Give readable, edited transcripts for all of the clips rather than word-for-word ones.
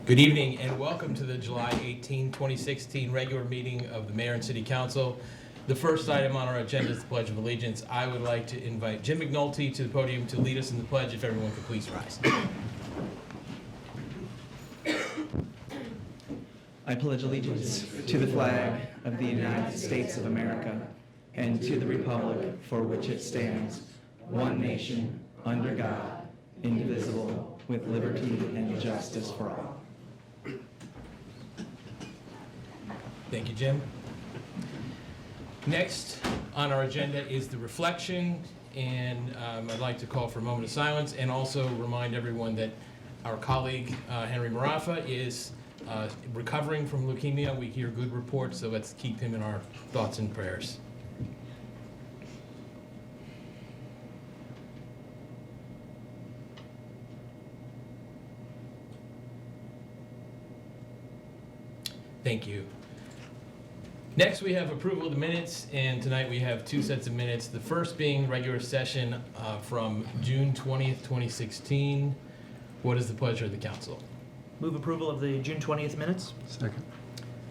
Good evening and welcome to the July 18, 2016 regular meeting of the Mayor and City Council. The first item on our agenda is the Pledge of Allegiance. I would like to invite Jim McNulty to the podium to lead us in the pledge, if everyone could please rise. I pledge allegiance to the flag of the United States of America and to the republic for which it stands, one nation, under God, indivisible, with liberty and justice for all. Thank you, Jim. Next on our agenda is the reflection, and I'd like to call for a moment of silence and also remind everyone that our colleague Henry Marafa is recovering from leukemia. We hear good reports, so let's keep him in our thoughts and prayers. Thank you. Next, we have approval of the minutes, and tonight we have two sets of minutes. The first being regular session from June 20th, 2016. What is the pleasure of the council? Move approval of the June 20th minutes. Second.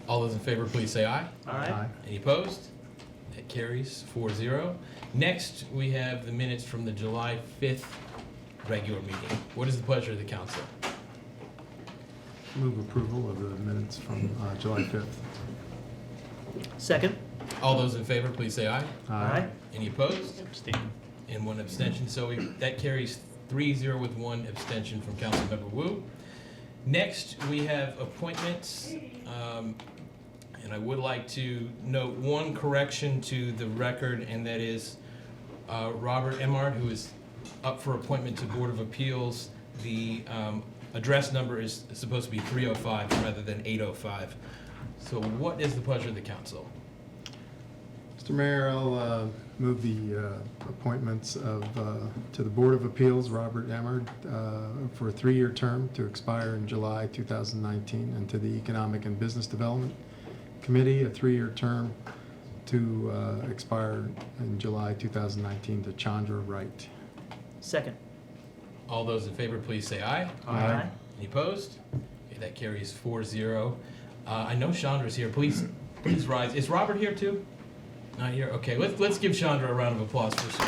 All those in favor, please say aye. Aye. Any opposed? That carries 4-0. Next, we have the minutes from the July 5th regular meeting. What is the pleasure of the council? Move approval of the minutes from July 5th. Second. All those in favor, please say aye. Aye. Any opposed? Abstain. And one abstention. So that carries 3-0 with one abstention from Councilmember Wu. Next, we have appointments. And I would like to note one correction to the record, and that is Robert Emard, who is up for appointment to Board of Appeals. The address number is supposed to be 305 rather than 805. So what is the pleasure of the council? Mr. Mayor, I'll move the appointments of to the Board of Appeals, Robert Emard, for a 3-year term to expire in July 2019, and to the Economic and Business Development Committee, a 3-year term to expire in July 2019, to Chandra Wright. Second. All those in favor, please say aye. Aye. Any opposed? Okay, that carries 4-0. I know Chandra's here. Please rise. Is Robert here too? Not here? Okay, let's give Chandra a round of applause for sure.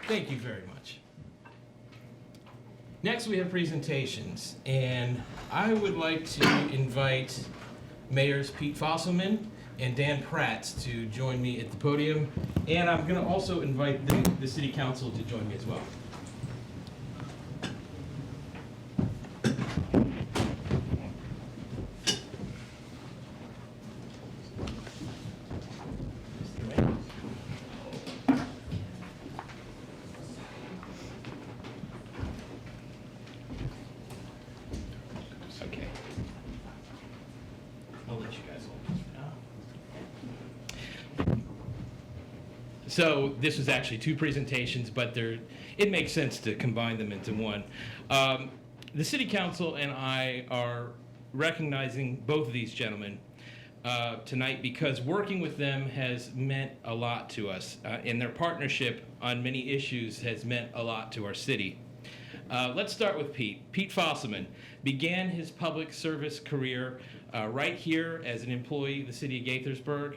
Thank you very much. Next, we have presentations, and I would like to invite Mayors Pete Fosselman and Dan Pratt to join me at the podium, and I'm going to also invite the City Council to join me as well. Okay. I'll let you guys hold this for now. So this was actually two presentations, but it makes sense to combine them into one. The City Council and I are recognizing both of these gentlemen tonight because working with them has meant a lot to us, and their partnership on many issues has meant a lot to our city. Let's start with Pete. Pete Fosselman began his public service career right here as an employee of the city of Gaithersburg.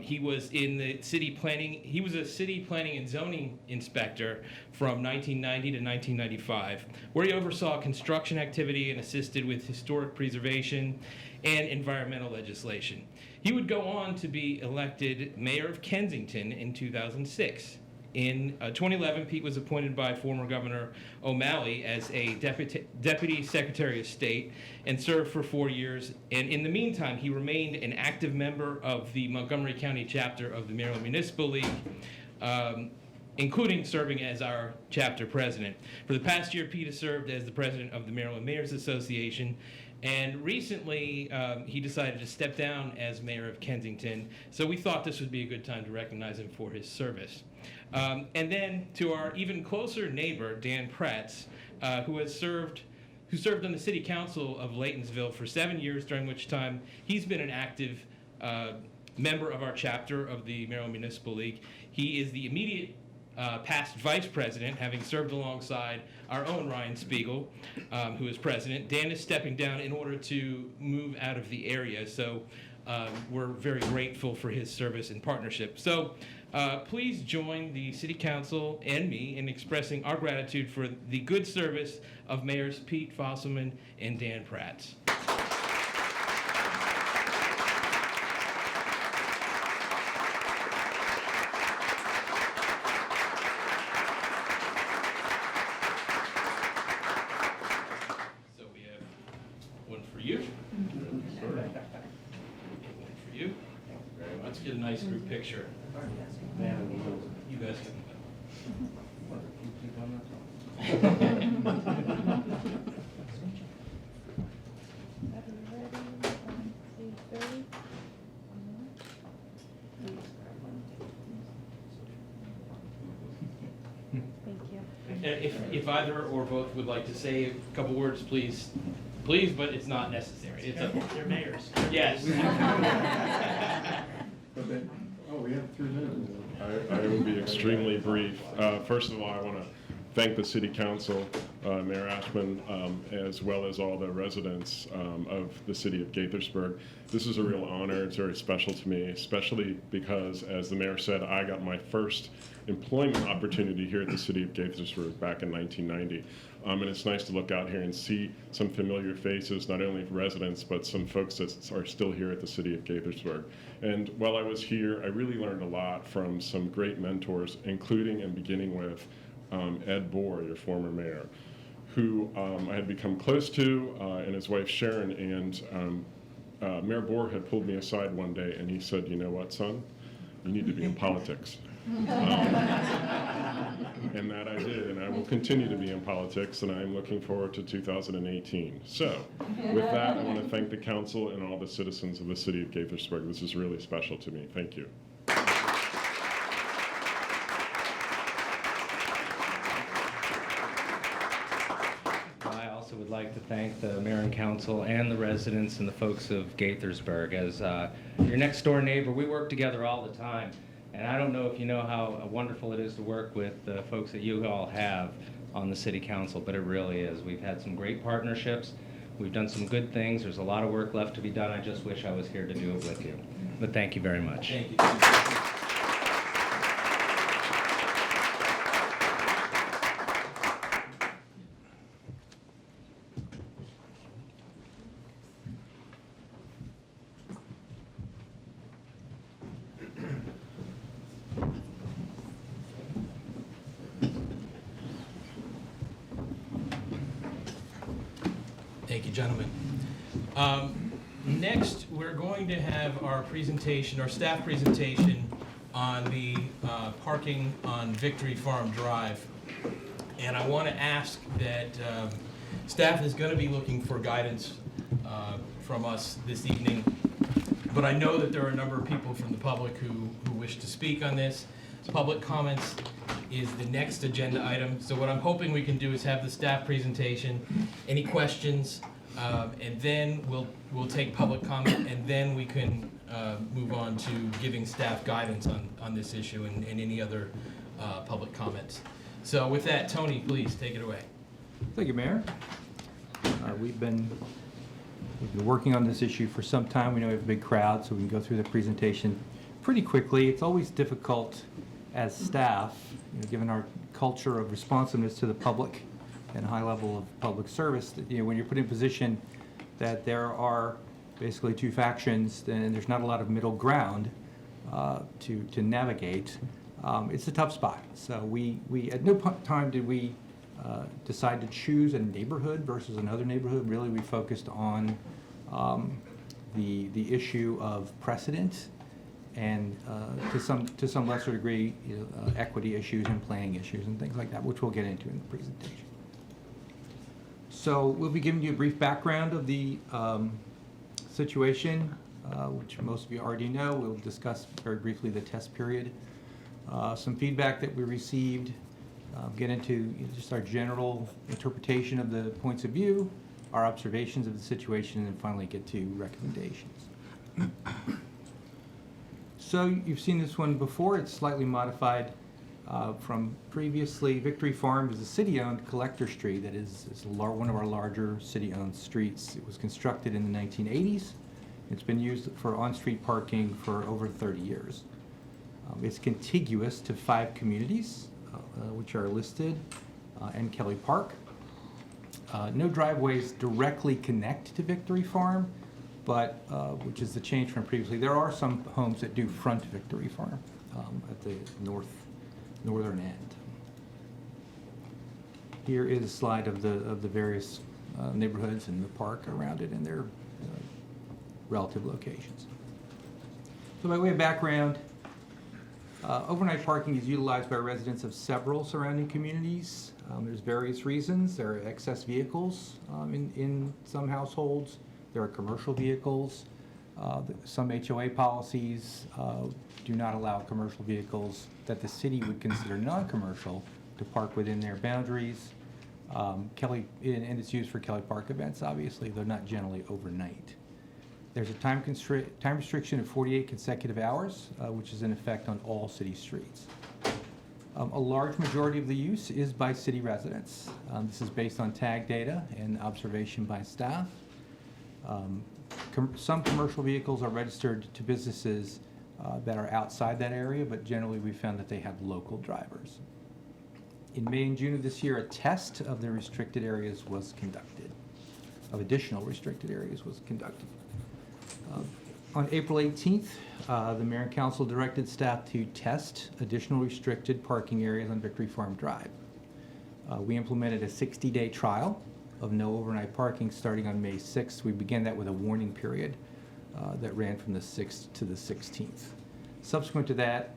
He was in the city planning. He was a city planning and zoning inspector from 1990 to 1995, where he oversaw construction activity and assisted with historic preservation and environmental legislation. He would go on to be elected mayor of Kensington in 2006. In 2011, Pete was appointed by former Governor O'Malley as a Deputy Secretary of State and served for 4 years. And in the meantime, he remained an active member of the Montgomery County chapter of the Maryland Municipal League, including serving as our chapter president. For the past year, Pete has served as the president of the Maryland Mayors Association. And recently, he decided to step down as mayor of Kensington. So we thought this would be a good time to recognize him for his service. And then to our even closer neighbor, Dan Pratt, who served on the city council of Laytonsville for 7 years, during which time he's been an active member of our chapter of the Maryland Municipal League. He is the immediate past vice president, having served alongside our own Ryan Spiegel, who is president. Dan is stepping down in order to move out of the area, so we're very grateful for his service and partnership. So please join the City Council and me in expressing our gratitude for the good service of Mayors Pete Fosselman and Dan Pratt. So we have one for you. One for you. Let's get a nice group picture. You guys can. Thank you. If either or both would like to say a couple words, please, but it's not necessary. It's a, They're mayors. yes. Oh, we have 3 minutes. I will be extremely brief. First of all, I want to thank the City Council, Mayor Ashman, as well as all the residents of the City of Gaithersburg. This is a real honor. It's very special to me, especially because, as the Mayor said, I got my first employment opportunity here at the City of Gaithersburg back in 1990. And it's nice to look out here and see some familiar faces, not only residents, but some folks that are still here at the City of Gaithersburg. And while I was here, I really learned a lot from some great mentors, including and beginning with Ed Bohr, your former mayor, who I had become close to, and his wife Sharon. And Mayor Bohr had pulled me aside one day and he said, "You know what, son? You need to be in politics." And that I did, and I will continue to be in politics, and I'm looking forward to 2018. So, with that, I want to thank the council and all the citizens of the City of Gaithersburg. This is really special to me. Thank you. I also would like to thank the mayor and council and the residents and the folks of Gaithersburg. As your next door neighbor, we work together all the time. And I don't know if you know how wonderful it is to work with the folks that you all have on the City Council, but it really is. We've had some great partnerships. We've done some good things. There's a lot of work left to be done. I just wish I was here to do it with you. But thank you very much. Thank you. Thank you, gentlemen. Next, we're going to have our presentation, our staff presentation on the parking on Victory Farm Drive. And I want to ask that staff is going to be looking for guidance from us this evening. But I know that there are a number of people from the public who wish to speak on this. Public comments is the next agenda item. So what I'm hoping we can do is have the staff presentation, any questions, and then we'll take public comment, and then we can move on to giving staff guidance on this issue and any other public comments. So with that, Tony, please take it away. Thank you, Mayor. We've been working on this issue for some time. We know we have a big crowd, so we can go through the presentation pretty quickly. It's always difficult as staff, given our culture of responsiveness to the public and high level of public service, that, when you're put in a position that there are basically two factions and there's not a lot of middle ground to navigate, it's a tough spot. So we at no time did we decide to choose a neighborhood versus another neighborhood. Really, we focused on the issue of precedent and to some lesser degree, equity issues and planning issues and things like that, which we'll get into in the presentation. So we'll be giving you a brief background of the situation, which most of you already know. We'll discuss very briefly the test period, some feedback that we received, get into just our general interpretation of the points of view, our observations of the situation, and finally get to recommendations. So you've seen this one before. It's slightly modified from previously Victory Farm is a city-owned collector street that is one of our larger city-owned streets. It was constructed in the 1980s. It's been used for on-street parking for over 30 years. It's contiguous to 5 communities, which are listed, and Kelly Park. No driveways directly connect to Victory Farm, but which is the change from previously. There are some homes that do front Victory Farm at the northern end. Here is a slide of the various neighborhoods and the park around it and their relative locations. So by way of background, overnight parking is utilized by residents of several surrounding communities. There's various reasons. There are excess vehicles in some households. There are commercial vehicles. Some HOA policies do not allow commercial vehicles that the city would consider non-commercial to park within their boundaries. And it's used for Kelly Park events, obviously, though not generally overnight. There's a time restriction of 48 consecutive hours, which is in effect on all city streets. A large majority of the use is by city residents. This is based on tag data and observation by staff. Some commercial vehicles are registered to businesses that are outside that area, but generally we found that they have local drivers. In May and June of this year, a test of the restricted areas was conducted, of additional restricted areas was conducted. On April 18th, the Mayor and Council directed staff to test additional restricted parking areas on Victory Farm Drive. We implemented a 60-day trial of no overnight parking starting on May 6th. We began that with a warning period that ran from the 6th to the 16th. Subsequent to that,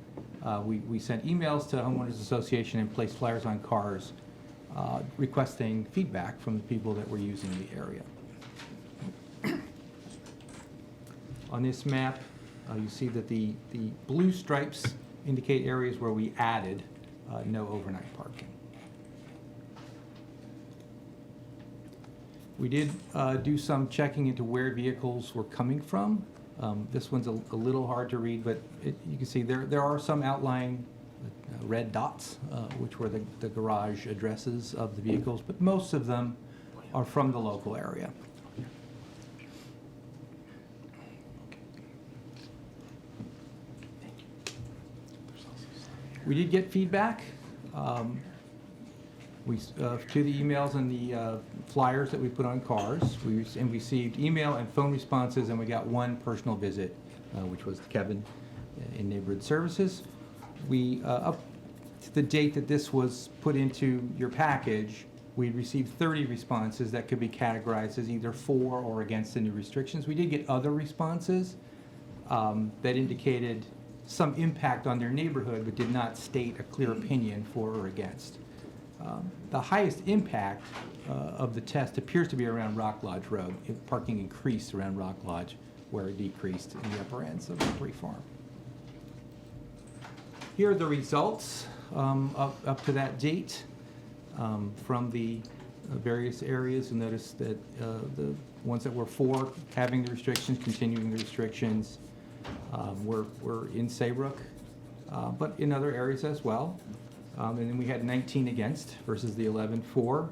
we sent emails to Homeowners Association and placed flyers on cars requesting feedback from the people that were using the area. On this map, you see that the blue stripes indicate areas where we added no overnight parking. We did do some checking into where vehicles were coming from. This one's a little hard to read, but you can see there are some outlying red dots, which were the garage addresses of the vehicles, but most of them are from the local area. We did get feedback to the emails and the flyers that we put on cars. We received email and phone responses, and we got one personal visit, which was Kevin in Neighborhood Services. We, up to the date that this was put into your package, we received 30 responses that could be categorized as either for or against the new restrictions. We did get other responses that indicated some impact on their neighborhood, but did not state a clear opinion for or against. The highest impact of the test appears to be around Rock Lodge Road. Parking increased around Rock Lodge, where it decreased in the upper ends of Victory Farm. Here are the results up to that date from the various areas. You'll notice that the ones that were for having the restrictions, continuing the restrictions, were in Saybrook, but in other areas as well. And then we had 19 against versus the 11 for.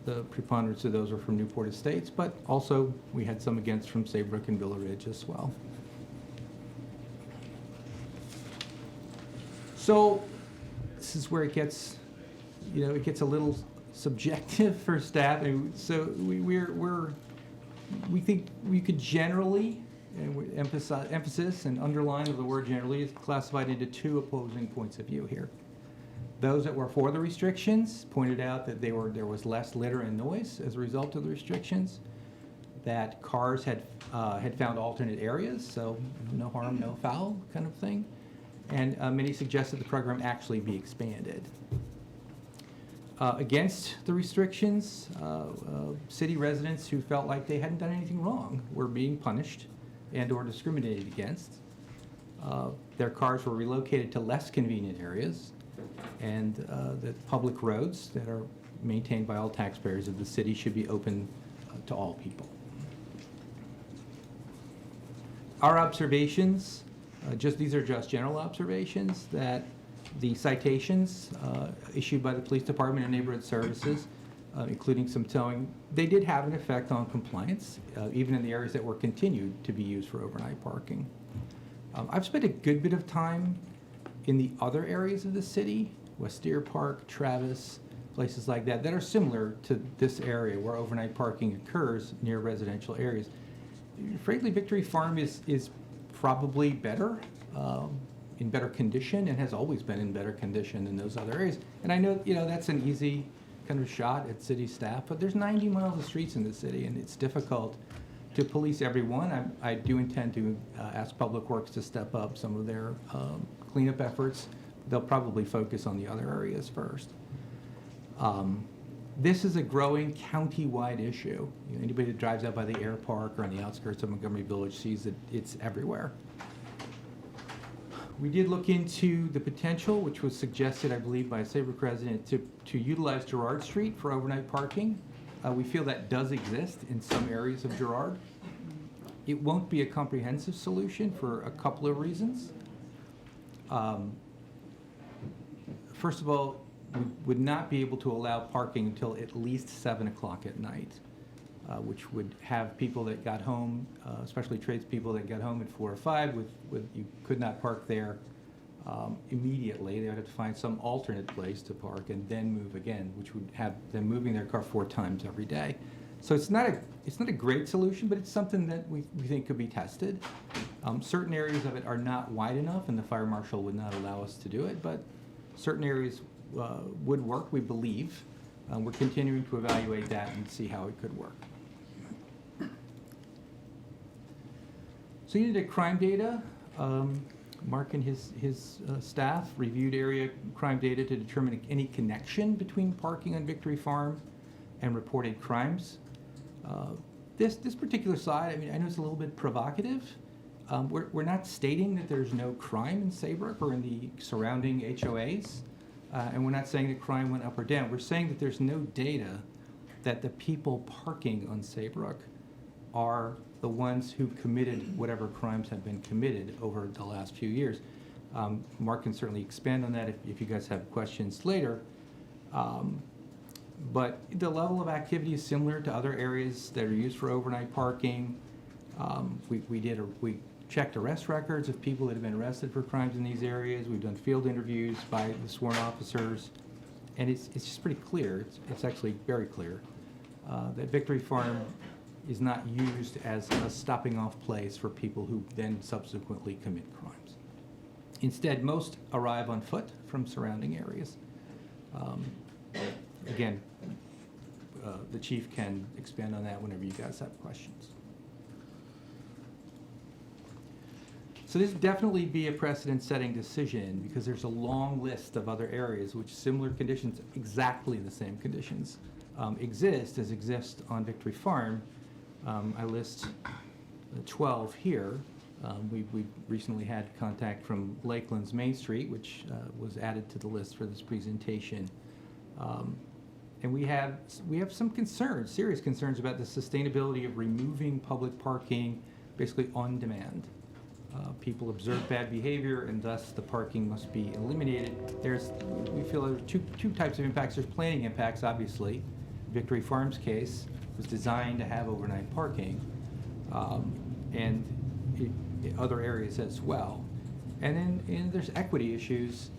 The preponderance of those are from Newport Estates, but also we had some against from Saybrook and Villa Ridge as well. So this is where it gets, it gets a little subjective for staff. And so we think we could generally, and emphasis and underline of the word generally is classified into 2 opposing points of view here. Those that were for the restrictions pointed out that there was less litter and noise as a result of the restrictions, that cars had found alternate areas, so no harm, no foul kind of thing, and many suggested the program actually be expanded. Against the restrictions, city residents who felt like they hadn't done anything wrong were being punished and or discriminated against. Their cars were relocated to less convenient areas, and that public roads that are maintained by all taxpayers of the city should be open to all people. Our observations, these are just general observations, that The citations issued by the police department and neighborhood services, including some towing, they did have an effect on compliance, even in the areas that were continued to be used for overnight parking. I've spent a good bit of time in the other areas of the city, West Deer Park, Travis, places like that, that are similar to this area where overnight parking occurs near residential areas. Frankly, Victory Farm is probably better, in better condition, and has always been in better condition than those other areas. And I know, that's an easy kind of shot at city staff, but there's 90 miles of streets in the city, and it's difficult to police everyone. I do intend to ask Public Works to step up some of their cleanup efforts. They'll probably focus on the other areas first. This is a growing county-wide issue. Anybody that drives out by the air park or on the outskirts of Montgomery Village sees that it's everywhere. We did look into the potential, which was suggested, I believe, by a Saybrook resident, to utilize Girard Street for overnight parking. We feel that does exist in some areas of Girard. It won't be a comprehensive solution for a couple of reasons. First of all, we would not be able to allow parking until at least 7 o'clock at night, which would have people that got home, especially tradespeople that got home at 4 or 5, you could not park there immediately. They would have to find some alternate place to park and then move again, which would have them moving their car 4 times every day. So it's not a great solution, but it's something that we think could be tested. Certain areas of it are not wide enough, and the fire marshal would not allow us to do it, but certain areas would work, we believe. We're continuing to evaluate that and see how it could work. So you did crime data. Mark and his staff reviewed area crime data to determine any connection between parking on Victory Farm and reported crimes. This particular slide, I know it's a little bit provocative. We're not stating that there's no crime in Saybrook or in the surrounding HOAs, and we're not saying that crime went up or down. We're saying that there's no data that the people parking on Saybrook are the ones who committed whatever crimes have been committed over the last few years. Mark can certainly expand on that if you guys have questions later. But the level of activity is similar to other areas that are used for overnight parking. We checked arrest records of people that have been arrested for crimes in these areas. We've done field interviews by the sworn officers, and it's just pretty clear. It's actually very clear that Victory Farm is not used as a stopping off place for people who then subsequently commit crimes. Instead, most arrive on foot from surrounding areas. Again, the chief can expand on that whenever you guys have questions. So this definitely be a precedent-setting decision because there's a long list of other areas which similar conditions, exactly the same conditions, exist on Victory Farm. I list 12 here. We recently had contact from Lakeland's Main Street, which was added to the list for this presentation. And we have some concerns, serious concerns about the sustainability of removing public parking basically on demand. People observe bad behavior, and thus the parking must be eliminated. We feel there's two types of impacts. There's planning impacts, obviously. Victory Farm's case was designed to have overnight parking, and other areas as well. And then there's equity issues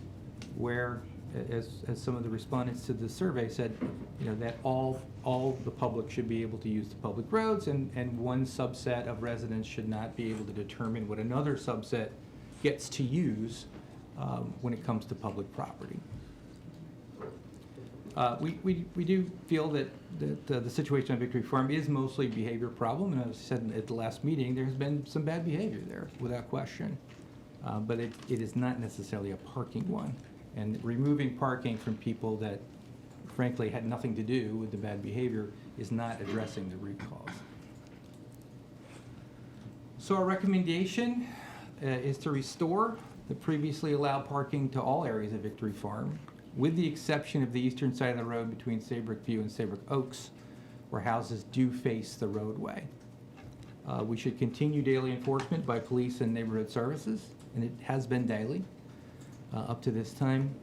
where, as some of the respondents to the survey said, that all the public should be able to use the public roads, and one subset of residents should not be able to determine what another subset gets to use when it comes to public property. We do feel that the situation on Victory Farm is mostly a behavior problem, and as I said at the last meeting, there has been some bad behavior there, without question. But it is not necessarily a parking one. And removing parking from people that, frankly, had nothing to do with the bad behavior is not addressing the root cause. So our recommendation is to restore the previously allowed parking to all areas of Victory Farm, with the exception of the eastern side of the road between Saybrook View and Saybrook Oaks, where houses do face the roadway. We should continue daily enforcement by police and neighborhood services, and it has been daily. up to this time.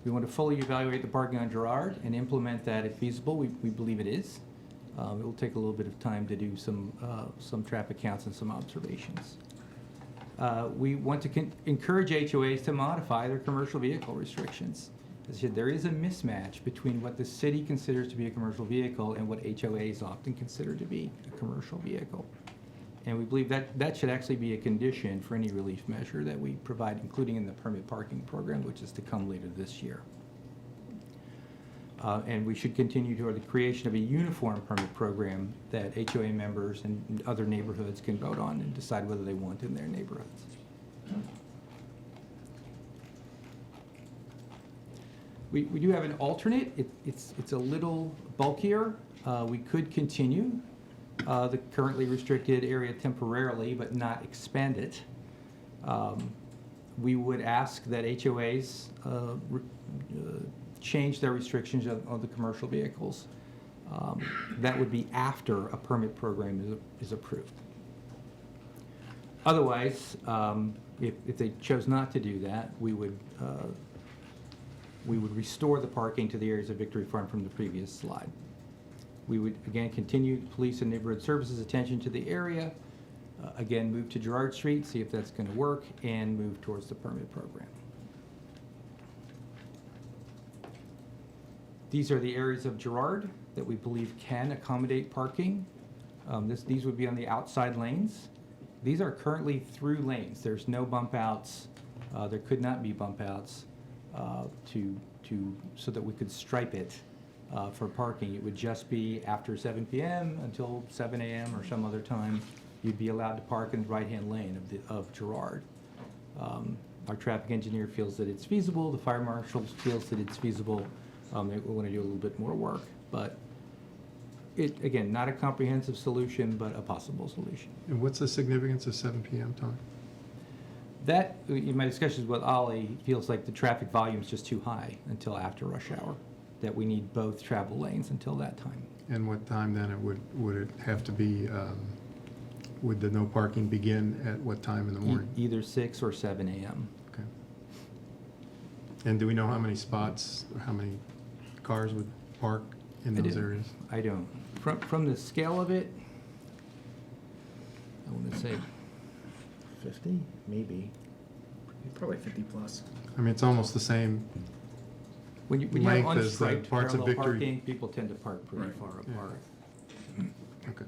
We want to fully evaluate the parking on Girard and implement that if feasible. We believe it is. It will take a little bit of time to do some traffic counts and some observations. We want to encourage HOAs to modify their commercial vehicle restrictions. As I said, there is a mismatch between what the city considers to be a commercial vehicle and what HOAs often consider to be a commercial vehicle. And we believe that should actually be a condition for any relief measure that we provide, including in the permit parking program, which is to come later this year. And we should continue toward the creation of a uniform permit program that HOA members and other neighborhoods can vote on and decide whether they want in their neighborhoods. We do have an alternate. It's a little bulkier. We could continue the currently restricted area temporarily, but not expand it. We would ask that HOAs change their restrictions on the commercial vehicles. That would be after a permit program is approved. Otherwise, if they chose not to do that, we would restore the parking to the areas of Victory Farm from the previous slide. We would, again, continue police and neighborhood services attention to the area, again, move to Girard Street, see if that's going to work, and move towards the permit program. These are the areas of Girard that we believe can accommodate parking. These would be on the outside lanes. These are currently through lanes. There's no bump outs. There could not be bump outs so that we could stripe it for parking. It would just be after 7 p.m. until 7 a.m. or some other time. You'd be allowed to park in the right-hand lane of Girard. Our traffic engineer feels that it's feasible. The fire marshal feels that it's feasible. We want to do a little bit more work, but again, not a comprehensive solution, but a possible solution. And what's the significance of 7 p.m. time? That, in my discussions with Ollie, feels like the traffic volume is just too high until after rush hour, that we need both travel lanes until that time. And what time then would it have to be, would the no parking begin at what time in the morning? Either 6 or 7 a.m. Okay. And do we know how many spots, or how many cars would park in those areas? I don't. From the scale of it, I want to say 50, maybe. Probably 50 plus. I mean, it's almost the same. when you have length as the unstriped parts of parallel Victory. parking, people tend to park pretty Right. far Yeah. apart. Okay.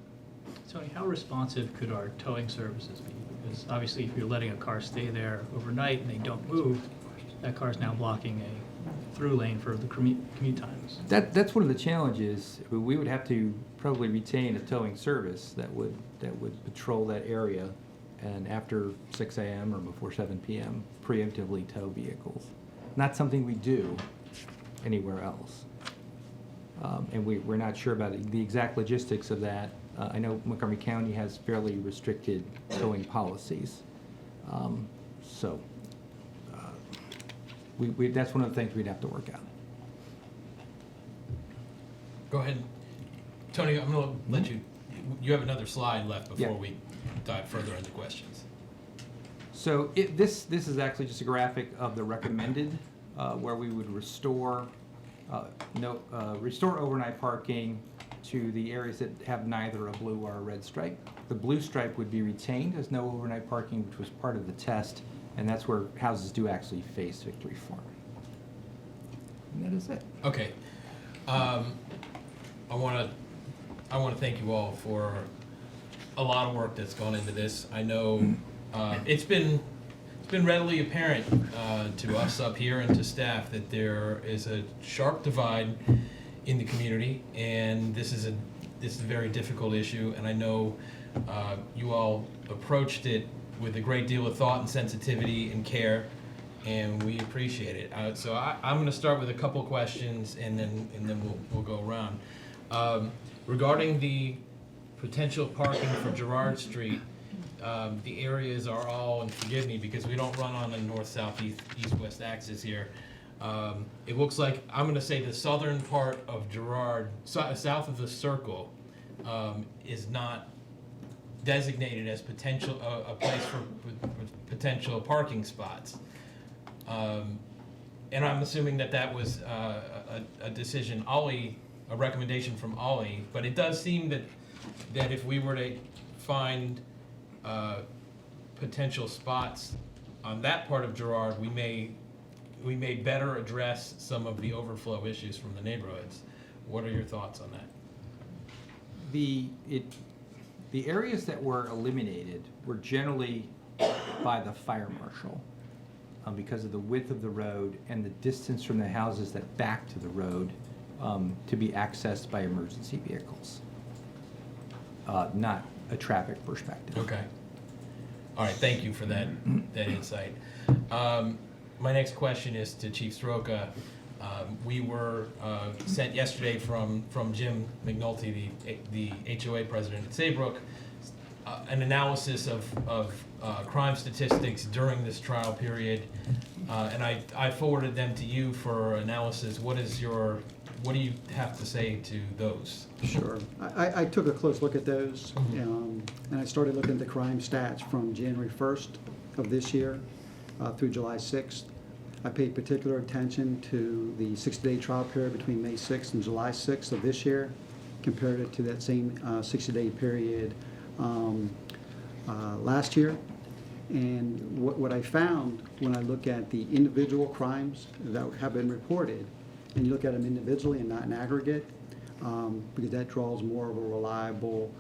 Tony, how responsive could our towing services be? Because obviously, if you're letting a car stay there overnight and they don't move, that car's now blocking a through lane for the commute times. That's one of the challenges. We would have to probably retain a towing service that would patrol that area, and after 6 a.m. or before 7 p.m. preemptively tow vehicles. Not something we do anywhere else. And we're not sure about the exact logistics of that. I know Montgomery County has fairly restricted towing policies. That's one of the things we'd have to work out. Go ahead. Tony, I'm going to let you have another slide left before Yeah. we dive further into questions. So this is actually just a graphic of the recommended, where we would restore overnight parking to the areas that have neither a blue or a red stripe. The blue stripe would be retained as no overnight parking, which was part of the test, and that's where houses do actually face Victory Farm. And that is it. Okay. I want to thank you all for a lot of work that's gone into this. I know it's been readily apparent to us up here and to staff that there is a sharp divide in the community, and this is a very difficult issue. And I know you all approached it with a great deal of thought and sensitivity and care, and we appreciate it. So I'm going to start with a couple questions, and then we'll go around. Regarding the potential parking for Girard Street, the areas are all, and forgive me because we don't run on the north, south, east, west axis here. It looks like, I'm going to say the southern part of Girard, south of the circle, is not designated as potential a place for potential parking spots. And I'm assuming that that was a decision, Ollie, a recommendation from Ollie, but it does seem that if we were to find potential spots on that part of Girard, we may better address some of the overflow issues from the neighborhoods. What are your thoughts on that? The areas that were eliminated were generally by the fire marshal because of the width of the road and the distance from the houses that back to the road to be accessed by emergency vehicles, not a traffic perspective. Okay. All right, thank you for that insight. My next question is to Chief Sroka. We were sent yesterday from Jim McNulty, the HOA president at Saybrook, an analysis of crime statistics during this trial period, and I forwarded them to you for analysis. What do you have to say to those? Sure. I took a close look at those, and I started looking at the crime stats from January 1st of this year through July 6th. I paid particular attention to the 60-day trial period between May 6th and July 6th of this year, compared it to that same 60-day period last year. And what I found when I look at the individual crimes that have been reported, and you look at them individually and not in aggregate, because that draws more of a reliable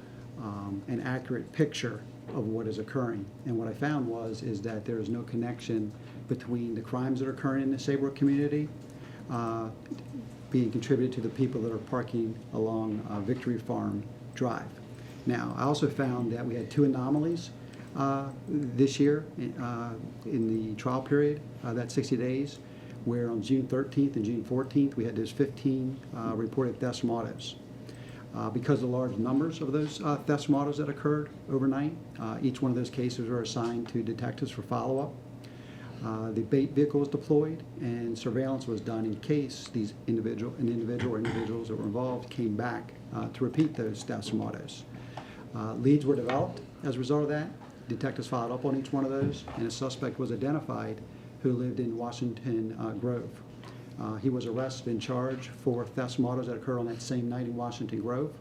and accurate picture of what is occurring. And what I found is that there is no connection between the crimes that are occurring in the Saybrook community being contributed to the people that are parking along Victory Farm Drive. Now, I also found that we had two anomalies this year in the trial period, that 60 days, where on June 13th and June 14th, we had those 15 reported thefts from autos. Because of the large numbers of those thefts from autos that occurred overnight, each one of those cases were assigned to detectives for follow-up. The bait vehicle was deployed, and surveillance was done in case these individual or individuals that were involved came back to repeat those thefts from autos. Leads were developed as a result of that. Detectives followed up on each one of those, and a suspect was identified who lived in Washington Grove. He was arrested and charged for thefts from autos that occurred on that same night in Washington Grove.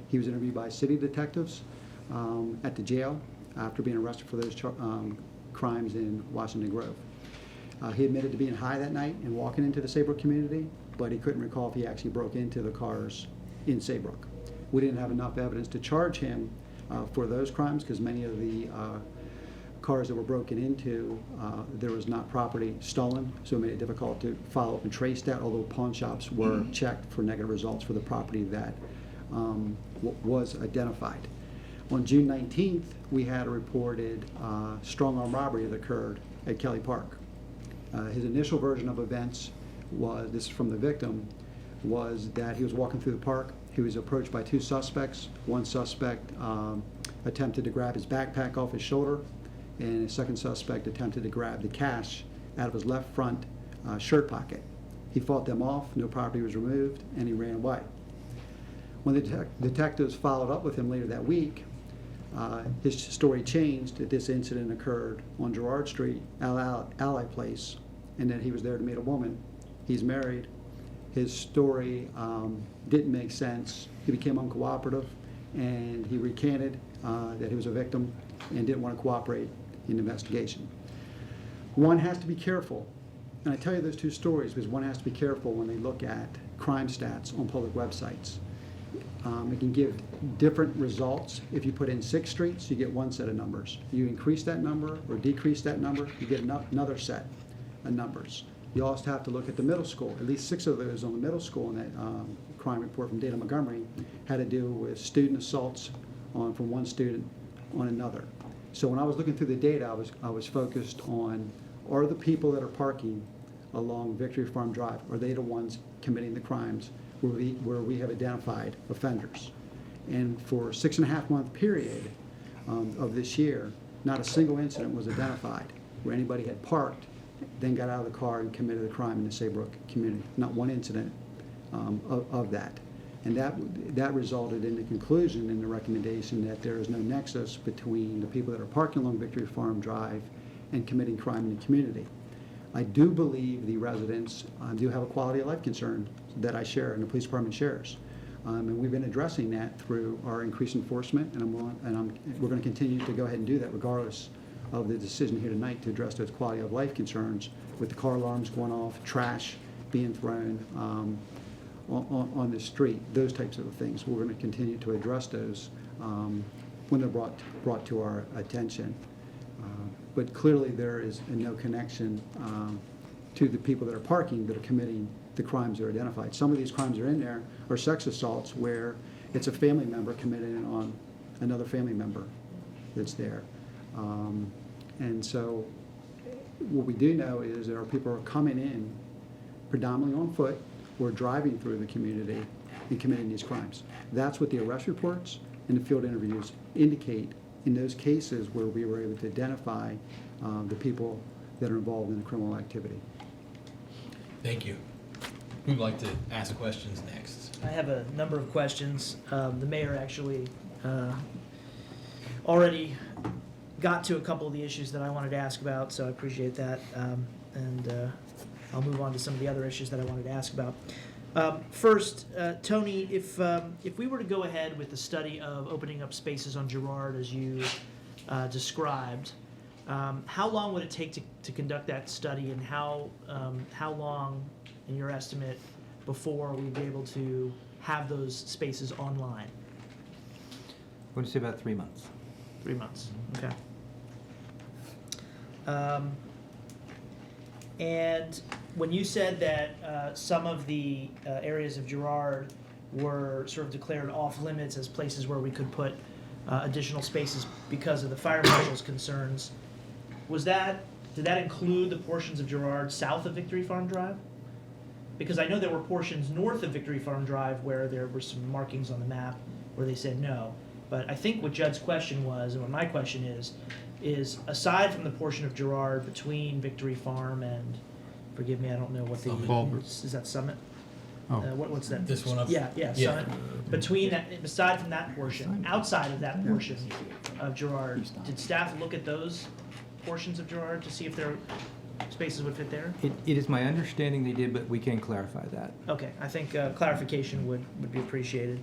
He was interviewed by city detectives at the jail after being arrested for those crimes in Washington Grove. He admitted to being high that night and walking into the Saybrook community, but he couldn't recall if he actually broke into the cars in Saybrook. We didn't have enough evidence to charge him for those crimes because many of the cars that were broken into, there was not property stolen, so it made it difficult to follow up and trace that, although pawn shops were checked for negative results for the property that was identified. On June 19th, we had a reported strong-arm robbery that occurred at Kelly Park. His initial version of events was, this is from the victim, was that he was walking through the park. He was approached by two suspects. One suspect attempted to grab his backpack off his shoulder, and a second suspect attempted to grab the cash out of his left front shirt pocket. He fought them off, no property was removed, and he ran away. When the detectives followed up with him later that week, his story changed that this incident occurred on Girard Street, Ally Place, and that he was there to meet a woman. He's married. His story didn't make sense. He became uncooperative, and he recanted that he was a victim and didn't want to cooperate in the investigation. One has to be careful, and I tell you those two stories because one has to be careful when they look at crime stats on public websites. It can give different results. If you put in 6 streets, you get one set of numbers. You increase that number or decrease that number, you get another set of numbers. You also have to look at the middle school. At least 6 of those on the middle school in that crime report from Dana Montgomery had to do with student assaults from one student on another. So when I was looking through the data, I was focused on, are the people that are parking along Victory Farm Drive, are they the ones committing the crimes where we have identified offenders? And for a 6.5-month period of this year, not a single incident was identified where anybody had parked, then got out of the car and committed a crime in the Saybrook community. Not one incident of that. And that resulted in the conclusion and the recommendation that there is no nexus between the people that are parking along Victory Farm Drive and committing crime in the community. I do believe the residents do have a quality of life concern that I share and the police department shares. And we've been addressing that through our increased enforcement, and we're going to continue to go ahead and do that regardless of the decision here tonight to address those quality of life concerns with the car alarms going off, trash being thrown on the street, those types of things. We're going to continue to address those when they're brought to our attention. But clearly there is no connection to the people that are parking that are committing the crimes that are identified. Some of these crimes that are in there are sex assaults where it's a family member committing it on another family member that's there. And so what we do know is there are people who are coming in predominantly on foot or driving through the community and committing these crimes. That's what the arrest reports and the field interviews indicate in those cases where we were able to identify the people that are involved in the criminal activity. Thank you. Who'd like to ask questions next? I have a number of questions. The mayor actually already got to a couple of the issues that I wanted to ask about, so I appreciate that. And I'll move on to some of the other issues that I wanted to ask about. First, Tony, if we were to go ahead with the study of opening up spaces on Girard as you described, how long would it take to conduct that study, and how long, in your estimate, before we'd be able to have those spaces online? I would say about 3 months. 3 months, okay. And when you said that some of the areas of Girard were sort of declared off limits as places where we could put additional spaces because of the fire marshal's concerns, did that include the portions of Girard south of Victory Farm Drive? Because I know there were portions north of Victory Farm Drive where there were some markings on the map where they said no. But I think what Judd's question was, and what my question is aside from the portion of Girard between Victory Farm and, forgive me, I don't know what the, is that Summit? Oh. What's that? This one up? Yeah, Summit. Between that, aside from that portion, outside of that portion of Girard, did staff look at those portions of Girard to see if their spaces would fit there? It is my understanding they did, but we can clarify that. Okay, I think clarification would be appreciated.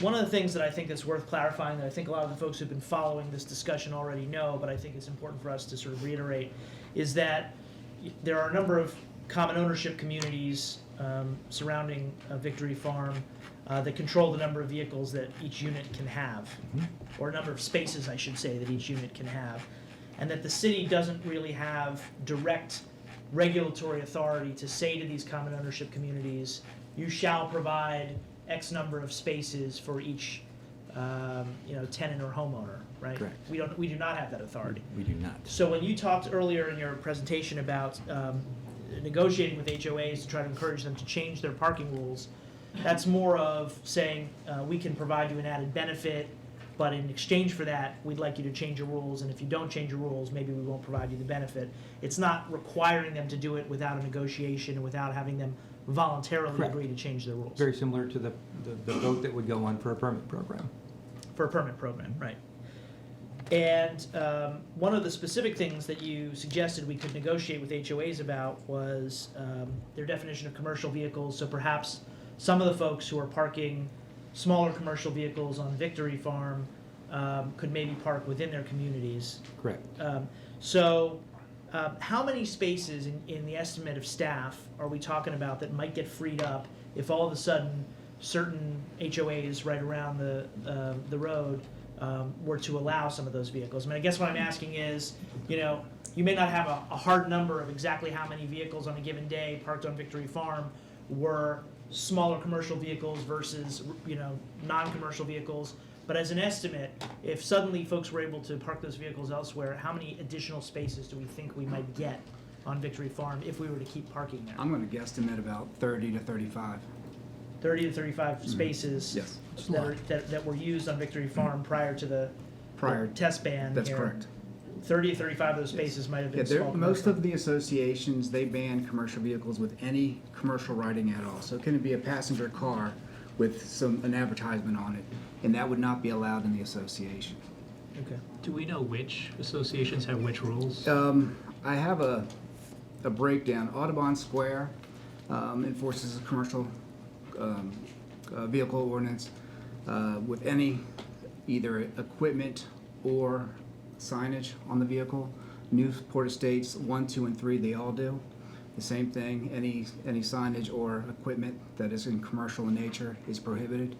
One of the things that I think that's worth clarifying, that I think a lot of the folks who've been following this discussion already know, but I think it's important for us to sort of reiterate, is that there are a number of common ownership communities surrounding Victory Farm that control the number of vehicles that each unit can have, or a number of spaces, I should say, that each unit can have, and that the city doesn't really have direct regulatory authority to say to these common ownership communities, you shall provide X number of spaces for each tenant or homeowner, right? Correct. We do not have that authority. We do not. So when you talked earlier in your presentation about negotiating with HOAs to try to encourage them to change their parking rules, that's more of saying we can provide you an added benefit, but in exchange for that, we'd like you to change your rules, and if you don't change your rules, maybe we won't provide you the benefit. It's not requiring them to do it without a negotiation and without having them voluntarily Correct. agree to change their rules. Very similar to the vote that would go on for a permit program. For a permit program, right. And one of the specific things that you suggested we could negotiate with HOAs about was their definition of commercial vehicles. So perhaps some of the folks who are parking smaller commercial vehicles on Victory Farm could maybe park within their communities. Correct. How many spaces in the estimate of staff are we talking about that might get freed up if all of a sudden certain HOAs right around the road were to allow some of those vehicles? I mean, I guess what I'm asking is, you may not have a hard number of exactly how many vehicles on a given day parked on Victory Farm were smaller commercial vehicles versus, non-commercial vehicles. But as an estimate, if suddenly folks were able to park those vehicles elsewhere, how many additional spaces do we think we might get on Victory Farm if we were to keep parking there? I'm going to guesstimate about 30 to 35. 30 to 35 spaces Yes. that were used on Victory Farm prior to the test ban. That's here. correct. 30 to 35 of those spaces might have been small Most commercial. of the associations, they ban commercial vehicles with any commercial writing at all. So it can be a passenger car with an advertisement on it, and that would not be allowed in the association. Okay. Do we know which associations have which rules? I have a breakdown. Audubon Square enforces a commercial vehicle ordinance with any either equipment or signage on the vehicle. Newport Estates 1, 2, and 3, they all do the same thing. Any signage or equipment that is in commercial in nature is prohibited.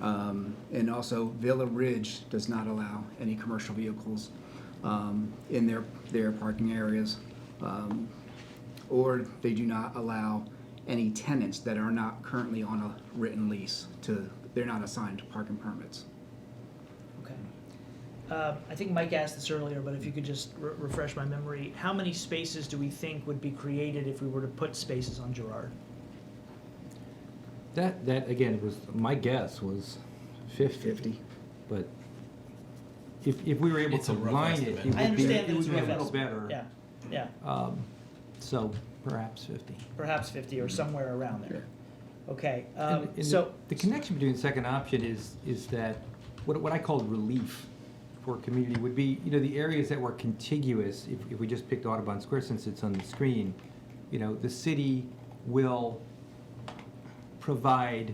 And also Villa Ridge does not allow any commercial vehicles in their parking areas, or they do not allow any tenants that are not currently on a written lease they're not assigned parking permits. Okay. I think Mike asked this earlier, but if you could just refresh my memory, how many spaces do we think would be created if we were to put spaces on Girard? That again, was, my guess was 50. But if we were able It's to a rough line it, estimate. it I would be, understand that it it's would be a rough little estimate. better. Yeah, yeah. So perhaps 50. Perhaps 50 or somewhere around there. Okay, And so. the connection between the second option is that what I call relief for a community would be, the areas that were contiguous. If we just picked Audubon Square, since it's on the screen, the city will provide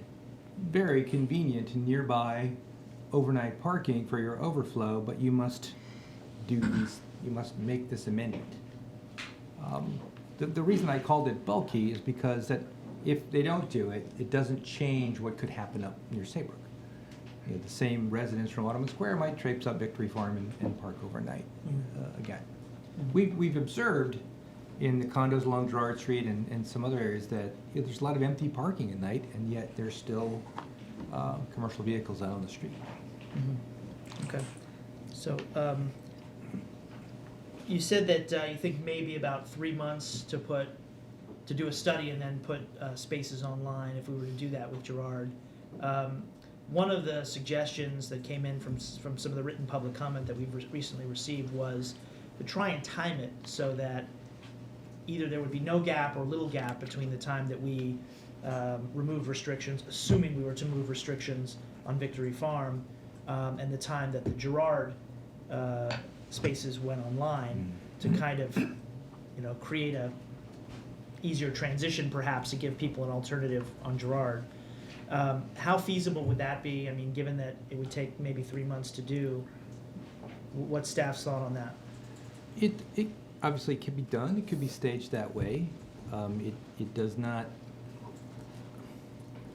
very convenient nearby overnight parking for your overflow, but you must make this amendment. The reason I called it bulky is because that if they don't do it, it doesn't change what could happen up near Saybrook. The same residents from Audubon Square might traipse up Victory Farm and park overnight again. We've observed in the condos along Girard Street and some other areas that there's a lot of empty parking at night, and yet there's still commercial vehicles out on the street. Okay. So, you said that you think maybe about 3 months to do a study and then put spaces online if we were to do that with Girard. One of the suggestions that came in from some of the written public comment that we've recently received was to try and time it so that either there would be no gap or little gap between the time that we remove restrictions, assuming we were to move restrictions on Victory Farm, and the time that the Girard spaces went online, to kind of, create a easier transition perhaps to give people an alternative on Girard. How feasible would that be? I mean, given that it would take maybe 3 months to do, what's staff's thought on that? It obviously can be done. It could be staged that way. It does not,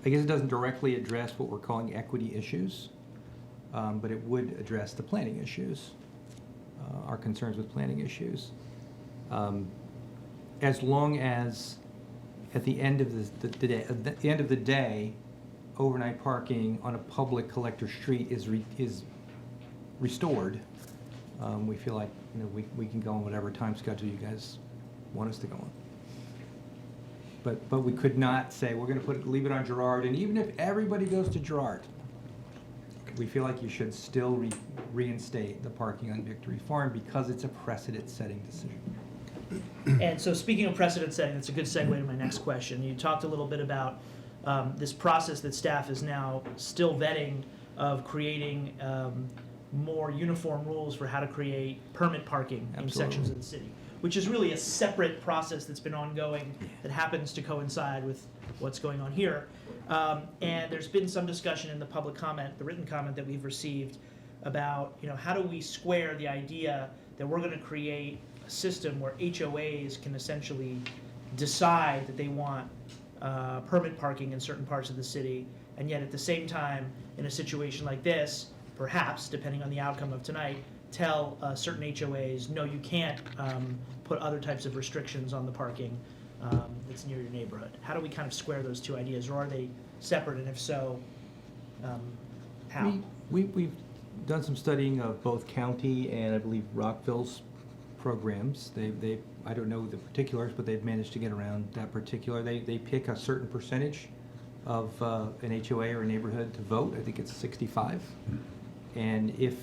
I guess it doesn't directly address what we're calling equity issues, but it would address the planning issues, our concerns with planning issues. As long as at the end of the day, overnight parking on a public collector street is restored, we feel like we can go on whatever time schedule you guys want us to go on. But we could not say we're going to leave it on Girard, and even if everybody goes to Girard, we feel like you should still reinstate the parking on Victory Farm because it's a precedent-setting decision. And so, speaking of precedent setting, that's a good segue to my next question. You talked a little bit about this process that staff is now still vetting of creating more uniform rules for how to create permit parking in sections of the city, which is really a separate process that's been ongoing that happens to coincide with what's going on here. And there's been some discussion in the public comment, the written comment that we've received about, how do we square the idea that we're going to create a system where HOAs can essentially decide that they want permit parking in certain parts of the city, and yet at the same time, in a situation like this, perhaps, depending on the outcome of tonight, tell certain HOAs, no, you can't put other types of restrictions on the parking that's near your neighborhood. How do we kind of square those two ideas, or are they separate, and if so, how? We've done some studying of both county and I believe Rockville's programs. I don't know the particulars, but they've managed to get around that particular. They pick a certain percentage of an HOA or a neighborhood to vote. I think it's 65. And if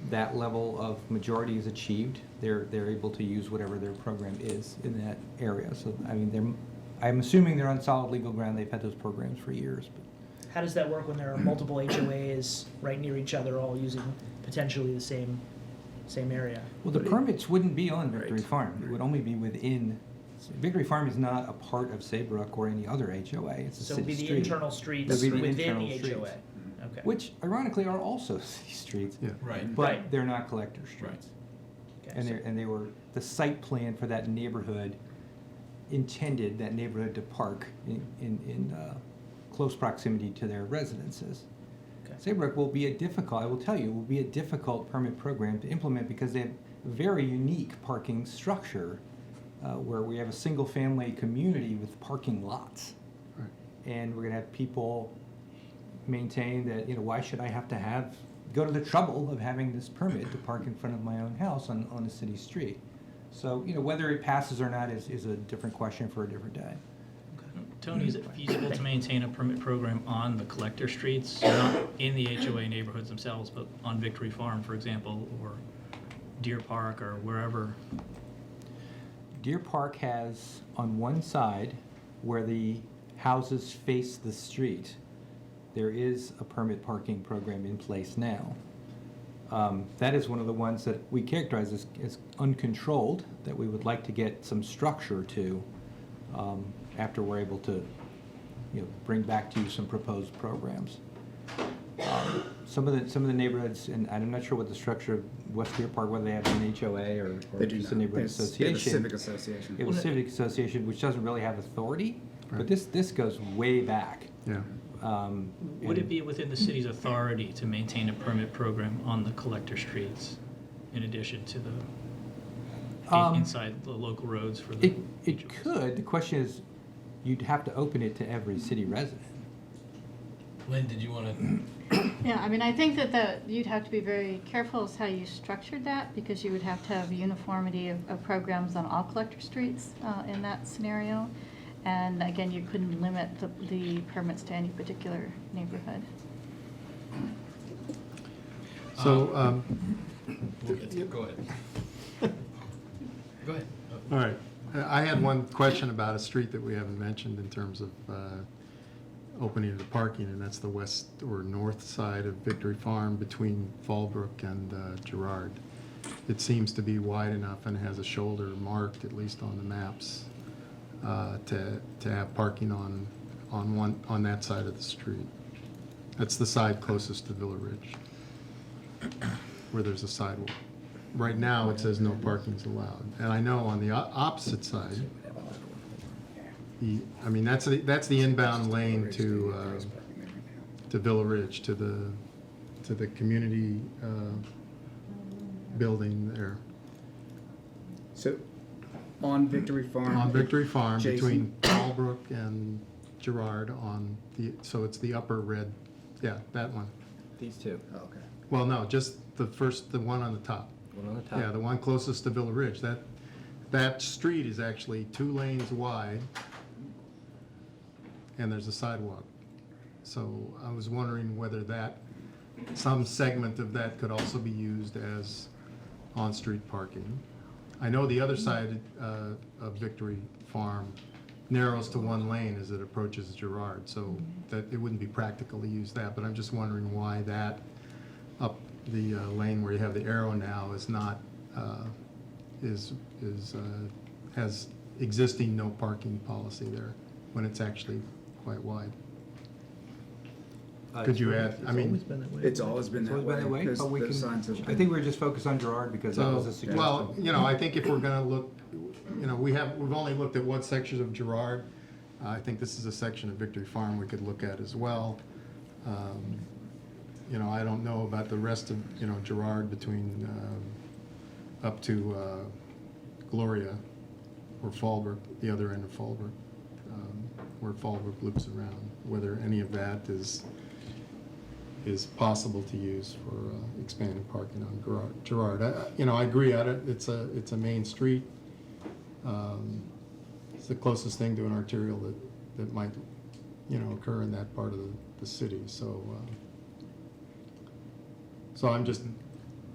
that level of majority is achieved, they're able to use whatever their program is in that area. So I mean, I'm assuming they're on solid legal ground. They've had those programs for years. But how does that work when there are multiple HOAs right near each other, all using potentially the same area? Well, the permits wouldn't be on Victory Farm. It would only be within, Victory Farm is not a part of Saybrook or any other HOA. It's a So it would city be the street. internal streets It'd be the within internal the streets. HOA? Okay. Which ironically are also city streets, Yeah. Right. but Right. they're not collector streets. Okay, And so- they were, the site plan for that neighborhood intended that neighborhood to park in close proximity to their residences. Okay. Saybrook will be I will tell you, will be a difficult permit program to implement because they have a very unique parking structure where we have a single-family community with parking lots. Right. And we're gonna have people maintain that, why should I have to go to the trouble of having this permit to park in front of my own house on a city street? So, whether it passes or not is a different question for a different day. Tony, is it feasible to maintain a permit program on the collector streets, not in the HOA neighborhoods themselves, but on Victory Farm, for example, or Deer Park, or wherever? Deer Park has, on one side, where the houses face the street, there is a permit parking program in place now. That is one of the ones that we characterize as uncontrolled, that we would like to get some structure to after we're able to bring back to you some proposed programs. Some of the neighborhoods, and I'm not sure what the structure of West Deer Park, whether they have an HOA or They do just a not. neighborhood They have a association. civic association. It was civic association, which doesn't really have authority, but Right. this goes way back. Yeah. Would it be within the city's authority to maintain a permit program on the collector streets in addition to the, inside the local roads for the? It could. The question is, you'd have to open it to every city resident. Lynn, did you want to? Yeah, I mean, I think that you'd have to be very careful as how you structured that, because you would have to have uniformity of programs on all collector streets in that scenario. And again, you couldn't limit the permits to any particular neighborhood. So, Go ahead. Go ahead. all right. I had one question about a street that we haven't mentioned in terms of opening to parking, and that's the west or north side of Victory Farm between Fallbrook and Girard. It seems to be wide enough and has a shoulder marked, at least on the maps, to have parking on that side of the street. That's the side closest to Villa Ridge, where there's a sidewalk. Right now, it says no parking's allowed. And I know on the opposite side, that's the inbound lane to Villa Ridge, to the community building there. So, on Victory Farm. On Victory Farm, Jason? between Fallbrook and Girard so it's the upper red, that one. These two. Oh, okay. Well, no, just the one on the top. One on the top. Yeah, the one closest to Villa Ridge. That street is actually 2 lanes wide, and there's a sidewalk. So I was wondering whether some segment of that could also be used as on-street parking. I know the other side of Victory Farm narrows to 1 lane as it approaches Girard, so that it wouldn't be practical to use that, but I'm just wondering why that up the lane where you have the arrow now is not, has existing no parking policy there, when it's actually quite wide. Could you add, I mean, It's always been It's that always been that way, because but we the can, signs have I been- think we're just focused on Girard because that was a suggestion. well, I think if we're gonna look, we've only looked at one section of Girard. I think this is a section of Victory Farm we could look at as well. I don't know about the rest of, Girard between, up to Gloria or Fallbrook, the other end of Fallbrook, where Fallbrook loops around, whether any of that is possible to use for expanded parking on Girard. I agree on it. It's a main street. It's the closest thing to an arterial that might, occur in that part of the city. So I'm just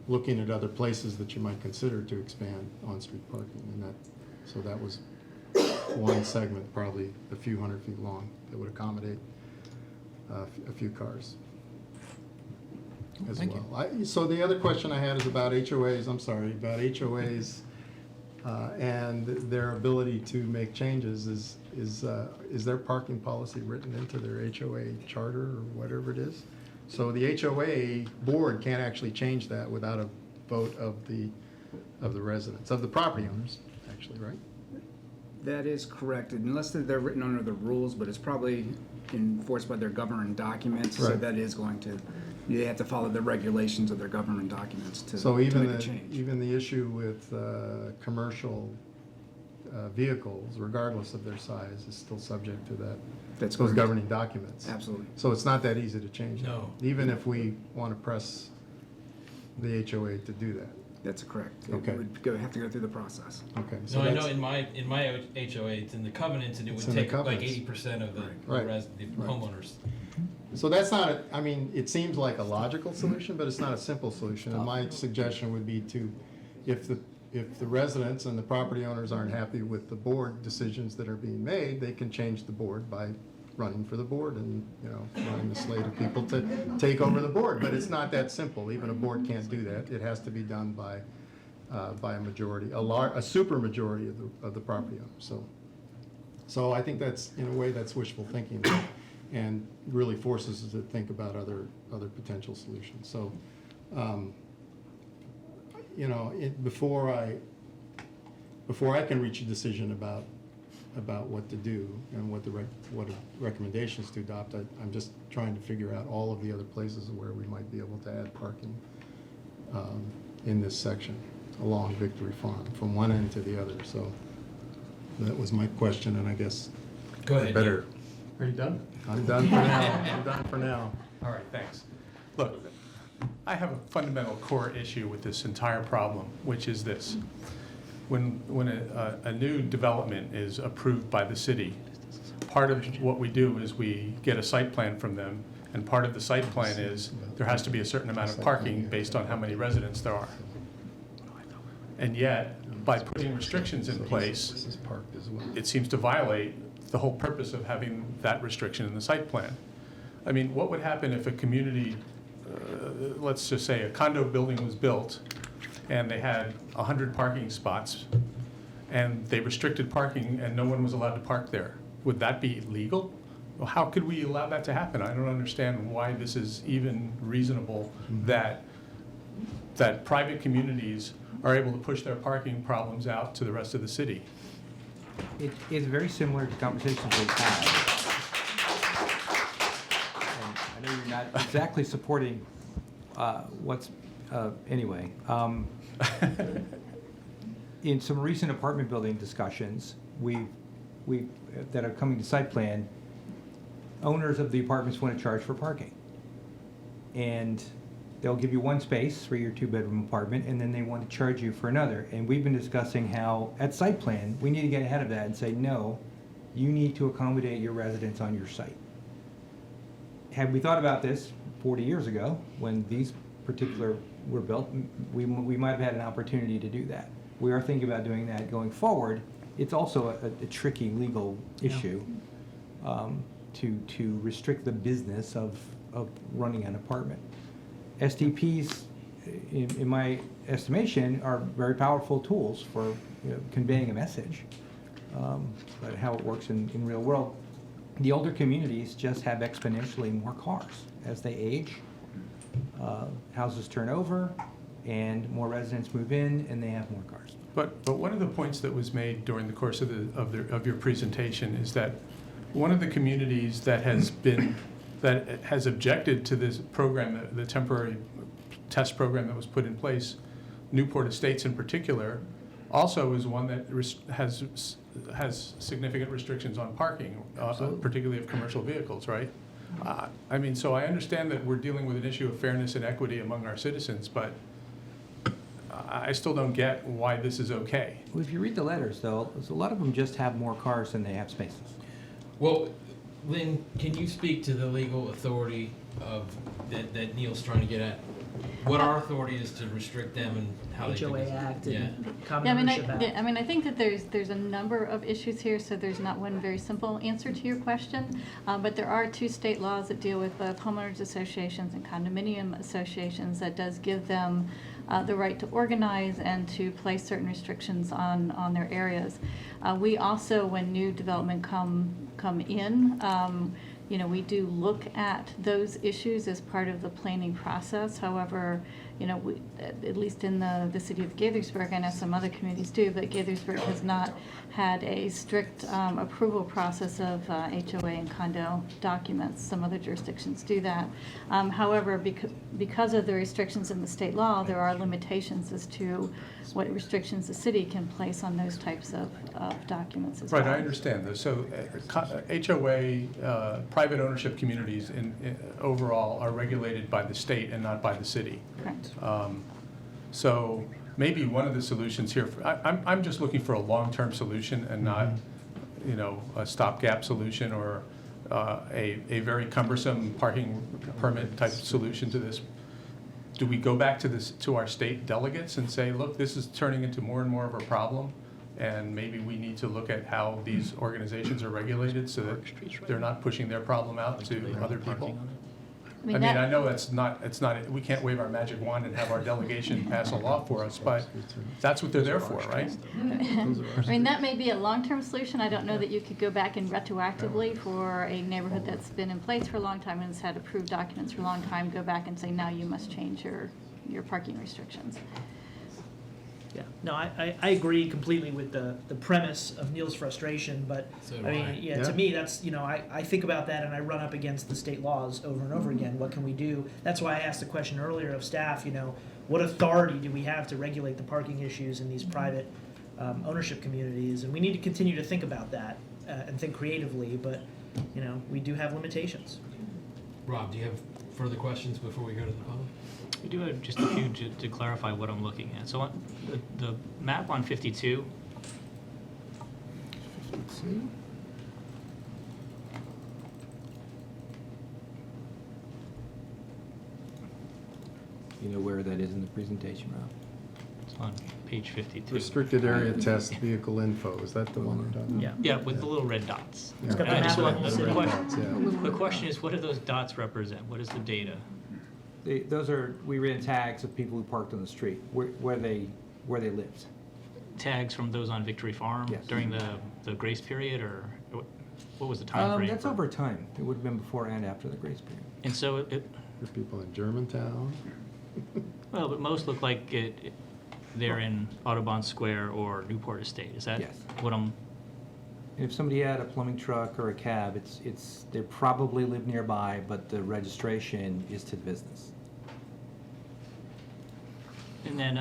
looking at other places that you might consider to expand on-street parking, and that was one segment, probably a few 100 feet long, that would accommodate a few cars as Thank well. So the other question I had is about HOAs, about HOAs and their ability to make changes. Is their parking policy written into their HOA charter or whatever it is? So the HOA board can't actually change that without a vote of the residents, of the property owners, actually, right? That is correct, unless they're written under the rules, but it's probably enforced by their governing documents. So Right. that is going to, they have to follow the regulations of their governing documents to So make even a change. even the issue with commercial vehicles, regardless of their size, is still subject to That's those correct. governing documents. Absolutely. So it's not that easy to change that. No. Even if we want to press the HOA to do that. That's correct. Okay. It would have to go through the process. Okay. No, So I know that's, in my HOA, it's in the covenants, and it It's would in the take like covenants. 80% of the Right. the Right. homeowners. so that's not, I mean, it seems like a logical solution, but it's not a simple solution. And my suggestion would be to, if the residents and the property owners aren't happy with the board decisions that are being made, they can change the board by running for the board and, running the slate of people to take over the board. But it's not that simple. Even a board can't do that. It has to be done by a majority, a super majority of the property owners. So I think that's, in a way, that's wishful thinking and really forces us to think about other potential solutions. So, before I can reach a decision about what to do and what recommendations to adopt, I'm just trying to figure out all of the other places where we might be able to add parking in this section along Victory Farm, from one end to the other. So that was my question, and I guess Go ahead. better. Are you done? I'm done for now. I'm done for now. All right, thanks. Look, I have a fundamental core issue with this entire problem, which is this. When a new development is approved by the city, part of what we do is we get a site plan from them, and part of the site plan is there has to be a certain amount of parking based on how many residents there are. And yet, by putting restrictions in place, This is parked as well. it seems to violate the whole purpose of having that restriction in the site plan. I mean, what would happen if a community, let's just say a condo building was built and they had 100 parking spots and they restricted parking and no one was allowed to park there? Would that be legal? Well, how could we allow that to happen? I don't understand why this is even reasonable that private communities are able to push their parking problems out to the rest of the city. It is very similar to conversations we've had. And I know you're not exactly supporting anyway. In some recent apartment building discussions, that are coming to site plan, owners of the apartments want to charge for parking. And they'll give you one space for your 2-bedroom apartment, and then they want to charge you for another. And we've been discussing how, at site plan, we need to get ahead of that and say, no, you need to accommodate your residents on your site. Had we thought about this 40 years ago, when these particular were built, we might have had an opportunity to do that. We are thinking about doing that going forward. It's also a tricky legal issue to restrict the business of running an apartment. STPs, in my estimation, are very powerful tools for conveying a message, but how it works in real world. The older communities just have exponentially more cars. As they age, houses turn over, and more residents move in, and they have more cars. But one of the points that was made during the course of your presentation is that one of the communities that has objected to this program, the temporary test program that was put in place, Newport Estates in particular, also is one that has significant restrictions on parking, particularly of commercial vehicles, right? I mean, so I understand that we're dealing with an issue of fairness and equity among our citizens, but I still don't get why this is okay. Well, if you read the letters, though, a lot of them just have more cars than they have spaces. Well, Lynn, can you speak to the legal authority of that Neil's trying to get at? What our authority is to restrict them and how they HOA can use it. Act Yeah. and Common Yeah, Ownership Act. I mean, I think that there's a number of issues here, so there's not one very simple answer to your question. But there are 2 state laws that deal with both homeowners associations and condominium associations that does give them the right to organize and to place certain restrictions on their areas. We also, when new development come in, you know, we do look at those issues as part of the planning process. However, you know, we, at least in the city of Gaithersburg, I know some other communities do, but Gaithersburg has not had a strict approval process of HOA and condo documents. Some other jurisdictions do that. However, because of the restrictions in the state law, there are limitations as to what restrictions the city can place on those types of documents as well. Right, I understand those. So HOA, private ownership communities overall are regulated by the state and not by the city. Correct. So maybe one of the solutions here, I'm just looking for a long-term solution and not, you know, a stopgap solution or a very cumbersome parking permit type solution to this. Do we go back to our state delegates and say, look, this is turning into more and more of a problem, and maybe we need to look at how these organizations are regulated so that they're not pushing their problem out to other people? I mean, I know it's not, we can't wave our magic wand and have our delegation pass a law for us, but that's what they're there for, right? I mean, that may be a long-term solution. I don't know that you could go back and retroactively for a neighborhood that's been in place for a long time and has had approved documents for a long time, go back and say, now you must change your parking restrictions. Yeah, no, I agree completely with the premise of Neil's frustration, but So do I mean, I. yeah, Yeah. to me, that's, you know, I think about that and I run up against the state laws over and over again. What can we do? That's why I asked the question earlier of staff, you know, what authority do we have to regulate the parking issues in these private ownership communities? And we need to continue to think about that and think creatively, but, you know, we do have limitations. Rob, do you have further questions before we go to the public? We do have just a few to clarify what I'm looking at. So on the map on 52, You know where that is in the presentation, Rob? it's on page 52. Restricted area test vehicle info, is that the one you're talking about? Yeah, with the little red dots. Yeah. got the And I just map want- on the the city. question- The question is, what do those dots represent? What is the data? We ran tags of people who parked on the street, where they lived. Tags from those on Victory Farm Yes. during the grace period, or what was the time frame? That's over time. It would have been before and after the grace period. And so There's people in Germantown. well, but most look like they're in Audubon Square or Newport Estate. Is that Yes. what I'm? If somebody had a plumbing truck or a cab, they probably live nearby, but the registration is to the business. And then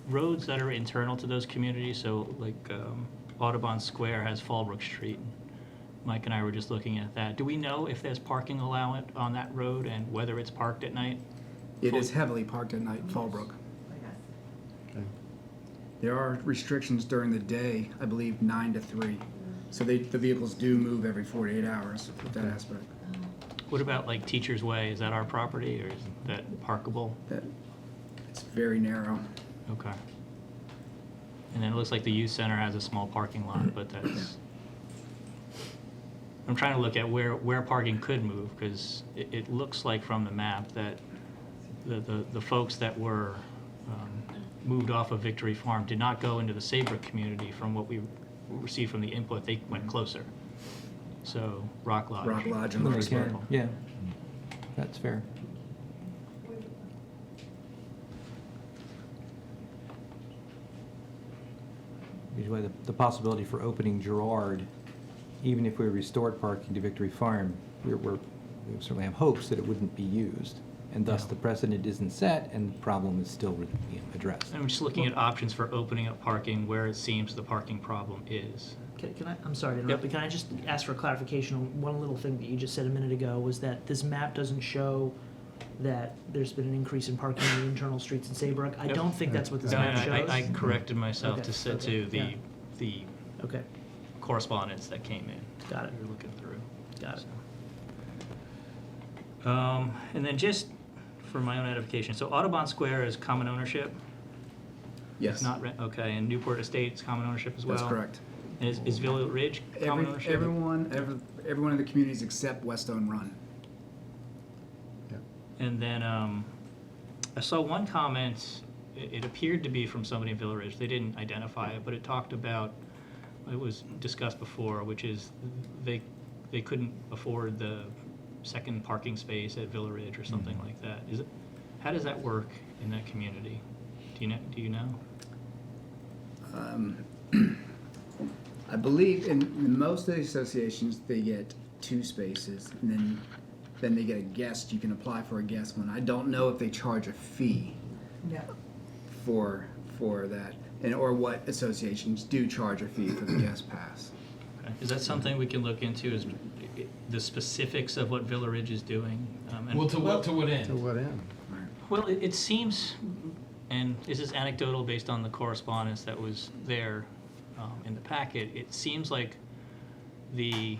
roads that are internal to those communities, so like Audubon Square has Fallbrook Street. Mike and I were just looking at that. Do we know if there's parking allowance on that road and whether it's parked at night? It is heavily parked at night, Fallbrook. Okay. There are restrictions during the day, I believe 9 to 3. So the vehicles do move every 48 hours with that aspect. What about like Teacher's Way? Is that our property or is that parkable? It's very narrow. Okay. And then it looks like the youth center has a small parking lot, but that's, I'm trying to look at where parking could move, because it looks like from the map that the folks that were moved off of Victory Farm did not go into the Saybrook community. From what we received from the input, they went closer. So Rock Lodge. Rock Lodge and Well, Lawrence they can, Circle. yeah, that's fair. Usually the possibility for opening Girard, even if we restored parking to Victory Farm, we certainly have hopes that it wouldn't be used. And thus the precedent isn't set and the problem is still addressed. I'm just looking at options for opening up parking where it seems the parking problem is. Can I, I'm sorry to interrupt, but can I just ask for clarification on one little thing that you just said a minute ago, was that this map doesn't show that there's been an increase in parking in the internal streets in Saybrook? I Yep. don't think that's what this No, map shows. I corrected myself Okay, to set okay, to the Okay, correspondence that came in. got it, We were looking through. got it. And then just for my own edification, so Audubon Square is common ownership? Yes, It's not, okay, and Newport Estates, common ownership as well? that's correct. And is Villa Ridge common ownership? Everyone in the communities except Westone Run. And then I saw one comment, it appeared to be from somebody in Villa Ridge. They didn't identify it, but it talked about, it was discussed before, which is they couldn't afford the second parking space at Villa Ridge or something like that. How does that work in that community? Do you know? I believe in most of the associations, they get 2 spaces, and then they get a guest. You can apply for a guest one. I don't know if they charge a fee for that, or what associations do charge a fee for the guest pass. Okay. Is that something we can look into, is the specifics of what Villa Ridge is doing? Well, to what end? To what end? Well, it seems, and this is anecdotal based on the correspondence that was there in the packet, it seems like the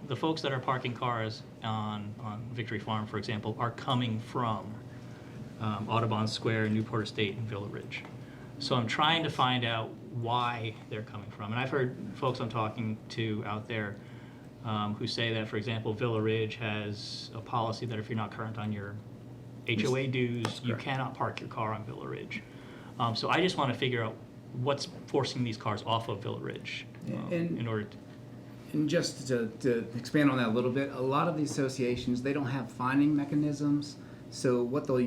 the folks that are parking cars on Victory Farm, for example, are coming from Audubon Square, Newport Estate, and Villa Ridge. So I'm trying to find out why they're coming from. And I've heard folks I'm talking to out there who say that, for example, Villa Ridge has a policy that if you're not current on your HOA dues, you cannot park your car on Villa Ridge. So I just want to figure out what's forcing these cars off of Villa Ridge in order to... And just to expand on that a little bit, a lot of the associations, they don't have finding mechanisms. So what they'll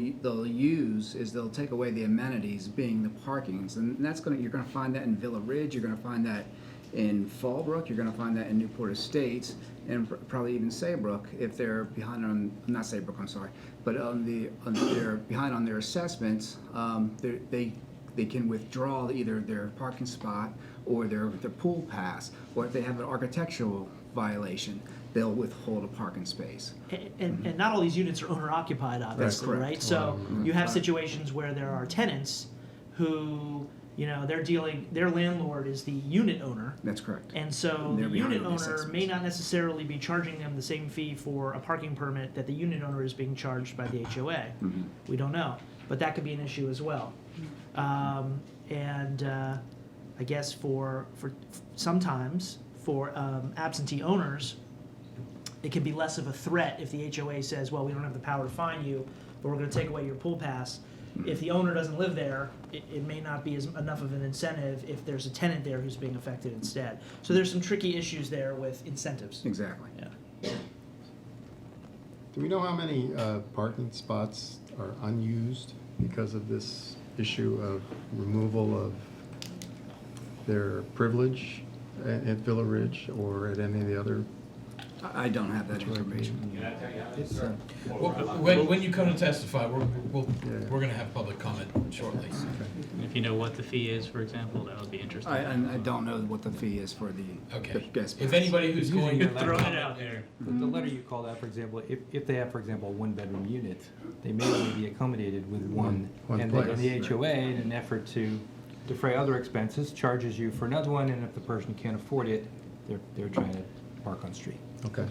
use is they'll take away the amenities, being the parkings, and you're gonna find that in Villa Ridge, you're gonna find that in Fallbrook, you're gonna find that in Newport Estates, and probably even Saybrook if they're behind on, not Saybrook, I'm sorry, but they're behind on their assessments. They can withdraw either their parking spot or their pool pass, or if they have an architectural violation, they'll withhold a parking space. And not all these units are owner occupied, obviously, correct. right? So you have situations where there are tenants who, their landlord is the unit owner. That's correct. And so And the they're behind unit on the owner may not necessarily be charging them the same fee for a parking permit that the unit owner is being charged by the HOA. We don't know, but that could be an issue as well. I guess for sometimes for absentee owners, it can be less of a threat if the HOA says, well, we don't have the power to fine you, but we're going to take away your pool pass. If the owner doesn't live there, it may not be enough of an incentive if there's a tenant there who's being affected instead. So there's some tricky issues there with incentives. Exactly. Yeah. Do we know how many parking spots are unused because of this issue of removal of their privilege at Villa Ridge or at any of the other? I don't have that information. When you come to testify, we're going to have public comment shortly. If you know what the fee is, for example, that would be interesting. I don't know what the fee is for the guest pass. If anybody who's going to Throw it out there. The letter you called out, for example, if they have, for example, a one-bedroom unit, they may only be accommodated with one. One And place. the HOA, in an effort to defray other expenses, charges you for another one, and if the person can't afford it, they're trying to park on street. Okay.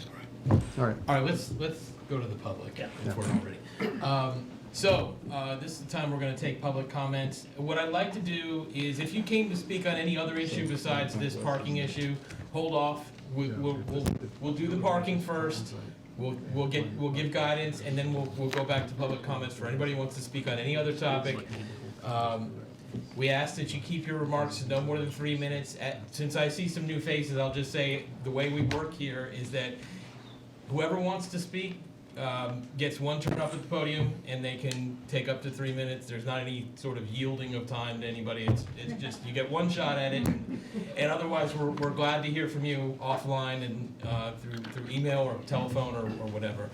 All right. All right, let's go to the public if we're not ready. This is the time we're going to take public comments. What I'd like to do is, if you came to speak on any other issue besides this parking issue, hold off. We'll do the parking first. We'll give guidance, and then we'll go back to public comments for anybody who wants to speak on any other topic. We ask that you keep your remarks to no more than 3 minutes. Since I see some new faces, I'll just say the way we work here is that whoever wants to speak gets one turn up at the podium, and they can take up to 3 minutes. There's not any sort of yielding of time to anybody. It's just you get one shot at it, and otherwise we're glad to hear from you offline and through email or telephone or whatever.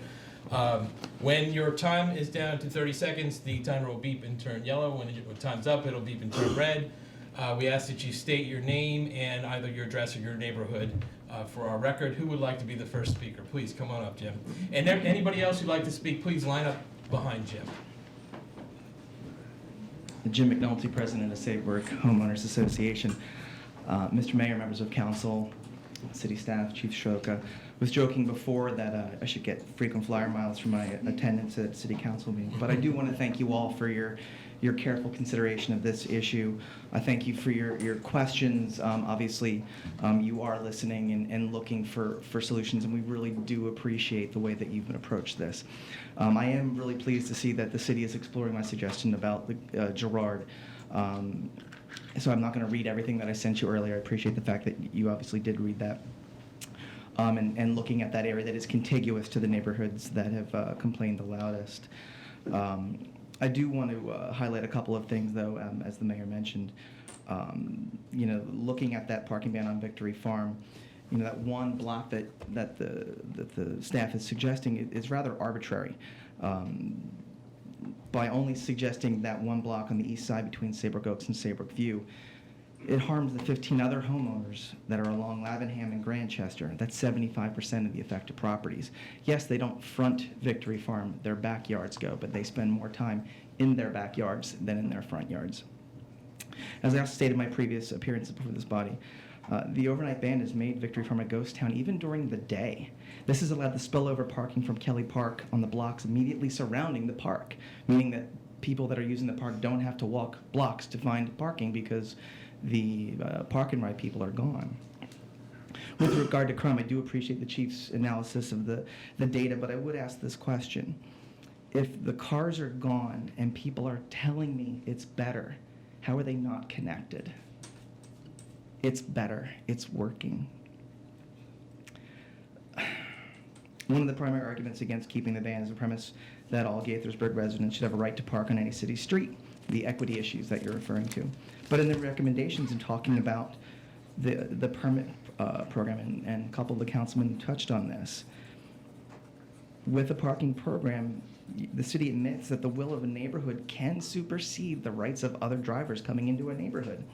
When your time is down to 30 seconds, the timer will beep and turn yellow. When time's up, it'll beep and turn red. We ask that you state your name and either your address or your neighborhood for our record. Who would like to be the first speaker? Please come on up, Jim. And anybody else who'd like to speak, please line up behind Jim. Jim McNulty, President of Saybrook Homeowners Association. Mr. Mayor, members of council, city staff, Chief Stroka. Was joking before that I should get frequent flyer miles for my attendance at city council meetings. But I do want to thank you all for your careful consideration of this issue. I thank you for your questions. Obviously, you are listening and looking for solutions, and we really do appreciate the way that you've approached this. I am really pleased to see that the city is exploring my suggestion about the Girard. So I'm not going to read everything that I sent you earlier. I appreciate the fact that you obviously did read that. And looking at that area that is contiguous to the neighborhoods that have complained the loudest. I do want to highlight a couple of things, though, as the mayor mentioned. Looking at that parking ban on Victory Farm, that one block that the staff is suggesting is rather arbitrary. By only suggesting that one block on the east side between Saybrook Oaks and Saybrook View, it harms the 15 other homeowners that are along Lavenham and Grantchester. That's 75% of the affected properties. Yes, they don't front Victory Farm, their backyards go, but they spend more time in their backyards than in their front yards. As I also stated in my previous appearances before this body, the overnight ban has made Victory Farm a ghost town even during the day. This has allowed the spillover parking from Kelly Park on the blocks immediately surrounding the park, meaning that people that are using the park don't have to walk blocks to find parking because the park and ride people are gone. With regard to crime, I do appreciate the chief's analysis of the data, but I would ask this question. If the cars are gone and people are telling me it's better, how are they not connected? It's better. It's working. One of the primary arguments against keeping the ban is the premise that all Gaithersburg residents should have a right to park on any city street, the equity issues that you're referring to. But in the recommendations and talking about the permit program, and a couple of the councilmen touched on this, with the parking program, the city admits that the will of a neighborhood can supersede the rights of other drivers coming into a neighborhood.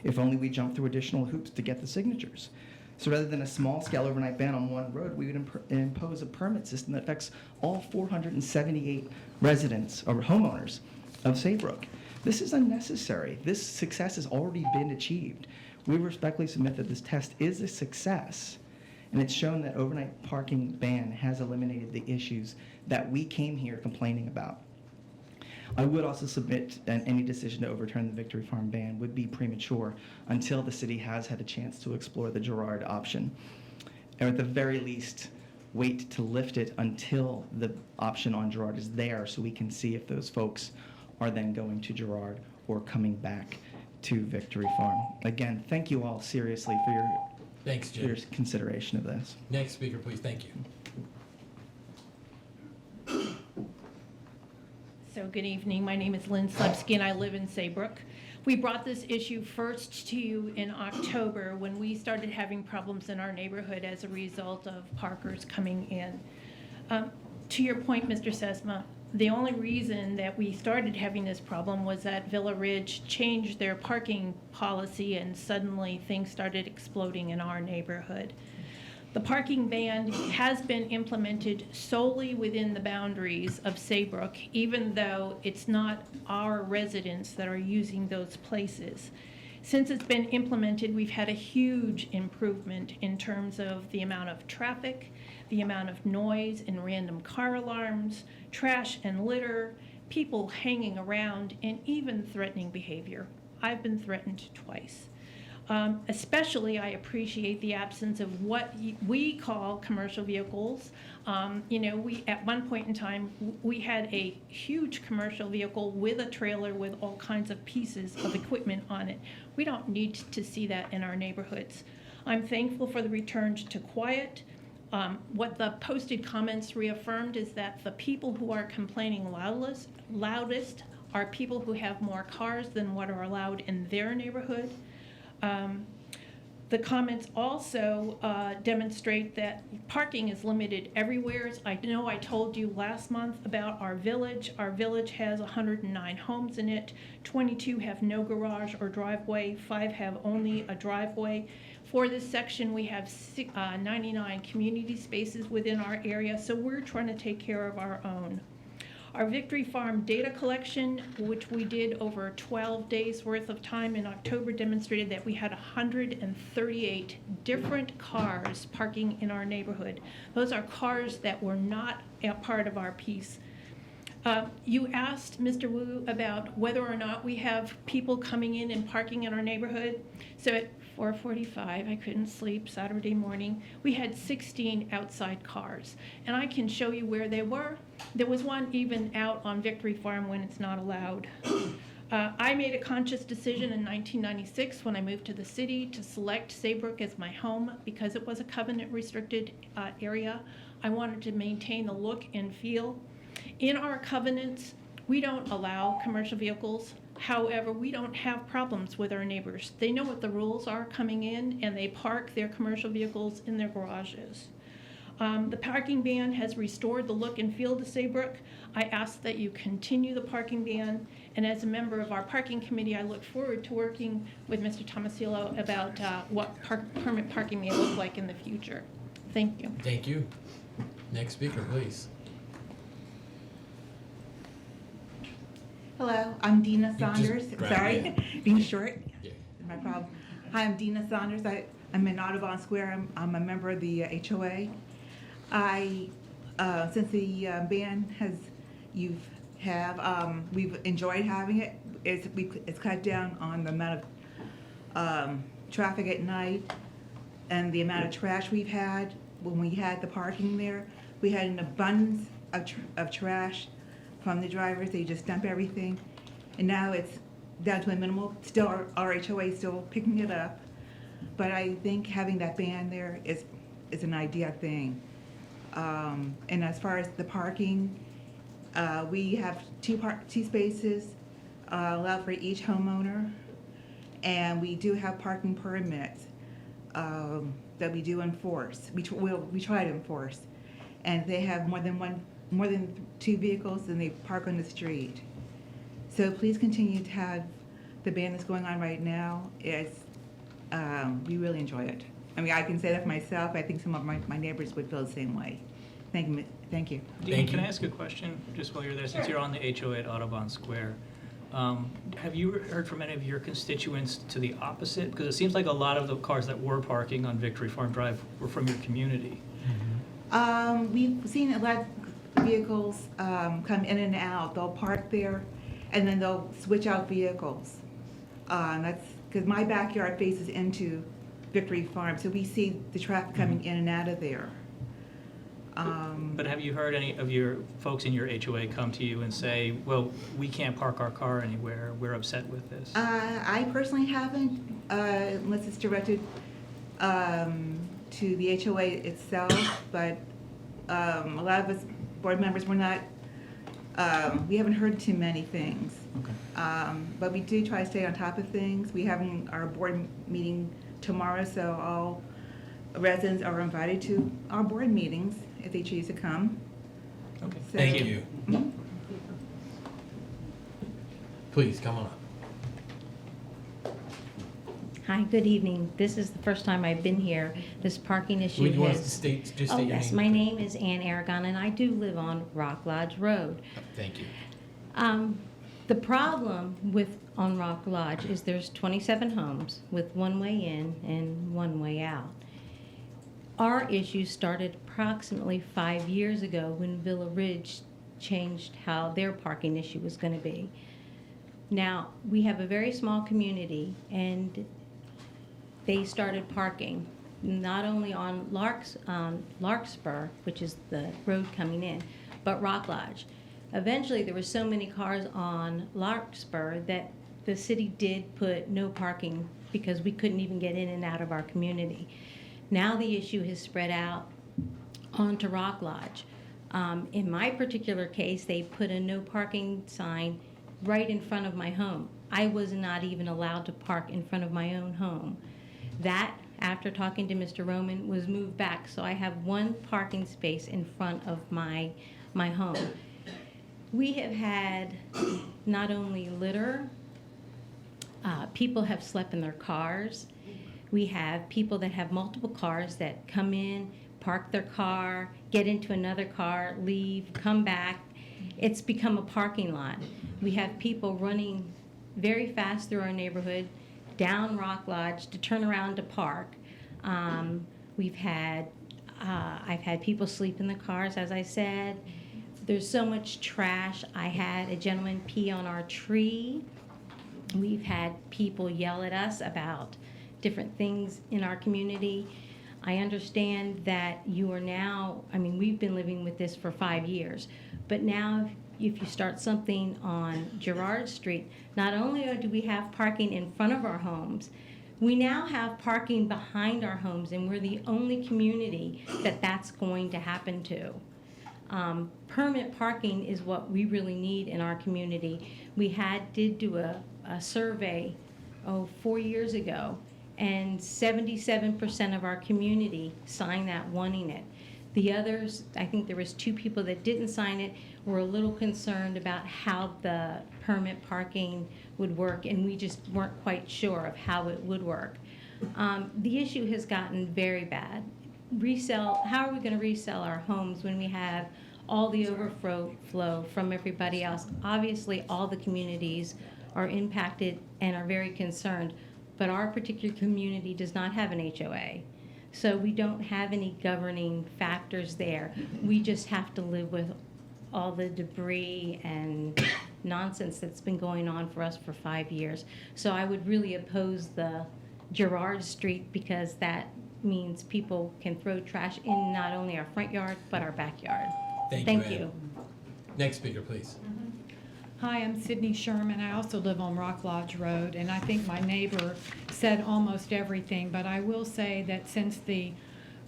If only we jump through additional hoops to get the signatures. So rather than a small-scale overnight ban on one road, we would impose a permit system that affects all 478 residents or homeowners of Saybrook. This is unnecessary. This success has already been achieved. We respectfully submit that this test is a success, and it's shown that overnight parking ban has eliminated the issues that we came here complaining about. I would also submit that any decision to overturn the Victory Farm ban would be premature until the city has had a chance to explore the Girard option. Or at the very least, wait to lift it until the option on Girard is there so we can see if those folks are then going to Girard or coming back to Victory Farm. Again, thank you all seriously for Thanks, Jim. your consideration of this. Next speaker, please. Thank you. So good evening. My name is Lynn Slepsky, and I live in Saybrook. We brought this issue first to you in October when we started having problems in our neighborhood as a result of parkers coming in. To your point, Mr. Sesma, the only reason that we started having this problem was that Villa Ridge changed their parking policy and suddenly things started exploding in our neighborhood. The parking ban has been implemented solely within the boundaries of Saybrook, even though it's not our residents that are using those places. Since it's been implemented, we've had a huge improvement in terms of the amount of traffic, the amount of noise and random car alarms, trash and litter, people hanging around, and even threatening behavior. I've been threatened twice. Especially, I appreciate the absence of what we call commercial vehicles. We at one point in time, we had a huge commercial vehicle with a trailer with all kinds of pieces of equipment on it. We don't need to see that in our neighborhoods. I'm thankful for the return to quiet. What the posted comments reaffirmed is that the people who are complaining loudest are people who have more cars than what are allowed in their neighborhood. The comments also demonstrate that parking is limited everywhere. I know I told you last month about our village. Our village has 109 homes in it. 22 have no garage or driveway. 5 have only a driveway. For this section, we have 99 community spaces within our area, so we're trying to take care of our own. Our Victory Farm data collection, which we did over 12 days worth of time in October, demonstrated that we had 138 different cars parking in our neighborhood. Those are cars that were not a part of our piece. You asked Mr. Wu about whether or not we have people coming in and parking in our neighborhood. So at 4:45, I couldn't sleep Saturday morning. We had 16 outside cars, and I can show you where they were. There was one even out on Victory Farm when it's not allowed. I made a conscious decision in 1996 when I moved to the city to select Saybrook as my home because it was a covenant-restricted area. I wanted to maintain the look and feel. In our covenants, we don't allow commercial vehicles. However, we don't have problems with our neighbors. They know what the rules are coming in, and they park their commercial vehicles in their garages. The parking ban has restored the look and feel to Saybrook. I ask that you continue the parking ban, and as a member of our parking committee, I look forward to working with Mr. Tomasillo about what permit parking may look like in the future. Thank you. Thank you. Next speaker, please. Hello, I'm Dina You just Saunders. grab Sorry, it. being short. Yeah. My problem. Hi, I'm Dina Saunders. I'm in Audubon Square. I'm a member of the HOA. Since the ban we've enjoyed having it. It's cut down on the amount of traffic at night and the amount of trash we've had. When we had the parking there, we had an abundance of trash from the drivers. They just dump everything, and now it's down to a minimal. Still, our HOA is still picking it up, but I think having that ban there is an ideal thing. And as far as the parking, we have two spaces allowed for each homeowner, and we do have parking permits that we do enforce. We try to enforce, and they have more than two vehicles, and they park on the street. So please continue to have the ban that's going on right now. We really enjoy it. I mean, I can say that for myself. I think some of my neighbors would feel the same way. Thank you. Thank you. Dean, can I ask a question just while you're there, since you're on the HOA at Audubon Square? Have you heard from any of your constituents to the opposite? Because it seems like a lot of the cars that were parking on Victory Farm Drive were from your community. We've seen a lot of vehicles come in and out. They'll park there, and then they'll switch out vehicles. That's because my backyard faces into Victory Farm, so we see the traffic coming in and out of there. But have you heard any of your folks in your HOA come to you and say, well, we can't park our car anywhere, we're upset with this? I personally haven't, unless it's directed to the HOA itself, but a lot of us board members, we haven't heard too many things. Okay. But we do try to stay on top of things. We have our board meeting tomorrow, so all residents are invited to our board meetings if they choose to come. Okay. So- Thank you. Mhm. Please, come on up. Hi, good evening. This is the first time I've been here. This parking issue Would you want has... us to just state Oh, your yes, name? my name is Ann Aragon, and I do live on Rock Lodge Road. Thank you. The problem on Rock Lodge is there's 27 homes with one way in and one way out. Our issue started approximately 5 years ago when Villa Ridge changed how their parking issue was going to be. Now, we have a very small community, and they started parking not only on Larkspur, which is the road coming in, but Rock Lodge. Eventually, there were so many cars on Larkspur that the city did put no parking because we couldn't even get in and out of our community. Now the issue has spread out onto Rock Lodge. In my particular case, they put a no parking sign right in front of my home. I was not even allowed to park in front of my own home. That, after talking to Mr. Roman, was moved back, so I have one parking space in front of my home. We have had not only litter, people have slept in their cars. We have people that have multiple cars that come in, park their car, get into another car, leave, come back. it's become a parking lot. We have people running very fast through our neighborhood, down Rock Lodge to turn around to park. We've had, I've had people sleep in the cars, as I said. There's so much trash. I had a gentleman pee on our tree. We've had people yell at us about different things in our community. I understand that you are now, I mean, we've been living with this for 5 years, but now if you start something on Girard Street, not only do we have parking in front of our homes, we now have parking behind our homes, and we're the only community that that's going to happen to. Permit parking is what we really need in our community. We did do a survey, 4 years ago, and 77% of our community signed that wanting it. The others, I think there was 2 people that didn't sign it, were a little concerned about how the permit parking would work, and we just weren't quite sure of how it would work. The issue has gotten very bad. How are we going to resell our homes when we have all the overflow from everybody else? Obviously, all the communities are impacted and are very concerned, but our particular community does not have an HOA. So we don't have any governing factors there. We just have to live with all the debris and nonsense that's been going on for us for 5 years. So I would really oppose the Girard Street, because that means people can throw trash in not only our front yard, but our backyard. Thank you. Next speaker, please. Hi, I'm Sydney Sherman. I also live on Rock Lodge Road, and I think my neighbor said almost everything, but I will say that since the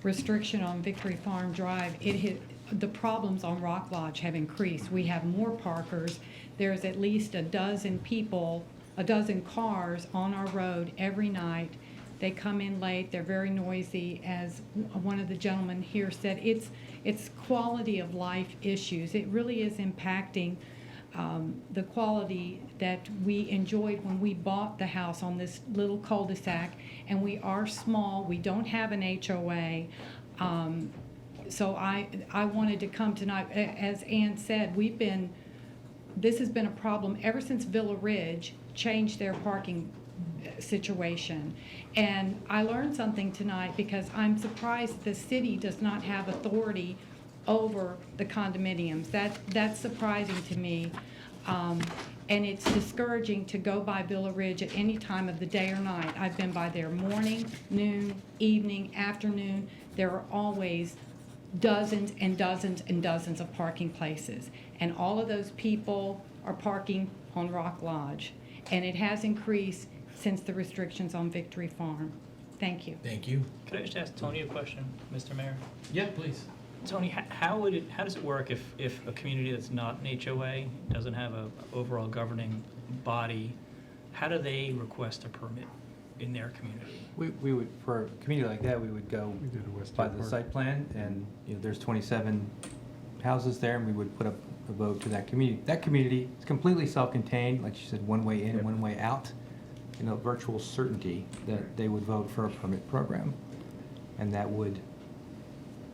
restriction on Victory Farm Drive, the problems on Rock Lodge have increased. We have more parkers. There's at least a dozen cars on our road every night. They come in late, they're very noisy. As one of the gentlemen here said, it's quality of life issues. It really is impacting the quality that we enjoyed when we bought the house on this little cul-de-sac, and we are small, we don't have an HOA. So I wanted to come tonight. As Ann said, this has been a problem ever since Villa Ridge changed their parking situation. And I learned something tonight, because I'm surprised the city does not have authority over the condominiums. That's surprising to me. And it's discouraging to go by Villa Ridge at any time of the day or night. I've been by there morning, noon, evening, afternoon. There are always dozens and dozens and dozens of parking places. And all of those people are parking on Rock Lodge. And it has increased since the restrictions on Victory Farm. Thank you. Thank you. Could I just ask Tony a question, Mr. Mayor? Yeah, please. Tony, how does it work if a community that's not an HOA, doesn't have a overall governing body, how do they request a permit in their community? We would, for a community like that, we would go by the site plan, and there's 27 houses there, and we would put up a vote to that community. That community is completely self-contained, like you said, one way in and one way out. Virtual certainty that they would vote for a permit program. And that would,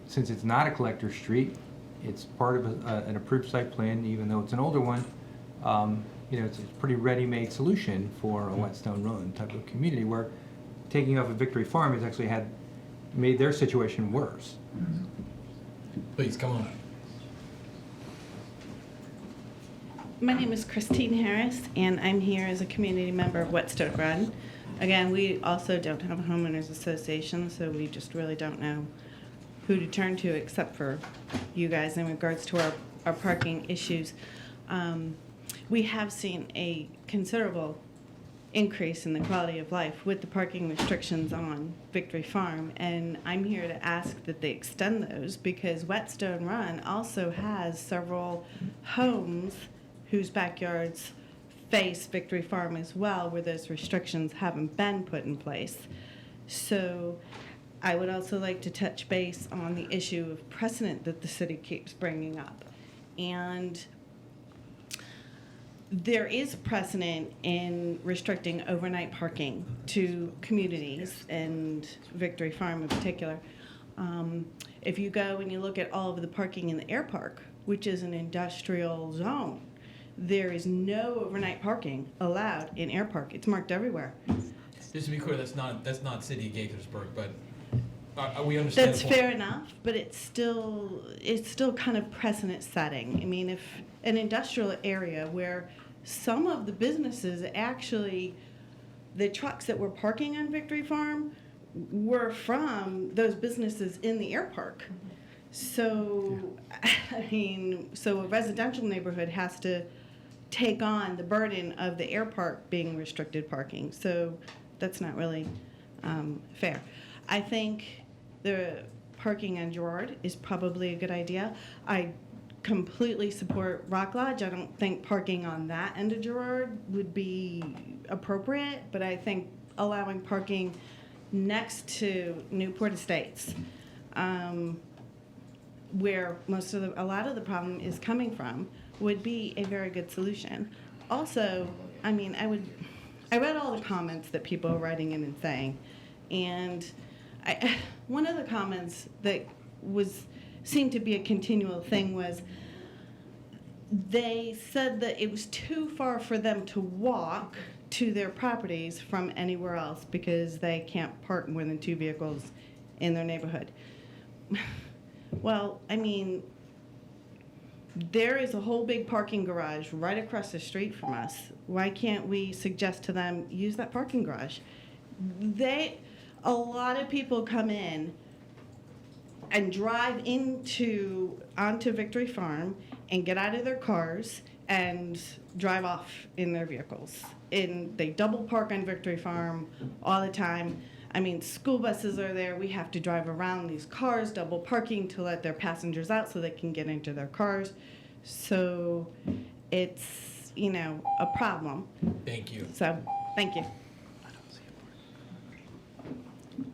since it's not a collector street, it's part of an approved site plan, even though it's an older one. It's a pretty ready-made solution for a Whetstone Run type of community, where taking off a Victory Farm has actually made their situation worse. Please, come on. My name is Christine Harris, and I'm here as a community member of Whetstone Run. Again, we also don't have a homeowners association, so we just really don't know who to turn to except for you guys in regards to our parking issues. We have seen a considerable increase in the quality of life with the parking restrictions on Victory Farm, and I'm here to ask that they extend those, because Whetstone Run also has several homes whose backyards face Victory Farm as well, where those restrictions haven't been put in place. So I would also like to touch base on the issue of precedent that the city keeps bringing up. And there is precedent in restricting overnight parking to communities, and Victory Farm in particular. If you go and you look at all of the parking in the air park which is an industrial zone. There is no overnight parking allowed in Air Park. It's marked everywhere. Just to be clear, that's not City of Gaithersburg, but we understand. That's fair enough, but it's still kind of precedent setting. I mean, if an industrial area where some of the businesses actually, the trucks that were parking on Victory Farm were from those businesses in the Air Park. So, I mean, so a residential neighborhood has to take on the burden of the Air Park being restricted parking. So that's not really fair. I think the parking on Girard is probably a good idea. I completely support Rock Lodge. I don't think parking on that end of Girard would be appropriate, but I think allowing parking next to Newport Estates, where a lot of the problem is coming from, would be a very good solution. Also, I mean, I read all the comments that people are writing in and saying, and one of the comments that seemed to be a continual thing was they said that it was too far for them to walk to their properties from anywhere else because they can't park more than 2 vehicles in their neighborhood. Well, I mean, there is a whole big parking garage right across the street from us. Why can't we suggest to them use that parking garage? A lot of people come in and drive onto Victory Farm and get out of their cars and drive off in their vehicles. And they double park on Victory Farm all the time. I mean, school buses are there. We have to drive around these cars, double parking to let their passengers out so they can get into their cars. So it's, a problem. Thank you. So, thank you.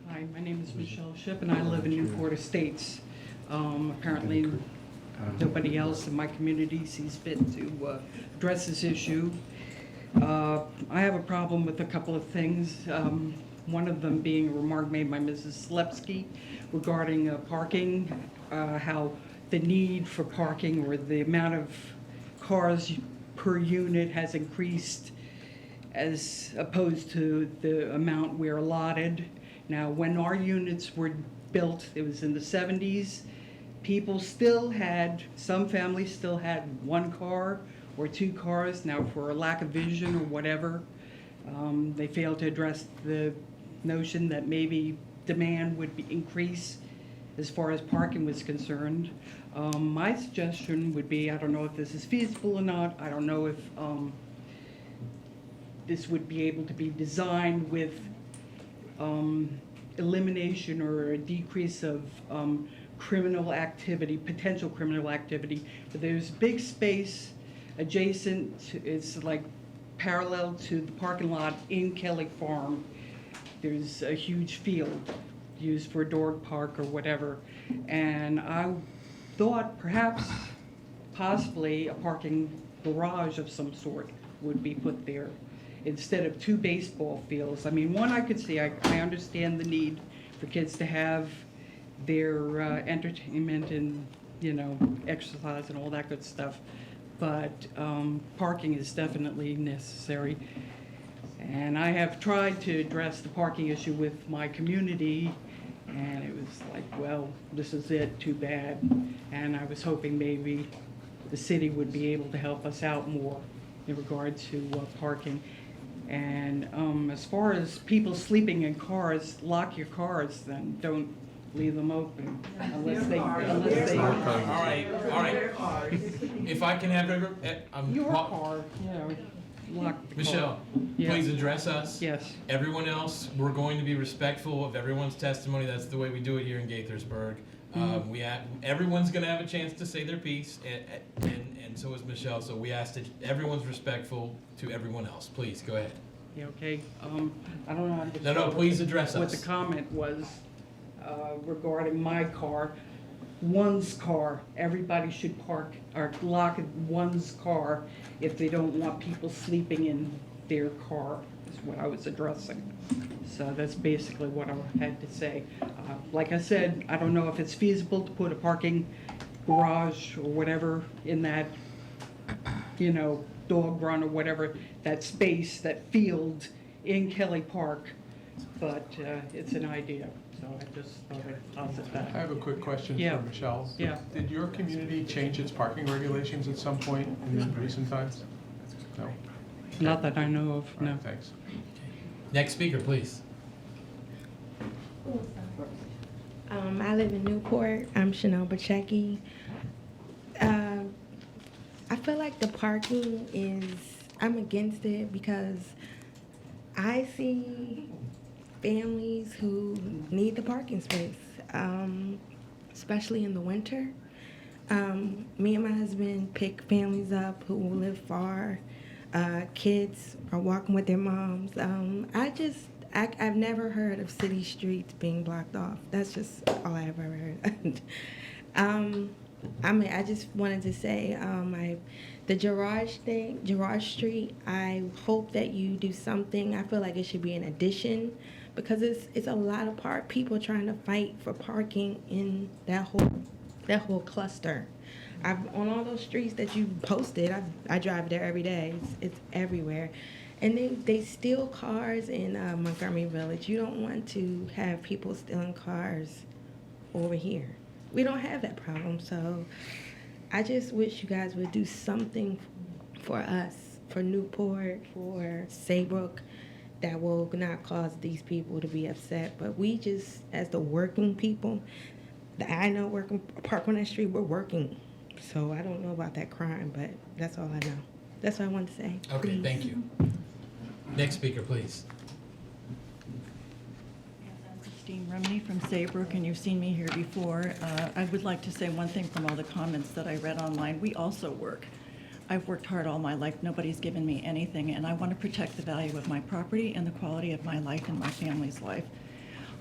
Hi, my name is Michelle Shipp, and I live in Newport Estates. Apparently, nobody else in my community sees fit to address this issue. I have a problem with a couple of things. One of them being a remark made by Mrs. Slepsky regarding parking, how the need for parking or the amount of cars per unit has increased as opposed to the amount we're allotted. Now, when our units were built, it was in the 70s, some families still had 1 car or 2 cars. Now, for a lack of vision or whatever, they failed to address the notion that maybe demand would increase as far as parking was concerned. My suggestion would be, I don't know if this is feasible or not, I don't know if this would be able to be designed with elimination or a decrease of criminal activity, potential criminal activity. But there's big space adjacent, it's like parallel to the parking lot in Kelly Farm. There's a huge field used for a dog park or whatever. And I thought perhaps, possibly, a parking garage of some sort would be put there instead of 2 baseball fields. I mean, one I could see, I understand the need for kids to have their entertainment and, exercise and all that good stuff. But parking is definitely necessary. And I have tried to address the parking issue with my community, and it was like, well, this is it, too bad. And I was hoping maybe the city would be able to help us out more in regard to parking. And as far as people sleeping in cars, lock your cars, then don't leave them open unless they. All right. If I can have Your car, lock the car. Michelle, Yeah. please address us. Yes. Everyone else, we're going to be respectful of everyone's testimony. That's the way we do it here in Gaithersburg. Everyone's going to have a chance to say their piece, and so is Michelle. So we ask that everyone's respectful to everyone else. Please go ahead. Yeah, okay. I don't know. No, please address what us. the comment was regarding my car. One's car. Everybody should park or lock one's car if they don't want people sleeping in their car, is what I was addressing. So that's basically what I had to say. Like I said, I don't know if it's feasible to put a parking garage or whatever in that, you know, dog run or whatever, that space, that field in Kelly Park. But it's an idea, so I just thought I'd toss it back. I have a quick question Yeah. for Michelle. Yeah. Did your community change its parking regulations at some point in recent times? No? Not that I know of, All no. right, thanks. Next speaker, please. I live in Newport. I'm Chanel Bachecki. I feel like the parking is, I'm against it because I see families who need the parking space, especially in the winter. Me and my husband pick families up who live far. Kids are walking with their moms. I've never heard of city streets being blocked off. That's just all I've ever heard. I just wanted to say, the Girard Street, I hope that you do something. I feel like it should be an addition because it's a lot of people trying to fight for parking in that whole cluster. On all those streets that you posted, I drive there every day. It's everywhere. And they steal cars in Montgomery Village. You don't want to have people stealing cars over here. We don't have that problem, so I just wish you guys would do something for us, for Newport, for Saybrook, that will not cause these people to be upset. But we just, as the working people, that I know working, park on that street, we're working. So I don't know about that crime, but that's all I know. That's what I wanted to say. Okay, Please. thank you. Next speaker, please. Christine Remini from Saybrook, and you've seen me here before. I would like to say one thing from all the comments that I read online. We also work. I've worked hard all my life. Nobody's given me anything, and I want to protect the value of my property and the quality of my life and my family's life.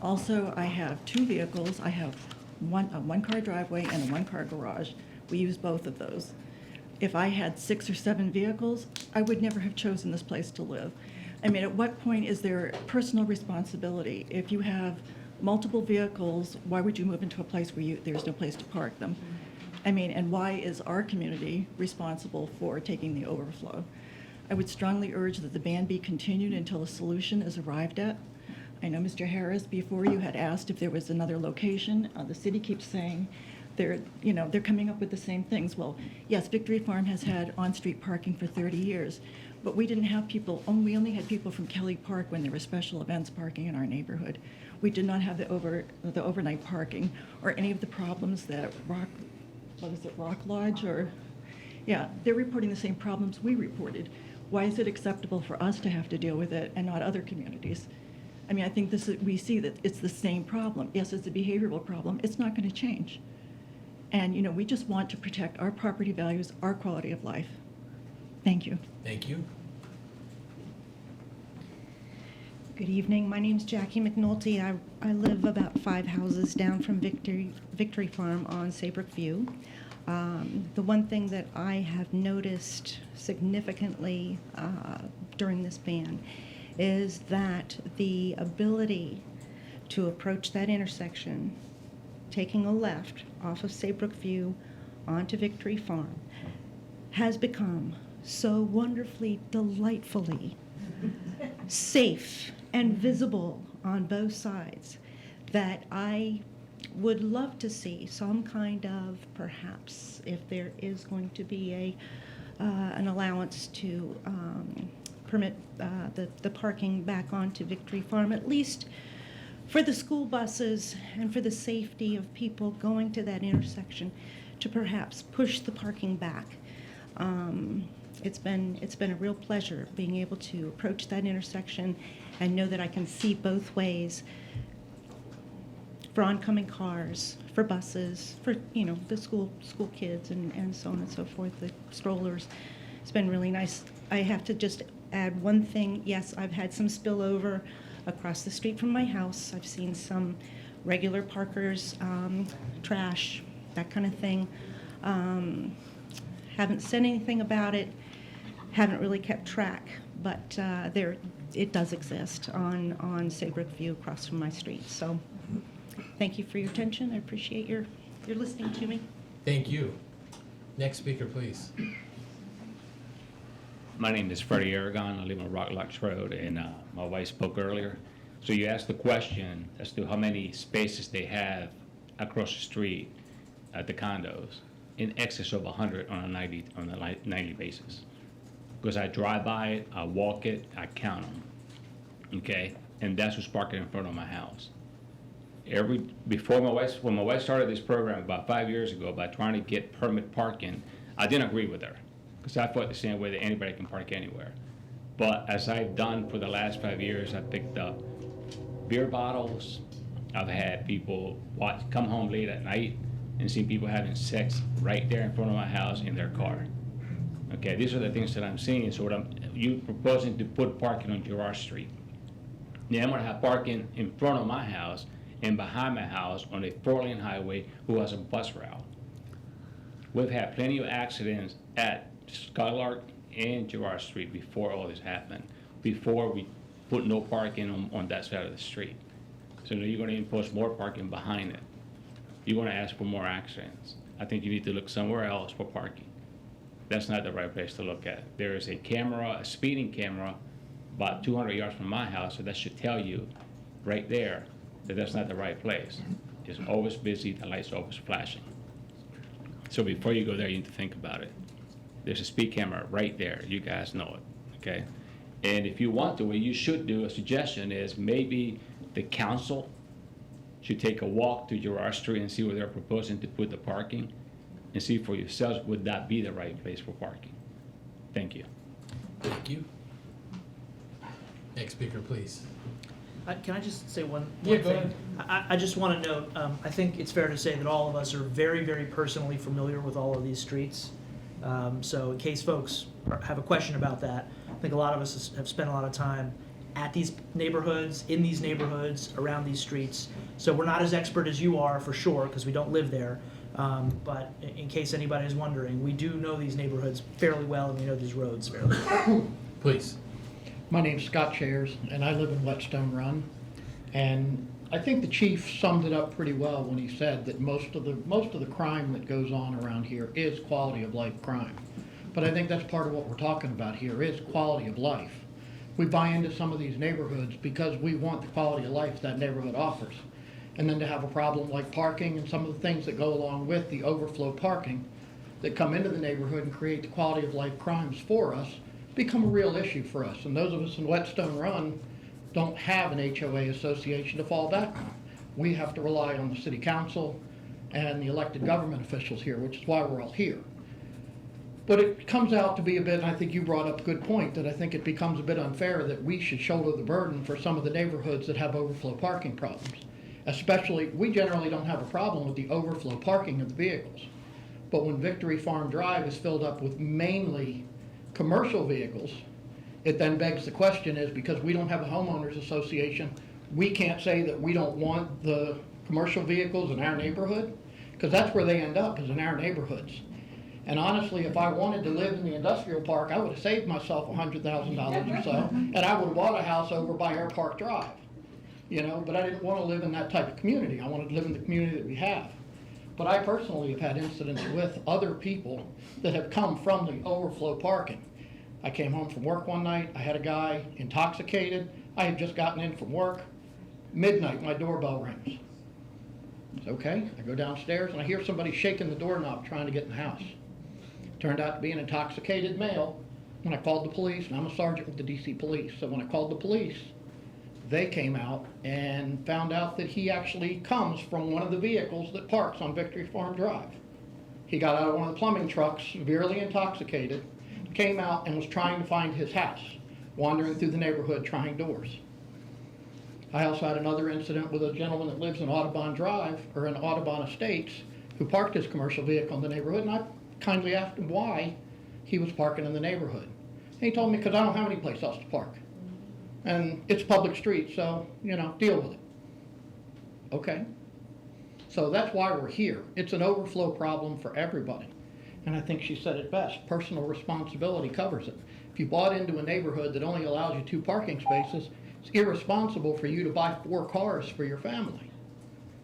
Also, I have 2 vehicles. I have a one-car driveway and a one-car garage. We use both of those. If I had 6 or 7 vehicles, I would never have chosen this place to live. I mean, at what point is there personal responsibility? If you have multiple vehicles, why would you move into a place where there's no place to park them? I mean, and why is our community responsible for taking the overflow? I would strongly urge that the ban be continued until a solution is arrived at. I know Mr. Harris, before you had asked if there was another location. The city keeps saying they're coming up with the same things. Well, yes, Victory Farm has had on-street parking for 30 years, but we didn't have people, we only had people from Kelly Park when there were special events parking in our neighborhood. We did not have the overnight parking or any of the problems that Rock Lodge they're reporting the same problems we reported. Why is it acceptable for us to have to deal with it and not other communities? I mean, I think we see that it's the same problem. Yes, it's a behavioral problem. It's not going to change. And, we just want to protect our property values, our quality of life. Thank you. Thank you. Good evening. My name's Jackie McNulty. I live about 5 houses down from Victory Farm on Saybrook View. The one thing that I have noticed significantly during this ban is that the ability to approach that intersection, taking a left off of Saybrook View onto Victory Farm, has become so wonderfully, delightfully safe and visible on both sides that I would love to see some kind of, perhaps, if there is going to be an allowance to permit the parking back onto Victory Farm, at least for the school buses and for the safety of people going to that intersection, to perhaps push the parking back. It's been a real pleasure being able to approach that intersection and know that I can see both ways for oncoming cars, for buses, for the school kids and so on and so forth, the strollers. It's been really nice. I have to just add one thing. Yes, I've had some spillover across the street from my house. I've seen some regular parkers, trash, that kind of thing. Haven't said anything about it. Haven't really kept track, but it does exist on Saybrook View across from my street. So thank you for your attention. I appreciate your listening to me. Thank you. Next speaker, please. My name is Freddie Aragon. I live on Rock Lodge Road, and my wife spoke earlier. So you asked the question as to how many spaces they have across the street at the condos, in excess of 100 on a nightly basis. Because I drive by it, I walk it, I count them, okay? And that's what's parking in front of my house. When my wife started this program about 5 years ago about trying to get permit parking, I didn't agree with her, because I thought the same way that anybody can park anywhere. But as I've done for the last 5 years, I picked up beer bottles. I've had people come home late at night and see people having sex right there in front of my house in their car. Okay, these are the things that I'm seeing. So you proposing to put parking on Girard Street. Now I'm gonna have parking in front of my house and behind my house on a 4-lane highway who has a bus route. We've had plenty of accidents at Skylark and Girard Street before all this happened, before we put no parking on that side of the street. So now you're gonna impose more parking behind it. You're gonna ask for more accidents. I think you need to look somewhere else for parking. That's not the right place to look at. There is a camera, a speeding camera, about 200 yards from my house, so that should tell you right there that that's not the right place. It's always busy, the lights are always flashing. So before you go there, you need to think about it. There's a speed camera right there, you guys know it, okay? And if you want to, what you should do, a suggestion is maybe the council should take a walk to Girard Street and see where they're proposing to put the parking, and see for yourselves, would that be the right place for parking? Thank you. Thank you. Next speaker, please. Can I just say one Yeah, thing? go ahead. I just want to note, I think it's fair to say that all of us are very, very personally familiar with all of these streets. So in case folks have a question about that, I think a lot of us have spent a lot of time at these neighborhoods, in these neighborhoods, around these streets. So we're not as expert as you are, for sure, because we don't live there. But in case anybody is wondering, we do know these neighborhoods fairly well, and we know these roads fairly well. Please. My name's Scott Chairs, and I live in Whetstone Run. And I think the chief summed it up pretty well when he said that most of the crime that goes on around here is quality of life crime. But I think that's part of what we're talking about here is quality of life. We buy into some of these neighborhoods because we want the quality of life that neighborhood offers. And then to have a problem like parking and some of the things that go along with the overflow parking that come into the neighborhood and create the quality of life crimes for us become a real issue for us. And those of us in Whetstone Run don't have an HOA association to fall back on. We have to rely on the city council and the elected government officials here, which is why we're all here. But it comes out to be a bit, and I think you brought up a good point, that I think it becomes a bit unfair that we should shoulder the burden for some of the neighborhoods that have overflow parking problems. Especially, we generally don't have a problem with the overflow parking of the vehicles. But when Victory Farm Drive is filled up with mainly commercial vehicles, it then begs the question is, because we don't have a homeowners association, we can't say that we don't want the commercial vehicles in our neighborhood? Because that's where they end up, is in our neighborhoods. And honestly, if I wanted to live in the industrial park, I would have saved myself $100,000 or so, and I would have bought a house over by Air Park Drive. But I didn't want to live in that type of community. I wanted to live in the community that we have. But I personally have had incidents with other people that have come from the overflow parking. I came home from work one night, I had a guy intoxicated, I had just gotten in from work, midnight my doorbell rings. It's okay, I go downstairs and I hear somebody shaking the doorknob trying to get in the house. Turned out to be an intoxicated male. When I called the police, and I'm a sergeant with the DC police, so when I called the police, they came out and found out that he actually comes from one of the vehicles that parks on Victory Farm Drive. He got out of one of the plumbing trucks, severely intoxicated, came out and was trying to find his house, wandering through the neighborhood trying doors. I also had another incident with a gentleman that lives in Audubon Drive, or in Audubon Estates, who parked his commercial vehicle in the neighborhood, and I kindly asked him why he was parking in the neighborhood. And he told me, because I don't have any place else to park. And it's a public street, so, deal with it. Okay. So that's why we're here. It's an overflow problem for everybody. And I think she said it best, personal responsibility covers it. If you bought into a neighborhood that only allows you 2 parking spaces, it's irresponsible for you to buy 4 cars for your family.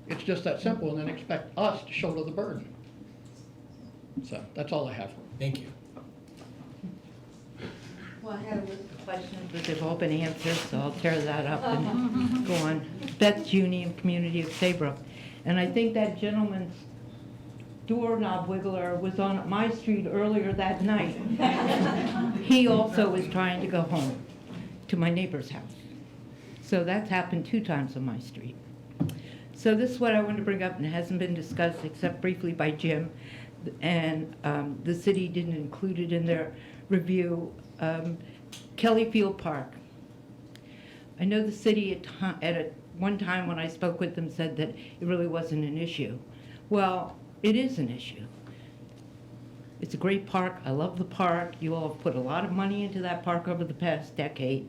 It's just that simple, and then expect us to shoulder the burden. So that's all I have. Thank you. Well, I had a list of questions, but they've all been answered, so I'll tear that up and go on. Beth Junie, Community of Saybrook. And I think that gentleman's doorknob wiggler was on my street earlier that night. He also was trying to go home to my neighbor's house. So that's happened 2 times on my street. So this is what I wanted to bring up, and it hasn't been discussed except briefly by Jim. And the city didn't include it in their review. Kelly Field Park. I know the city at one time when I spoke with them said that it really wasn't an issue. Well, it is an issue. It's a great park. I love the park. You all have put a lot of money into that park over the past decade.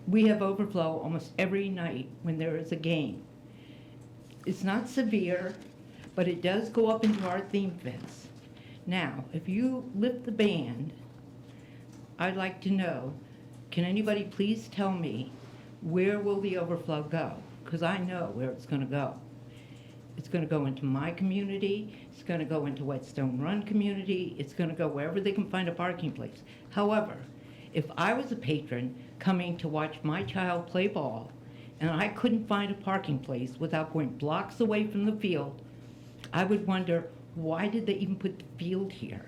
We have overflow almost every night when there is a game. It's not severe, but it does go up into our theme fence. Now, if you lift the band, I'd like to know, can anybody please tell me where will the overflow go? Because I know where it's going to go. It's going to go into my community. It's going to go into Whetstone Run community. It's going to go wherever they can find a parking place. However, if I was a patron coming to watch my child play ball and I couldn't find a parking place without going blocks away from the field, I would wonder, why did they even put the field here?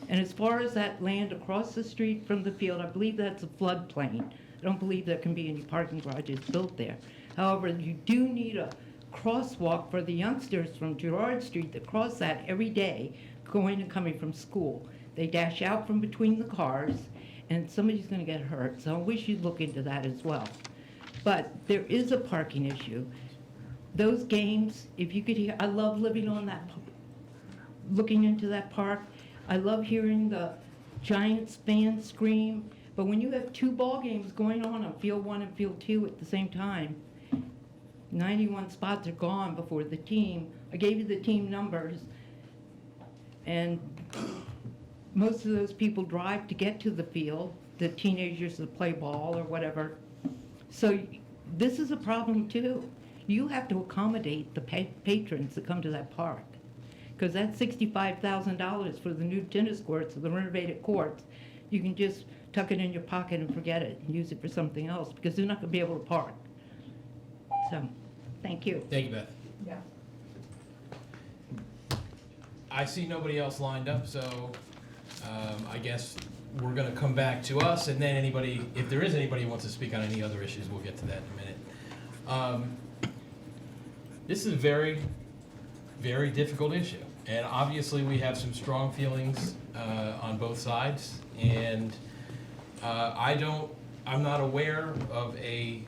And as far as that land across the street from the field, I believe that's a floodplain. I don't believe there can be any parking garages built there. However, you do need a crosswalk for the youngsters from Girard Street that cross that every day, going and coming from school. They dash out from between the cars, and somebody's going to get hurt. So I wish you'd look into that as well. But there is a parking issue. Those games, if you could hear, I love living on that, looking into that park. I love hearing the Giants fans scream. But when you have 2 ball games going on field 1 and field 2 at the same time, 91 spots are gone before the team. I gave you the team numbers, and most of those people drive to get to the field, the teenagers that play ball or whatever. So this is a problem too. You have to accommodate the patrons that come to that park, because that's $65,000 for the new tennis courts or the renovated courts. You can just tuck it in your pocket and forget it and use it for something else, because they're not going to be able to park. So, thank you. Thank you, Beth. Yeah. I see nobody else lined up, so I guess we're going to come back to us, and then anybody, if there is anybody who wants to speak on any other issues, we'll get to that in a minute. This is a very, very difficult issue, and obviously we have some strong feelings on both sides, and I'm not aware of a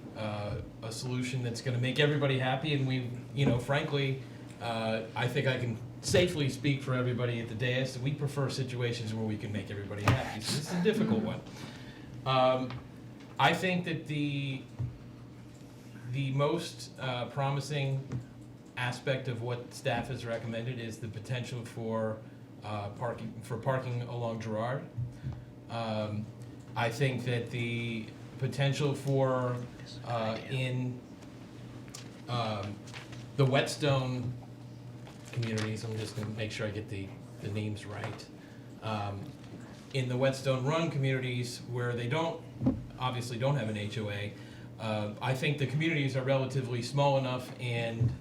solution that's going to make everybody happy, and frankly, I think I can safely speak for everybody at the dais. We prefer situations where we can make everybody happy, so this is a difficult one. I think that the most promising aspect of what staff has recommended is the potential for parking along Girard. I think that the potential for in the Whetstone communities, I'm just going to make sure I get the names right. In the Whetstone Run communities, where they obviously don't have an HOA, I think the communities are relatively small enough and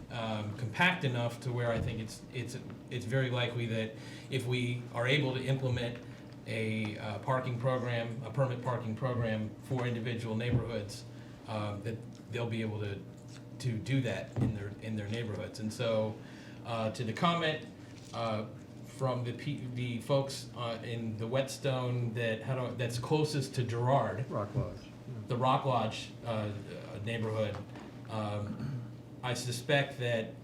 compact enough to where I think it's very likely that if we are able to implement a parking program, a permit parking program for individual neighborhoods, that they'll be able to do that in their neighborhoods. And so, to the comment from the folks in the Whetstone that's closest to Girard, Rock Lodge. the Rock Lodge neighborhood, I suspect that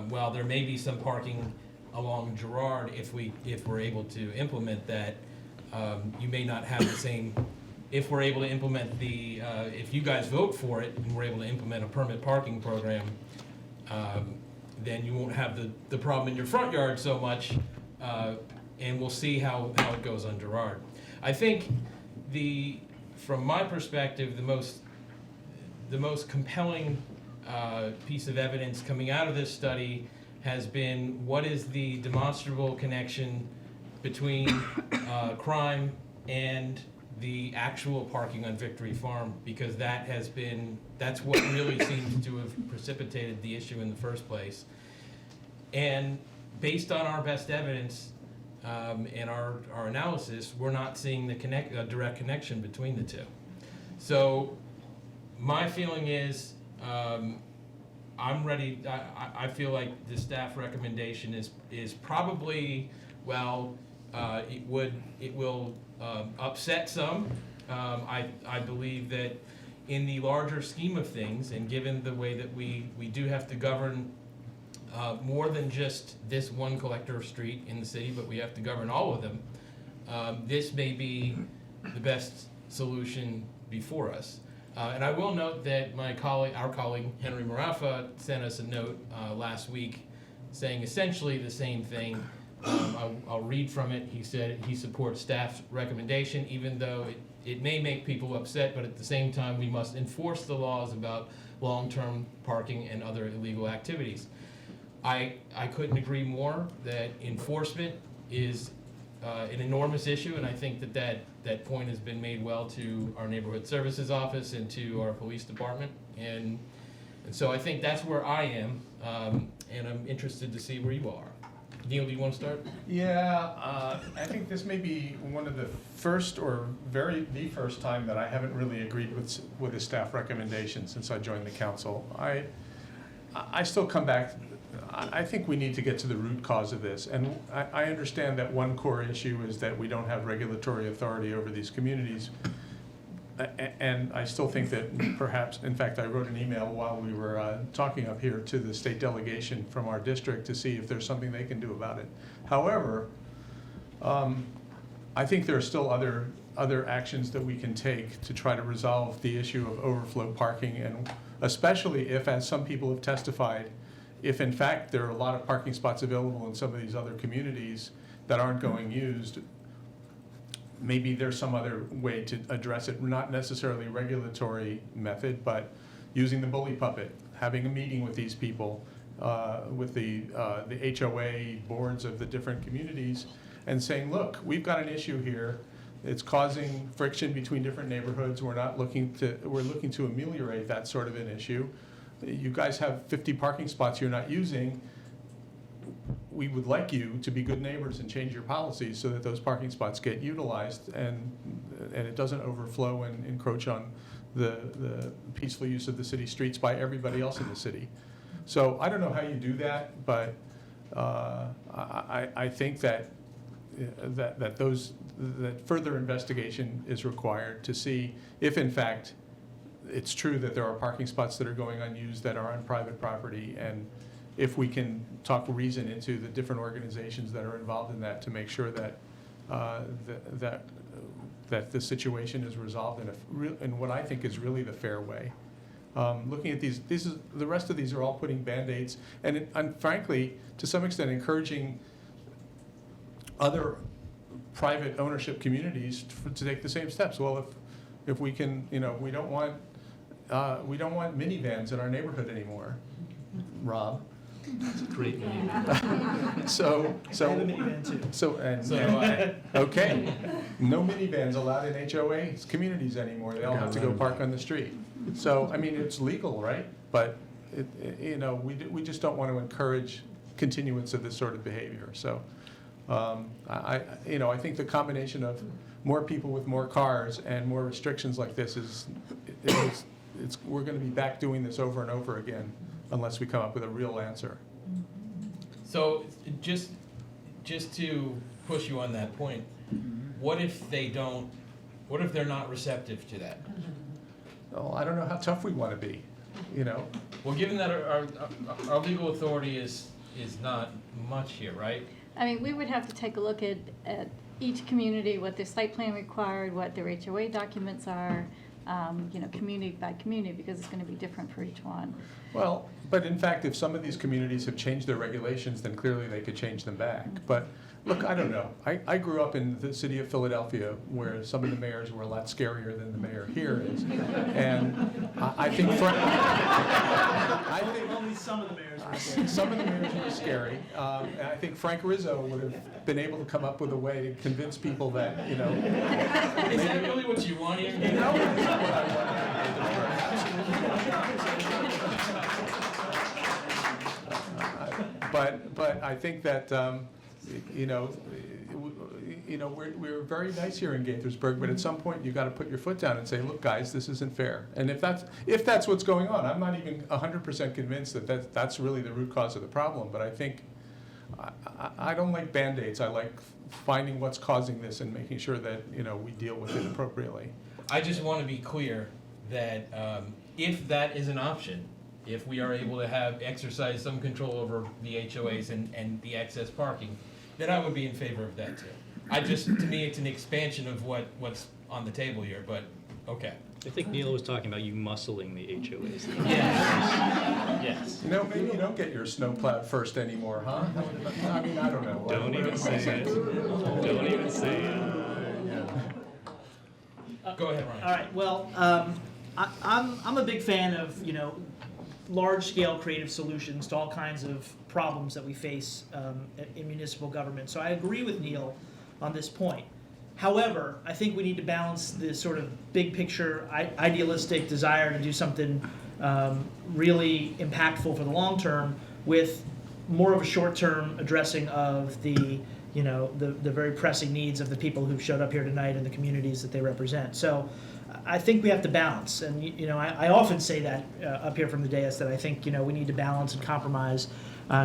while there may be some parking along Girard, if we're able to implement that, you may not have the same. If we're able to implement if you guys vote for it and we're able to implement a permit parking program, then you won't have the problem in your front yard so much, and we'll see how it goes on Girard. I think from my perspective, the most compelling piece of evidence coming out of this study has been what is the demonstrable connection between crime and the actual parking on Victory Farm, because that's what really seems to have precipitated the issue in the first place. And based on our best evidence and our analysis, we're not seeing a direct connection between the two. So my feeling is I'm ready. I feel like the staff recommendation is probably, well, it will upset some. I believe that in the larger scheme of things, and given the way that we do have to govern more than just this one collector of street in the city, but we have to govern all of them, this may be the best solution before us. And I will note that our colleague Henry Marafa sent us a note last week saying essentially the same thing. I'll read from it. He said he supports staff's recommendation, even though it may make people upset, but at the same time we must enforce the laws about long-term parking and other illegal activities. I couldn't agree more that enforcement is an enormous issue, and I think that point has been made well to our neighborhood services office and to our police department, and so I think that's where I am, and I'm interested to see where you are. Neil, do you want to start? Yeah, I think this may be one of the first or the first time that I haven't really agreed with the staff recommendation since I joined the council. I still come back. I think we need to get to the root cause of this, and I understand that one core issue is that we don't have regulatory authority over these communities, and I still think that perhaps, in fact, I wrote an email while we were talking up here to the state delegation from our district to see if there's something they can do about it. However, I think there are still other actions that we can take to try to resolve the issue of overflow parking, and especially if, as some people have testified, if in fact there are a lot of parking spots available in some of these other communities that aren't going used, maybe there's some other way to address it, not necessarily a regulatory method, but using the bully puppet, having a meeting with these people, with the HOA boards of the different communities, and saying, look, we've got an issue here. It's causing friction between different neighborhoods. We're looking to ameliorate that sort of an issue. You guys have 50 parking spots you're not using. We would like you to be good neighbors and change your policies so that those parking spots get utilized and it doesn't overflow and encroach on the peaceful use of the city streets by everybody else in the city. So I don't know how you do that, but I think that further investigation is required to see if in fact it's true that there are parking spots that are going unused that are on private property, and if we can talk reason into the different organizations that are involved in that to make sure that that the situation is resolved in what I think is really the fair way. Looking at the rest of these are all putting Band-Aids and frankly, to some extent, encouraging other private ownership communities to take the same steps. Well, if we can, we don't want minivans in our neighborhood anymore, Rob. It's a great name. I have a minivan too. Okay, no minivans allowed in HOA communities anymore. They all have to go park on the street. So I mean, it's legal, right? But we just don't want to encourage continuance of this sort of behavior. So I think the combination of more people with more cars and more restrictions like this we're going to be back doing this over and over again unless we come up with a real answer. So just to push you on that point, what if they're not receptive to that? Oh, I don't know how tough we want to be, Well, given that our legal authority is not much here, right? I mean, we would have to take a look at each community, what their site plan required, what their HOA documents are, community by community, because it's going to be different for each one. Well, but in fact, if some of these communities have changed their regulations, then clearly they could change them back. But Look, I don't know. I grew up in the city of Philadelphia, where some of the mayors were a lot scarier than the mayor here is. And I think Only some of the mayors were scary. some of the mayors were scary. And I think Frank Rizzo would have been able to come up with a way to convince people that, Is that really what you want here? No, it's not what I want. But I think that we're very nice here in Gaithersburg, but at some point you got to put your foot down and say, look, guys, this isn't fair. And if that's what's going on, I'm not even 100% convinced that that's really the root cause of the problem. But I think I don't like Band-Aids. I like finding what's causing this and making sure that we deal with it appropriately. I just want to be clear that if that is an option, if we are able to exercise some control over the HOAs and the excess parking, then I would be in favor of that too. To me, it's an expansion of what's on the table here, but okay. I think Neil was talking about you muscling the HOAs. Yes. Maybe you don't get your snow plowed first anymore, huh? I mean, I don't know. Don't even say it. Don't even say it. Go ahead, Ryan. All right. Well, I'm a big fan of large-scale creative solutions to all kinds of problems that we face in municipal government. So I agree with Neil on this point. However, I think we need to balance the sort of big picture, idealistic desire to do something really impactful for the long term with more of a short-term addressing of the very pressing needs of the people who've showed up here tonight and the communities that they represent. So I think we have to balance, and I often say that up here from the dais that I think we need to balance and compromise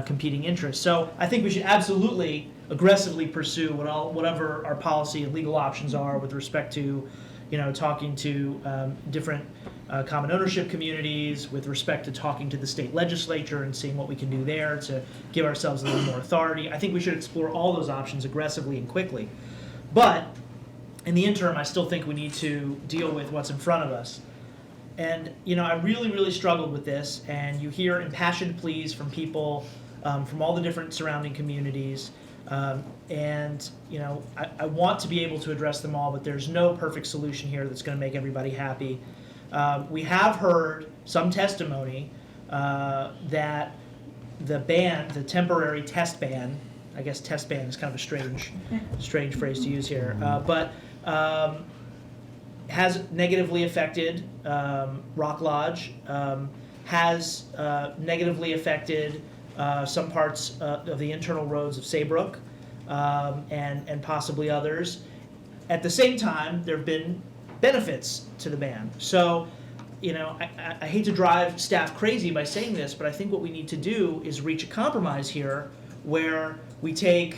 competing interests. So I think we should absolutely aggressively pursue whatever our policy and legal options are with respect to talking to different common ownership communities, with respect to talking to the state legislature and seeing what we can do there to give ourselves a little more authority. I think we should explore all those options aggressively and quickly. But in the interim, I still think we need to deal with what's in front of us. And, I really, really struggled with this, and you hear impassioned pleas from people from all the different surrounding communities. I want to be able to address them all, but there's no perfect solution here that's going to make everybody happy. We have heard some testimony that the temporary test ban, I guess test ban is kind of a strange phrase to use here, but has negatively affected Rock Lodge, has negatively affected some parts of the internal roads of Saybrook, and possibly others. At the same time, there have been benefits to the ban. So, I hate to drive staff crazy by saying this, but I think what we need to do is reach a compromise here where we take,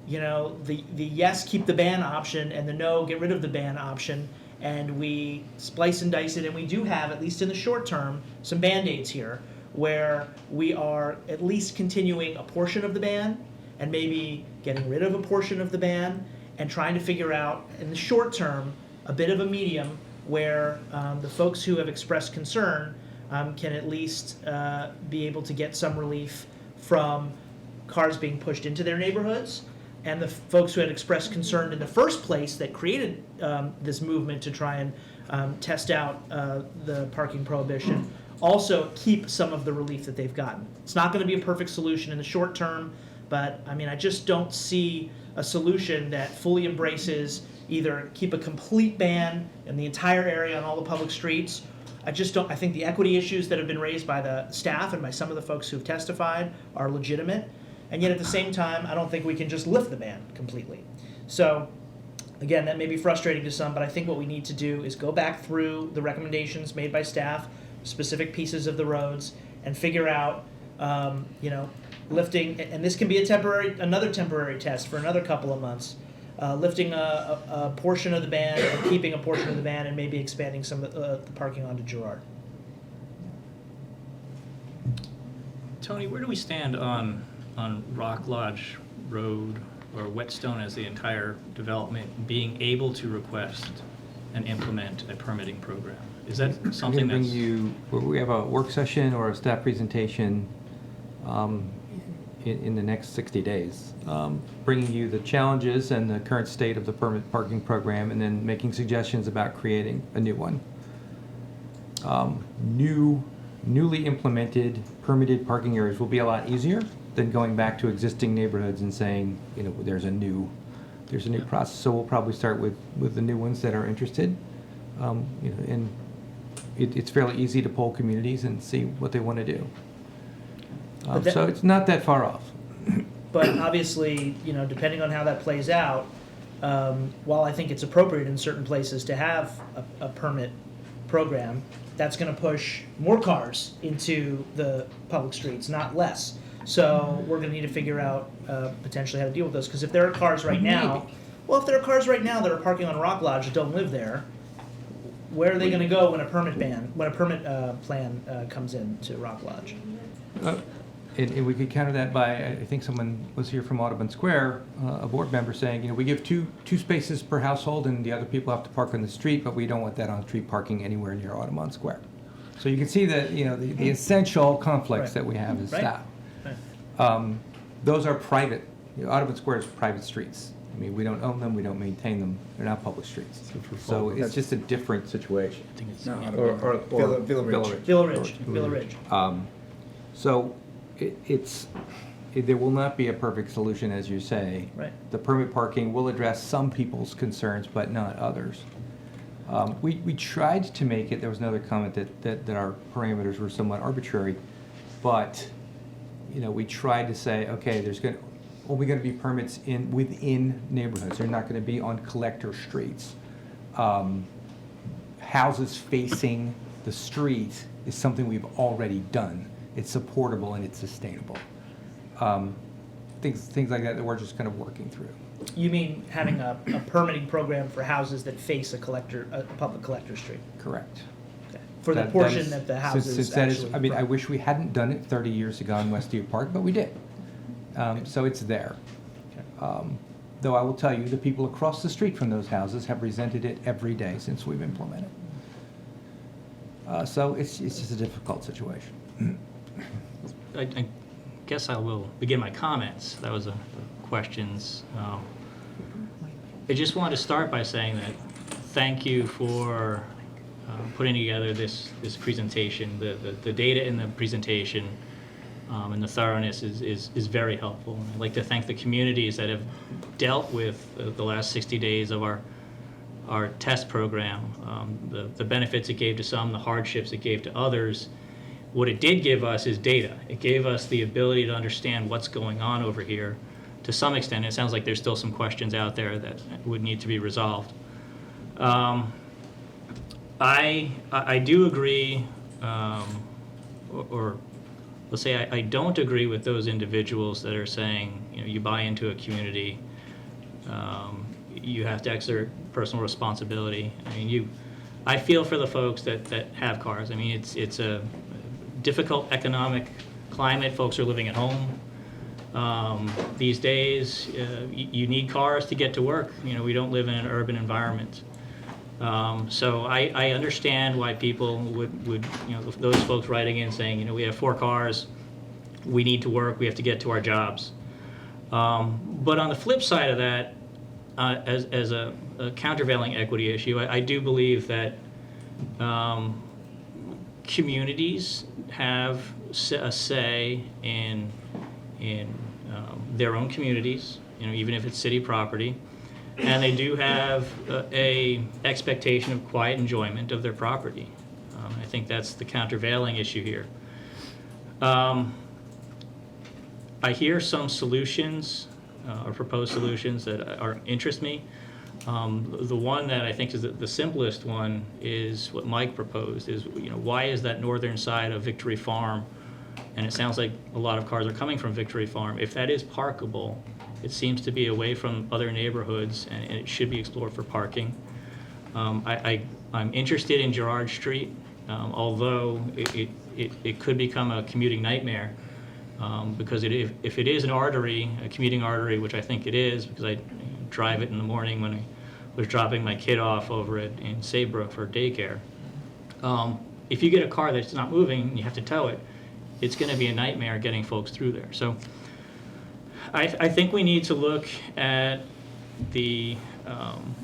the yes, keep the ban option and the no, get rid of the ban option, and we splice and dice it, and we do have, at least in the short term, some Band-Aids here where we are at least continuing a portion of the ban and maybe getting rid of a portion of the ban and trying to figure out, in the short term, a bit of a medium where the folks who have expressed concern can at least be able to get some relief from cars being pushed into their neighborhoods, and the folks who had expressed concern in the first place that created this movement to try and test out the parking prohibition also keep some of the relief that they've gotten. It's not going to be a perfect solution in the short term, but I just don't see a solution that fully embraces either keep a complete ban in the entire area on all the public streets. I think the equity issues that have been raised by the staff and by some of the folks who have testified are legitimate. And yet at the same time, I don't think we can just lift the ban completely. So again, that may be frustrating to some, but I think what we need to do is go back through the recommendations made by staff, specific pieces of the roads, and figure out, lifting, and this can be another temporary test for another couple of months, lifting a portion of the ban and keeping a portion of the ban and maybe expanding some of the parking onto Girard. Tony, where do we stand on Rock Lodge Road or Whetstone as the entire development being able to request and implement a permitting program? Is that something that's... We have a work session or a staff presentation in the next 60 days, bringing you the challenges and the current state of the permit parking program, and then making suggestions about creating a new one. Newly implemented permitted parking areas will be a lot easier than going back to existing neighborhoods and saying, you know, there's a new process. So we'll probably start with the new ones that are interested. You know, and it's fairly easy to poll communities and see what they want to do. So it's not that far off. But obviously, you know, depending on how that plays out, while I think it's appropriate in certain places to have a permit program, that's going to push more cars into the public streets, not less. So we're going to need to figure out potentially how to deal with those. Because if there are cars right now, if there are cars right now that are parking on Rock Lodge that don't live there, where are they going to go when a permit plan comes in to Rock Lodge? And we could counter that by, I think someone was here from Audubon Square, a board member saying, you know, we give two spaces per household and the other people have to park on the street, but we don't want that on-street parking anywhere near Audubon Square. So you can see that, you know, the essential conflicts that we have as staff. Those are private. You know, Audubon Square is private streets. I mean, we don't own them, we don't maintain them. They're not public streets. So it's just a different situation. I think it's Villa Ridge. Villa Ridge. So there will not be a perfect solution, as you say. Right. The permit parking will address some people's concerns, but not others. We tried to make it, there was another comment that our parameters were somewhat arbitrary, but you know, we tried to say, okay, there's only going to be permits within neighborhoods. They're not going to be on collector streets. Houses facing the street is something we've already done. It's supportable and it's sustainable. Things like that we're just kind of working through. You mean having a permitting program for houses that face a public collector street? Correct. Okay. For the portion that the houses actually. I mean, I wish we hadn't done it 30 years ago in Westview Park, but we did. So it's there. Okay. Though I will tell you, the people across the street from those houses have resented it every day since we've implemented. So it's just a difficult situation. I guess I will begin my comments. That was the questions. I just want to start by saying that thank you for putting together this presentation. The data in the presentation and the thoroughness is very helpful. And I'd like to thank the communities that have dealt with the last 60 days of our test program, the benefits it gave to some, the hardships it gave to others. What it did give us is data. It gave us the ability to understand what's going on over here. To some extent, it sounds like there's still some questions out there that would need to be resolved. I do agree, or let's say I don't agree with those individuals that are saying, you know, you buy into a community, you have to exert personal responsibility. I mean, I feel for the folks that have cars. I mean, it's a difficult economic climate. Folks are living at home. These days, you need cars to get to work. You know, we don't live in an urban environment. So I understand why people would, you know, those folks writing in saying, you know, we have 4 cars, we need to work, we have to get to our jobs. But on the flip side of that, as a countervailing equity issue, I do believe that communities have a say in their own communities, you know, even if it's city property, and they do have a expectation of quiet enjoyment of their property. I think that's the countervailing issue here. I hear some solutions or proposed solutions that interest me. The one that I think is the simplest one is what Mike proposed, is, you know, why is that northern side of Victory Farm, and it sounds like a lot of cars are coming from Victory Farm, if that is parkable, it seems to be away from other neighborhoods and it should be explored for parking. I'm interested in Girard Street, although it could become a commuting nightmare, because if it is an artery, a commuting artery, which I think it is, because I drive it in the morning when I was dropping my kid off over in Saybrook for daycare. If you get a car that's not moving and you have to tow it, it's going to be a nightmare getting folks through there. So I think we need to look at the,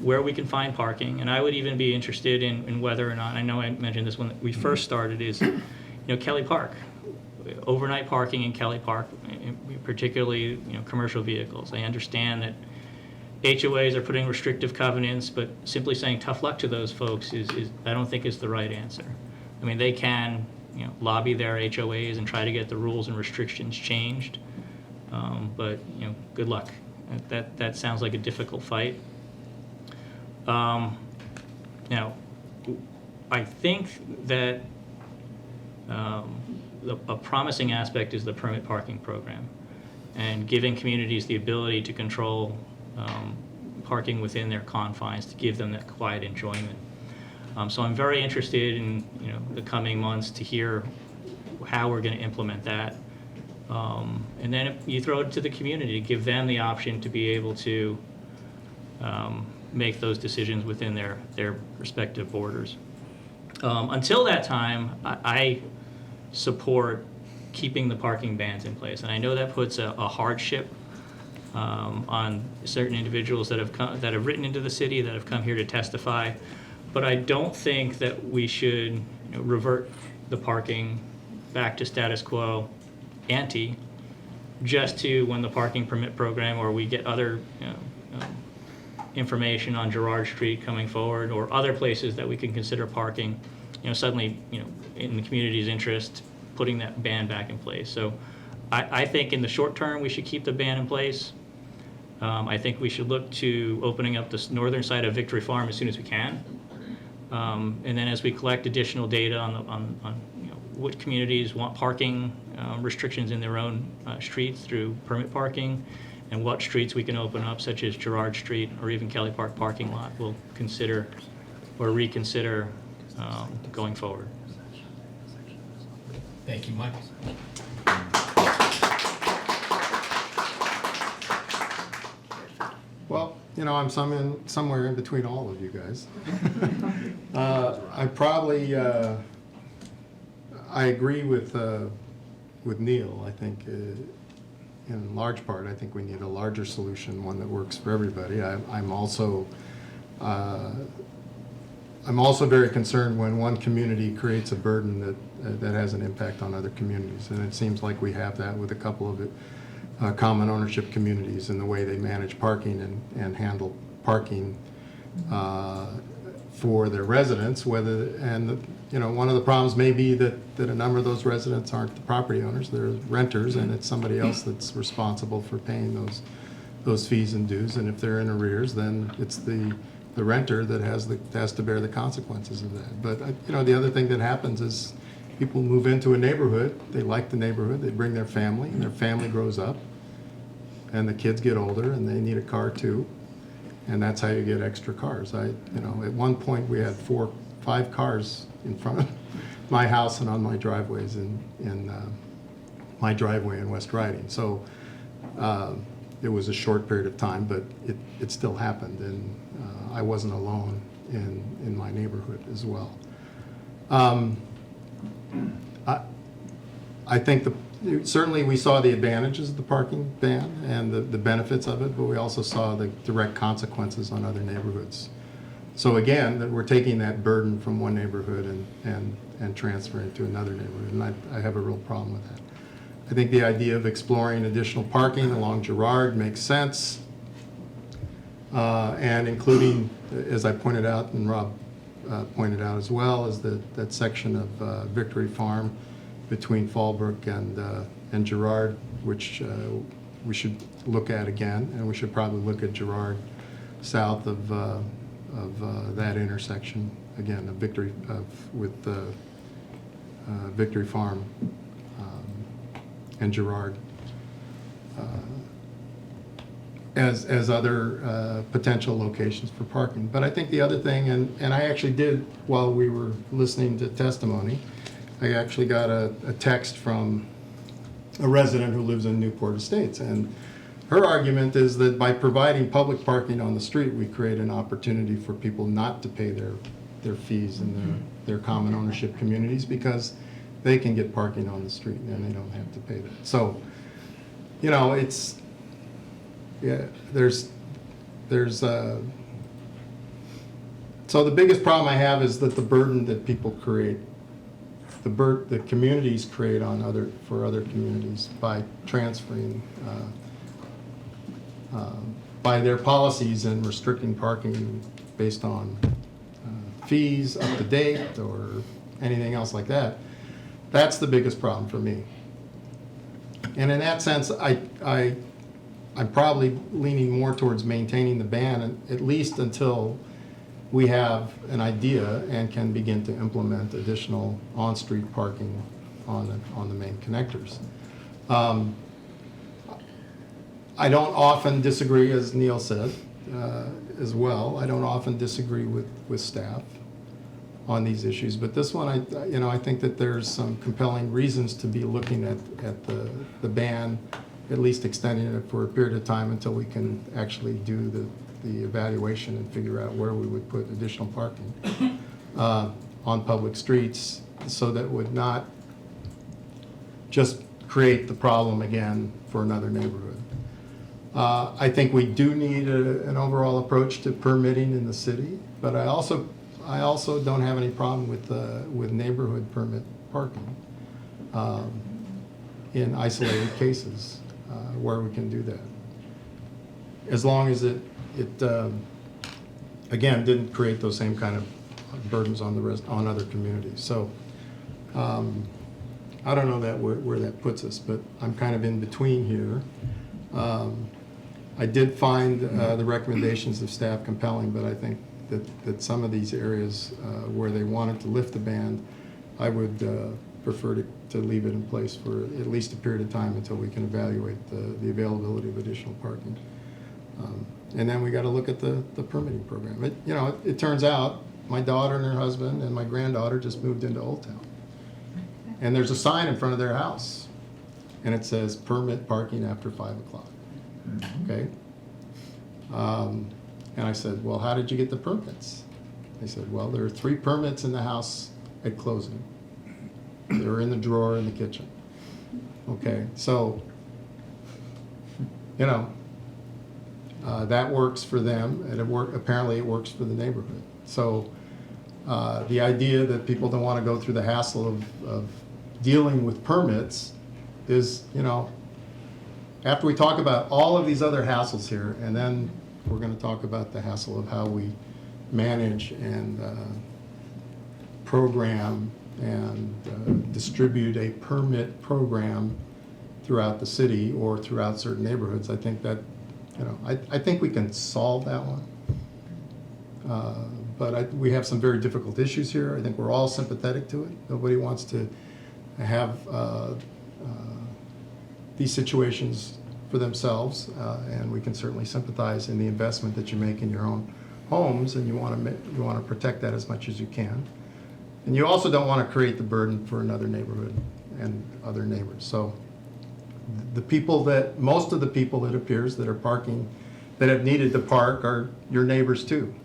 where we can find parking, and I would even be interested in whether or not, I know I mentioned this when we first started, is, Kelly Park. Overnight parking in Kelly Park, particularly, commercial vehicles. I understand that HOAs are putting restrictive covenants, but simply saying tough luck to those folks is I don't think is the right answer. I mean, they can, lobby their HOAs and try to get the rules and restrictions changed, but, good luck. That sounds like a difficult fight. Now, I think that a promising aspect is the permit parking program and giving communities the ability to control parking within their confines, to give them that quiet enjoyment. So I'm very interested in the coming months to hear how we're going to implement that. And then you throw it to the community to give them the option to be able to make those decisions within their respective borders. Until that time, I support keeping the parking bans in place. And I know that puts a hardship on certain individuals that have written into the city, that have come here to testify. But I don't think that we should revert the parking back to status quo ante just to when the parking permit program, or we get other information on Girard Street coming forward, or other places that we can consider parking, suddenly, in the community's interest, putting that ban back in place. So I think in the short term, we should keep the ban in place. I think we should look to opening up this northern side of Victory Farm as soon as we can. And then as we collect additional data on what communities want parking restrictions in their own streets through permit parking, and what streets we can open up, such as Girard Street or even Kelly Park parking lot, we'll consider or reconsider going forward. Thank you, Michael. Well, I'm somewhere in between all of you guys. I agree with Neil. I think in large part, I think we need a larger solution, one that works for everybody. I'm also very concerned when one community creates a burden that has an impact on other communities, and it seems like we have that with a couple of common ownership communities in the way they manage parking and handle parking for their residents. One of the problems may be that a number of those residents aren't the property owners; they're renters, and it's somebody else that's responsible for paying those fees and dues. And if they're in arrears, then it's the renter that has to bear the consequences of that. But the other thing that happens is people move into a neighborhood, they like the neighborhood, they bring their family, and their family grows up, and the kids get older, and they need a car too, and that's how you get extra cars. At one point we had 4 or 5 cars in front of my house and on my driveways in my driveway in West Riding. So it was a short period of time, but it still happened, and I wasn't alone in my neighborhood as well. I think certainly we saw the advantages of the parking ban and the benefits of it, but we also saw the direct consequences on other neighborhoods. So again, that we're taking that burden from one neighborhood and transferring it to another neighborhood, and I have a real problem with that. I think the idea of exploring additional parking along Girard makes sense, and including, as I pointed out and Rob pointed out as well, is that section of Victory Farm between Fallbrook and Girard, which we should look at again, and we should probably look at Girard south of that intersection again, with Victory Farm and Girard as other potential locations for parking. But I think the other thing, and I actually did, while we were listening to testimony, I actually got a text from a resident who lives in Newport Estates, and her argument is that by providing public parking on the street, we create an opportunity for people not to pay their fees in their common ownership communities, because they can get parking on the street and they don't have to pay that. So, yeah, so the biggest problem I have is that the burden that people create, the communities create on for other communities by transferring, by their policies and restricting parking based on fees up to date or anything else like that. That's the biggest problem for me. And in that sense, I'm probably leaning more towards maintaining the ban, at least until we have an idea and can begin to implement additional on-street parking on the main connectors. I don't often disagree, as Neil said, as well. I don't often disagree with staff on these issues, but this one, I think that there's some compelling reasons to be looking at the ban, at least extending it for a period of time until we can actually do the evaluation and figure out where we would put additional parking on public streets, so that would not just create the problem again for another neighborhood. I think we do need an overall approach to permitting in the city, but I also don't have any problem with neighborhood permit parking in isolated cases where we can do that, as long as it again didn't create those same kind of burdens on other communities. So I don't know where that puts us, but I'm kind of in between here. I did find the recommendations of staff compelling, but I think that some of these areas where they wanted to lift the ban, I would prefer to leave it in place for at least a period of time until we can evaluate the availability of additional parking. And then we got to look at the permitting program. It turns out my daughter and her husband and my granddaughter just moved into Old Town. And there's a sign in front of their house, and it says permit parking after 5 o'clock. Okay? And I said, well, how did you get the permits? They said, well, there are 3 permits in the house at closing. They were in the drawer in the kitchen. Okay, so, that works for them, and apparently it works for the neighborhood. So the idea that people don't want to go through the hassle of dealing with permits is, after we talk about all of these other hassles here, and then we're going to talk about the hassle of how we manage and program and distribute a permit program throughout the city or throughout certain neighborhoods. I think that, I think we can solve that one. But we have some very difficult issues here. I think we're all sympathetic to it. Nobody wants to have these situations for themselves, and we can certainly sympathize in the investment that you make in your own homes, and you want to protect that as much as you can. And you also don't want to create the burden for another neighborhood and other neighbors. So most of the people that appears that are parking, that have needed to park, are your neighbors too.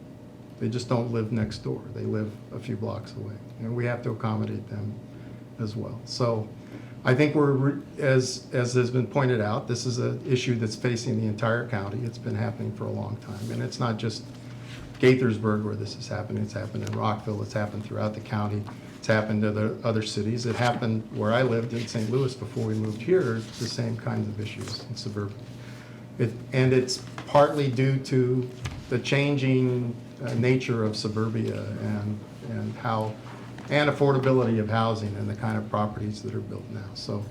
They just don't live next door. They live a few blocks away. And we have to accommodate them as well. So I think as has been pointed out, this is an issue that's facing the entire county. It's been happening for a long time. And it's not just Gaithersburg where this has happened. It's happened in Rockville. It's happened throughout the county. It's happened to the other cities. It happened where I lived in St. Louis before we moved here, the same kinds of issues in suburban. And it's partly due to the changing nature of suburbia and affordability of housing and the kind of properties that are built now. So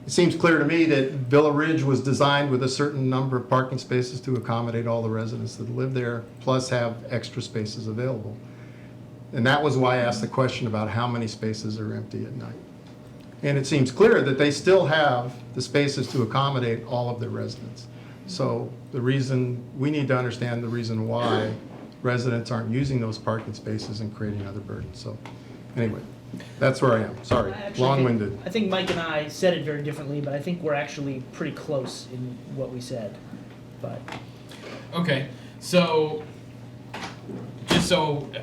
it seems clear to me that Villa Ridge was designed with a certain number of parking spaces to accommodate all the residents that live there, plus have extra spaces available. And that was why I asked the question about how many spaces are empty at night. And it seems clear that they still have the spaces to accommodate all of their residents. So we need to understand the reason why residents aren't using those parking spaces and creating other burdens. So anyway, that's where I am. Sorry, long-winded. I think Mike and I said it very differently, but I think we're actually pretty close in what we said. But Okay, so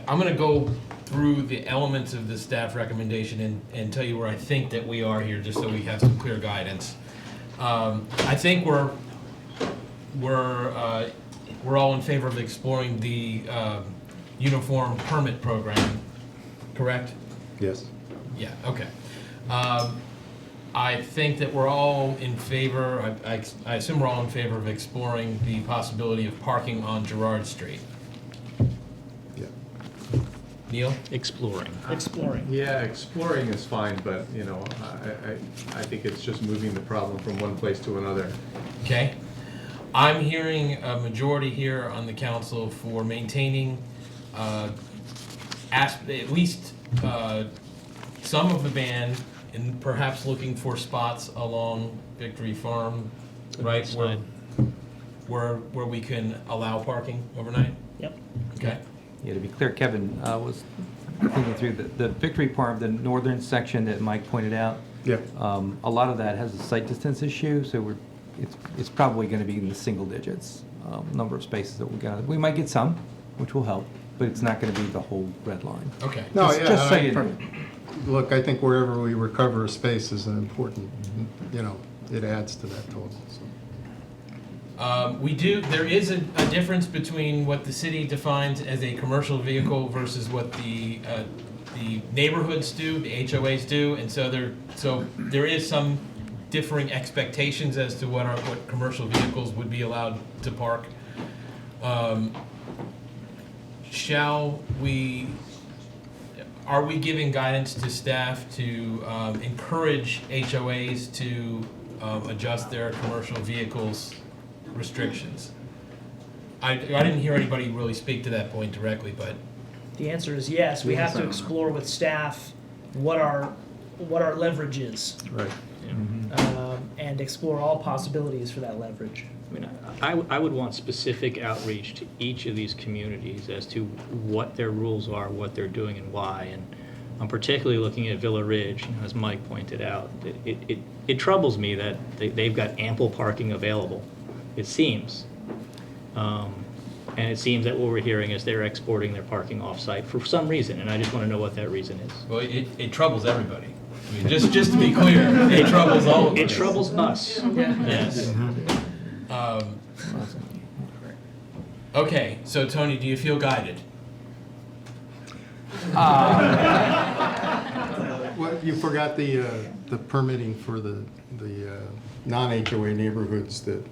I'm going to go through the elements of the staff recommendation and tell you where I think that we are here, just so we have some clear guidance. I think we're all in favor of exploring the uniform permit program, correct? Yes. Yeah, okay. I think that we're all in favor, I assume we're all in favor of exploring the possibility of parking on Girard Street. Yeah. Neil? Exploring. Exploring. Yeah, exploring is fine, but, you know, I think it's just moving the problem from one place to another. Okay. I'm hearing a majority here on the council for maintaining at least some of the ban and perhaps looking for spots along Victory Farm, right? That's Where we can allow parking overnight? Yep. Okay. Yeah, to be clear, Kevin was thinking through the Victory Farm, the northern section that Mike pointed out. Yeah. A lot of that has a site distance issue, so it's probably going to be in the single digits, number of spaces that we got. We might get some, which will help, but it's not going to be the whole red line. Okay. No, Just- yeah. just so and you know. Look, I think wherever we recover a space is an important, you know, it adds to that total, so. There is a difference between what the city defines as a commercial vehicle versus what the neighborhoods do, the HOAs do, and so there is some differing expectations as to what commercial vehicles would be allowed to park. Are we giving guidance to staff to encourage HOAs to adjust their commercial vehicles restrictions? I didn't hear anybody really speak to that point directly, but. The answer is yes. We have to explore with staff what our leverage is. Right. And explore all possibilities for that leverage. I mean, I would want specific outreach to each of these communities as to what their rules are, what they're doing, and why. And I'm particularly looking at Villa Ridge, as Mike pointed out. It troubles me that they've got ample parking available, it seems. And it seems that what we're hearing is they're exporting their parking off-site for some reason, and I just want to know what that reason is. Well, it troubles everybody. I mean, just to be clear, it troubles all of us. It troubles us. Yes. Okay, so Tony, do you feel guided? Well, you forgot the permitting for the non-HOA neighborhoods that,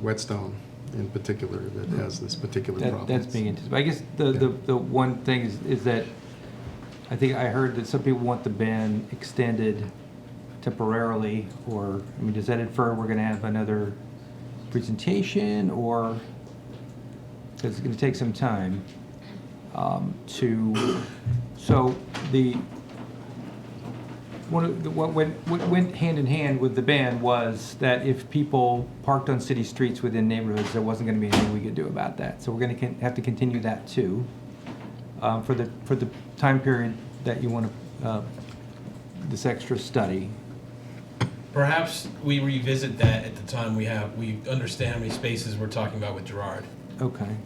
Whetstone in particular, that has this particular problem. That's being anticipated. I guess the one thing is that I think I heard that some people want the ban extended temporarily, or, I mean, does that infer we're going to have another presentation, or, because it's going to take some time so what went hand in hand with the ban was that if people parked on city streets within neighborhoods, there wasn't going to be anything we could do about that. So we're going to have to continue that too, for the time period that you want to, this extra study. Perhaps we revisit that at the time we understand how many spaces we're talking about with Girard. Okay.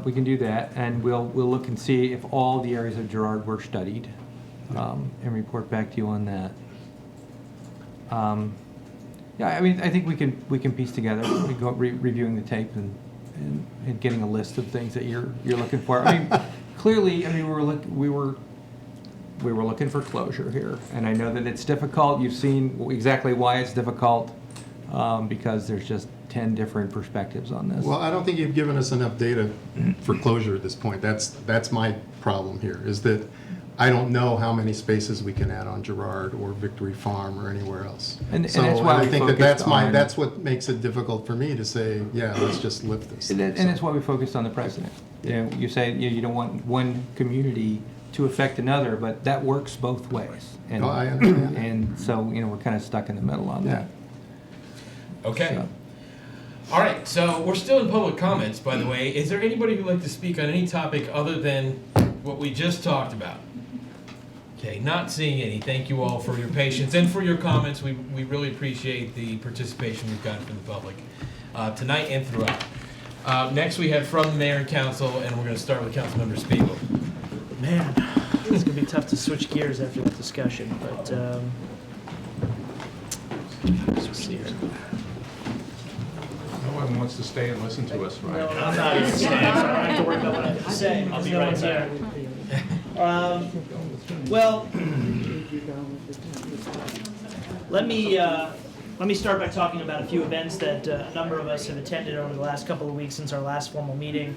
We can do that, and we'll look and see if all the areas of Girard were studied, and report back to you on that. Yeah, I mean, I think we can piece together, we go reviewing the tape and getting a list of things that you're looking for. I mean, clearly, I mean, we were looking for closure here, and I know that it's difficult. You've seen exactly why it's difficult, because there's just 10 different perspectives on this. Well, I don't think you've given us enough data for closure at this point. That's my problem here, is that I don't know how many spaces we can add on Girard or Victory Farm or anywhere else. And that's why I think that's focused that's what makes it difficult for me to say, yeah, let's just lift this. And that's why we focused on the precedent. You know, you say you don't want one community to affect another, but that works both ways. And, Oh, I understand. And so, we're kind of stuck in the middle on that. Okay. So. All right, so we're still in public comments, by the way. Is there anybody who'd like to speak on any topic other than what we just talked about? Okay, not seeing any. Thank you all for your patience and for your comments. We really appreciate the participation we've gotten from the public tonight and throughout. Next, we have from the mayor and council, and we're going to start with Councilmember Spiegel. Man, it's gonna be tough to switch gears after that discussion, but let's see here. wants to stay and listen to us, right? No, I'm not even staying, so I don't have to worry about what I have to say. I'll be No right one's back. here. Well, let me start by talking about a few events that a number of us have attended over the last couple of weeks since our last formal meeting.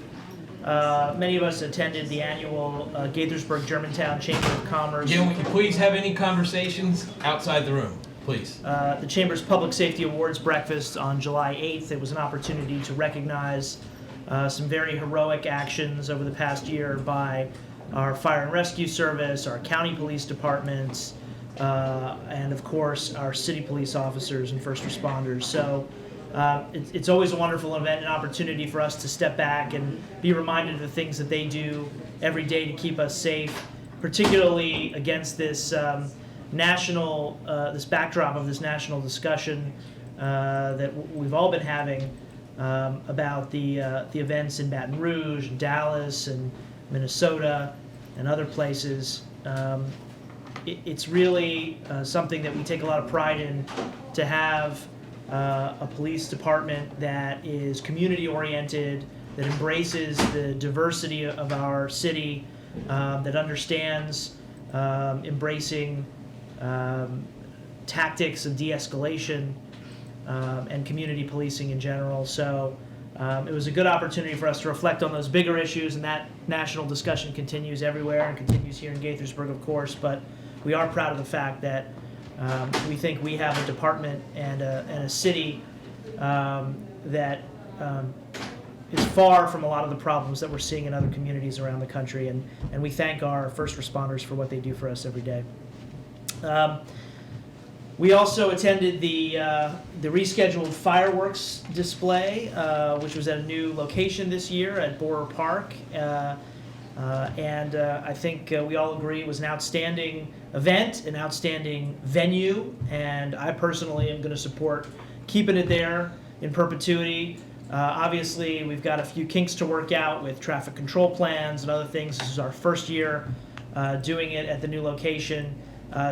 Many of us attended the annual Gaithersburg Germantown Chamber of Commerce. Again, we can please have any conversations outside the room, please. The Chamber's Public Safety Awards breakfast on July 8th. It was an opportunity to recognize some very heroic actions over the past year by our fire and rescue service, our county police departments, and of course our city police officers and first responders. So it's always a wonderful event, an opportunity for us to step back and be reminded of the things that they do every day to keep us safe, particularly against this this backdrop of this national discussion that we've all been having about the events in Baton Rouge, and Dallas, and Minnesota, and other places. It's really something that we take a lot of pride in, to have a police department that is community-oriented, that embraces the diversity of our city, that understands embracing tactics of de-escalation and community policing in general. So it was a good opportunity for us to reflect on those bigger issues, and that national discussion continues everywhere and continues here in Gaithersburg, of course, but we are proud of the fact that we think we have a department and a city that is far from a lot of the problems that we're seeing in other communities around the country, and we thank our first responders for what they do for us every day. We also attended the rescheduled fireworks display, which was at a new location this year at Borer Park, and I think we all agree it was an outstanding event, an outstanding venue, and I personally am going to support keeping it there in perpetuity. Obviously, we've got a few kinks to work out with traffic control plans and other things. This is our first year doing it at the new location,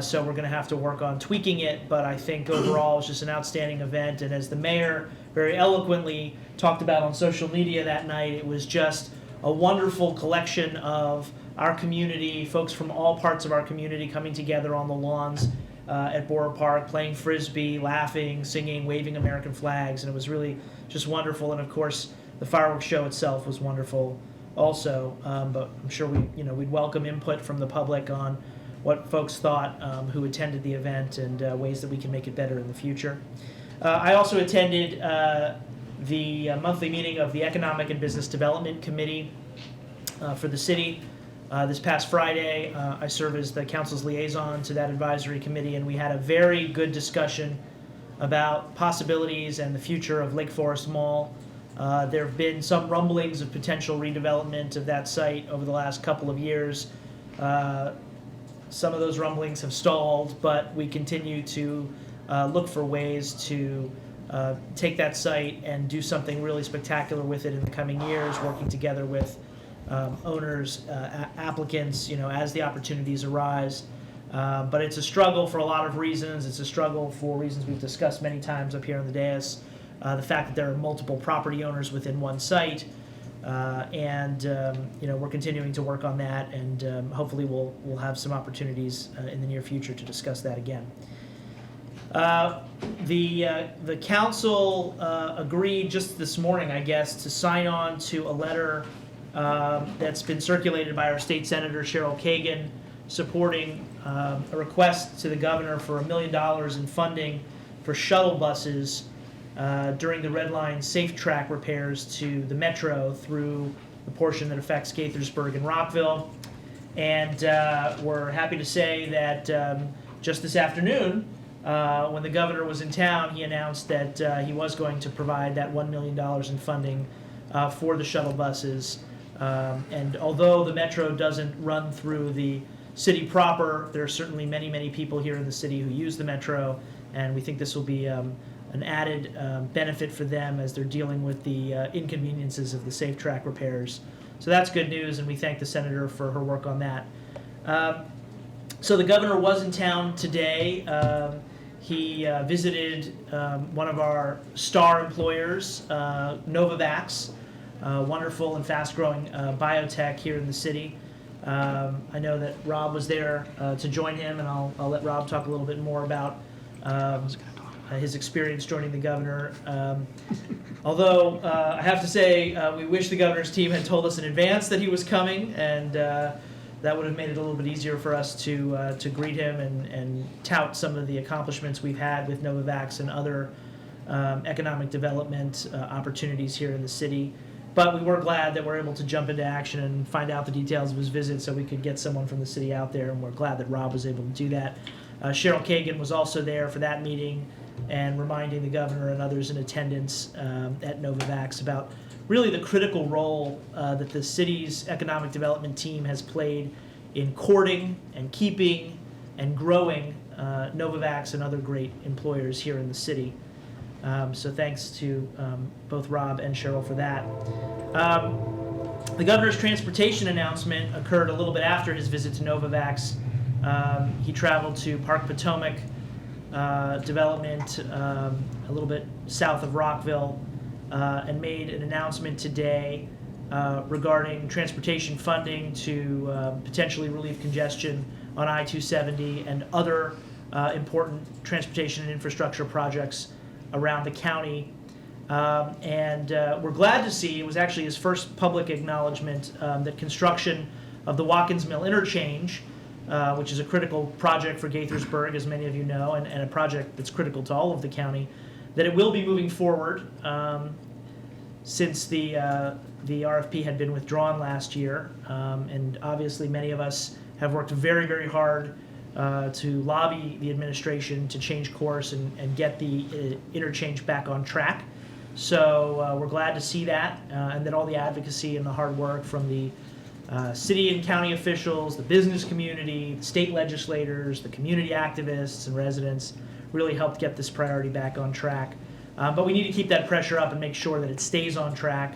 so we're going to have to work on tweaking it, but I think overall it's just an outstanding event, and as the mayor very eloquently talked about on social media that night, it was just a wonderful collection of our community, folks from all parts of our community coming together on the lawns at Borer Park, playing Frisbee, laughing, singing, waving American flags, and it was really just wonderful. And of course, the fireworks show itself was wonderful also, but I'm sure we'd welcome input from the public on what folks thought who attended the event, and ways that we can make it better in the future. I also attended the monthly meeting of the Economic and Business Development Committee for the city. This past Friday, I serve as the council's liaison to that advisory committee, and we had a very good discussion about possibilities and the future of Lake Forest Mall. There have been some rumblings of potential redevelopment of that site over the last couple of years. Some of those rumblings have stalled, but we continue to look for ways to take that site and do something really spectacular with it in the coming years, working together with owners, applicants, as the opportunities arise. But it's a struggle for a lot of reasons. It's a struggle for reasons we've discussed many times up here on the dais. The fact that there are multiple property owners within one site, and we're continuing to work on that, and hopefully we'll have some opportunities in the near future to discuss that again. The council agreed just this morning, I guess, to sign on to a letter that's been circulated by our state senator Cheryl Kagan, supporting a request to the governor for $1 million in funding for shuttle buses during the Red Line Safe Track repairs to the metro through the portion that affects Gaithersburg and Rockville. And we're happy to say that just this afternoon, when the governor was in town, he announced that he was going to provide that $1 million in funding for the shuttle buses. And although the metro doesn't run through the city proper, there are certainly many, many people here in the city who use the metro, and we think this will be an added benefit for them as they're dealing with the inconveniences of the safe track repairs. So that's good news, and we thank the senator for her work on that. So the governor was in town today. he visited one of our star employers, Novavax, wonderful and fast-growing biotech here in the city. I know that Rob was there to join him, and I'll let Rob talk a little bit more about his experience joining the governor. Although I have to say, we wish the governor's team had told us in advance that he was coming, and that would have made it a little bit easier for us to greet him and tout some of the accomplishments we've had with Novavax and other economic development opportunities here in the city. But we were glad that we're able to jump into action and find out the details of his visit so we could get someone from the city out there, and we're glad that Rob was able to do that. Cheryl Kagan was also there for that meeting and reminding the governor and others in attendance at Novavax about really the critical role that the city's economic development team has played in courting and keeping and growing Novavax and other great employers here in the city. So thanks to both Rob and Cheryl for that. The governor's transportation announcement occurred a little bit after his visit to Novavax. He traveled to Park Potomac development a little bit south of Rockville and made an announcement today regarding transportation funding to potentially relieve congestion on I-270 and other important transportation and infrastructure projects around the county. And we're glad to see, it was actually his first public acknowledgement that construction of the Watkins Mill interchange, which is a critical project for Gaithersburg, as many of you know, and a project that's critical to all of the county, that it will be moving forward since the RFP had been withdrawn last year. And obviously many of us have worked very, very hard to lobby the administration to change course and get the interchange back on track. So we're glad to see that, and that all the advocacy and the hard work from the city and county officials, the business community, the state legislators, the community activists and residents really helped get this priority back on track. But we need to keep that pressure up and make sure that it stays on track.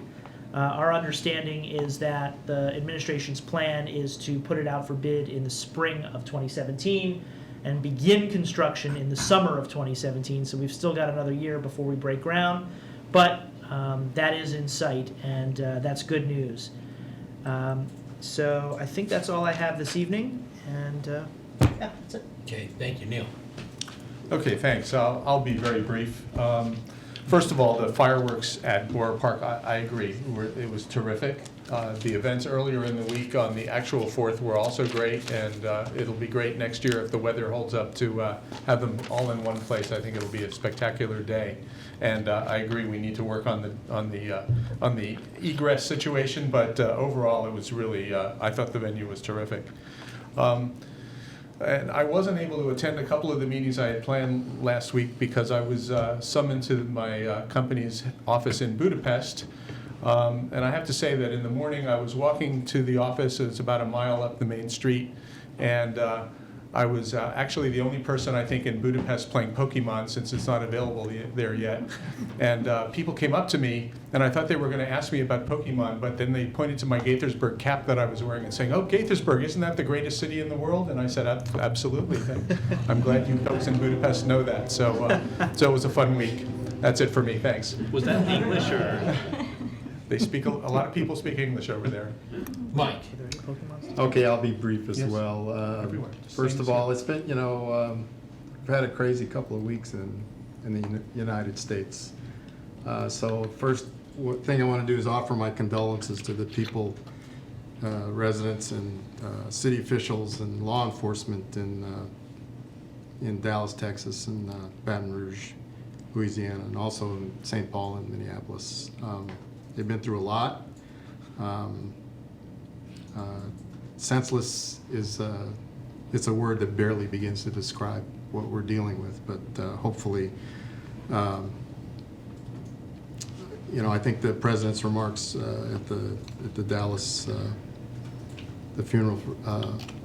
Our understanding is that the administration's plan is to put it out for bid in the spring of 2017 and begin construction in the summer of 2017. So we've still got another year before we break ground, but that is in sight, and that's good news. So I think that's all I have this evening, and yeah, that's it. Okay, thank you, Neil. Okay, thanks. I'll be very brief. First of all, the fireworks at Borough Park, I agree. It was terrific. The events earlier in the week on the actual 4th were also great, and it'll be great next year if the weather holds up to have them all in one place. I think it'll be a spectacular day. And I agree, we need to work on the egress situation, but overall it was really, I thought the venue was terrific. And I wasn't able to attend a couple of the meetings I had planned last week because I was summoned to my company's office in Budapest. And I have to say that in the morning I was walking to the office, it's about a mile up the main street, and I was actually the only person I think in Budapest playing Pokemon, since it's not available there yet. And people came up to me, and I thought they were going to ask me about Pokemon, but then they pointed to my Gaithersburg cap that I was wearing and saying, "Oh, Gaithersburg, isn't that the greatest city in the world?" And I said, "Absolutely." I'm glad you folks in Budapest know that. So it was a fun week. That's it for me. Thanks. Was that in English or? They speak a lot of people speak English over there. Mike. Okay, I'll be brief as Yes. well. Everywhere. First of all, it's been, we've had a crazy couple of weeks in the United States. So first thing I want to do is offer my condolences to the people, residents and city officials and law enforcement in Dallas, Texas, and Baton Rouge, Louisiana, and also in St. Paul and Minneapolis. They've been through a lot. Senseless is it's a word that barely begins to describe what we're dealing with, but hopefully, I think the president's remarks at the Dallas the funeral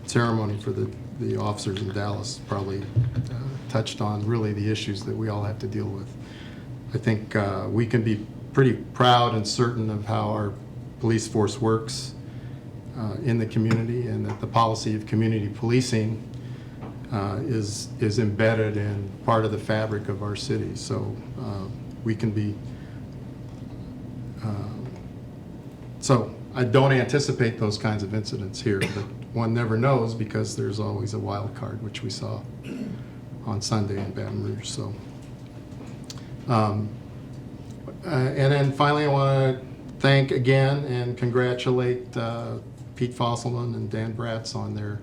ceremony for the officers in Dallas probably touched on really the issues that we all have to deal with. I think we can be pretty proud and certain of how our police force works in the community, and that the policy of community policing is embedded in part of the fabric of our city. So we can be, so I don't anticipate those kinds of incidents here, but one never knows because there's always a wild card, which we saw on Sunday in Baton Rouge. So, and then finally, I want to thank again and congratulate Pete Fosselman and Dan Bratz on their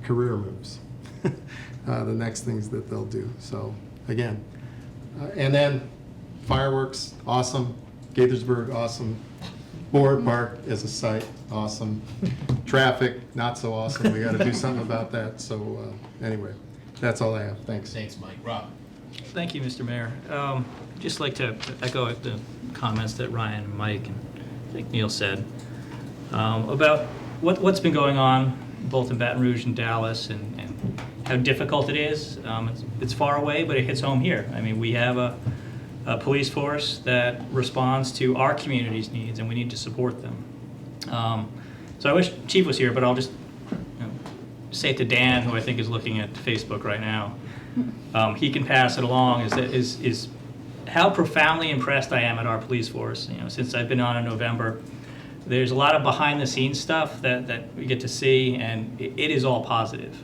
career moves. The next things that they'll do. So again, and then fireworks, awesome. Gaithersburg, awesome. Board Park as a site, awesome. Traffic, not so awesome. We got to do something about that. So anyway, that's all I have. Thanks. Thanks, Mike. Rob. Thank you, Mr. Mayor. Just like to echo the comments that Ryan, Mike, and I think Neil said about what's been going on both in Baton Rouge and Dallas, and how difficult it is. It's far away, but it hits home here. I mean, we have a police force that responds to our community's needs, and we need to support them. So I wish Chief was here, but I'll just say it to Dan, who I think is looking at Facebook right now. He can pass it along. Is how profoundly impressed I am at our police force. You know, since I've been on in November, there's a lot of behind-the-scenes stuff that we get to see, and it is all positive.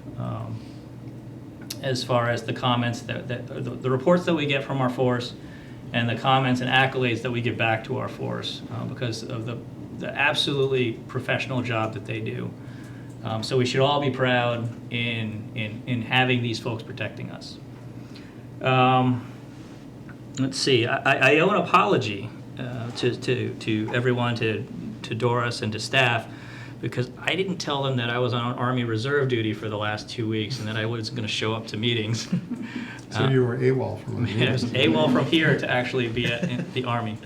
As far as the comments the reports that we get from our force, and the comments and accolades that we give back to our force because of the absolutely professional job that they do. So we should all be proud in having these folks protecting us. Let's see. I owe an apology to everyone, to Doris and to staff, because I didn't tell them that I was on Army Reserve duty for the last 2 weeks and that I wasn't going to show up to meetings. So you were AWOL from Yes, AWOL from here to actually be at the Army.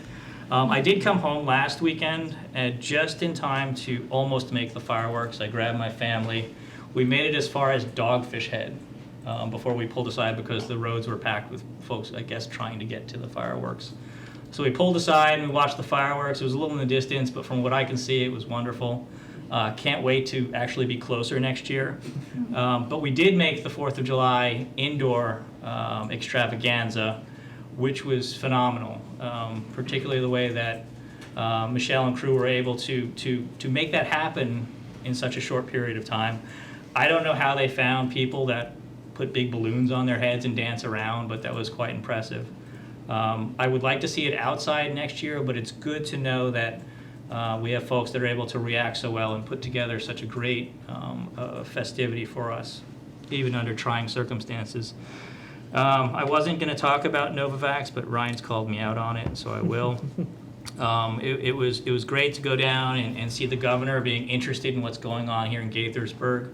I did come home last weekend just in time to almost make the fireworks. I grabbed my family. We made it as far as Dogfish Head before we pulled aside because the roads were packed with folks, I guess, trying to get to the fireworks. So we pulled aside and we watched the fireworks. It was a little in the distance, but from what I can see, it was wonderful. Can't wait to actually be closer next year. But we did make the 4th of July indoor extravaganza, which was phenomenal, particularly the way that Michelle and crew were able to make that happen in such a short period of time. I don't know how they found people that put big balloons on their heads and dance around, but that was quite impressive. I would like to see it outside next year, but it's good to know that we have folks that are able to react so well and put together such a great festivity for us, even under trying circumstances. I wasn't going to talk about Novavax, but Ryan's called me out on it, so I will. It was great to go down and see the governor being interested in what's going on here in Gaithersburg.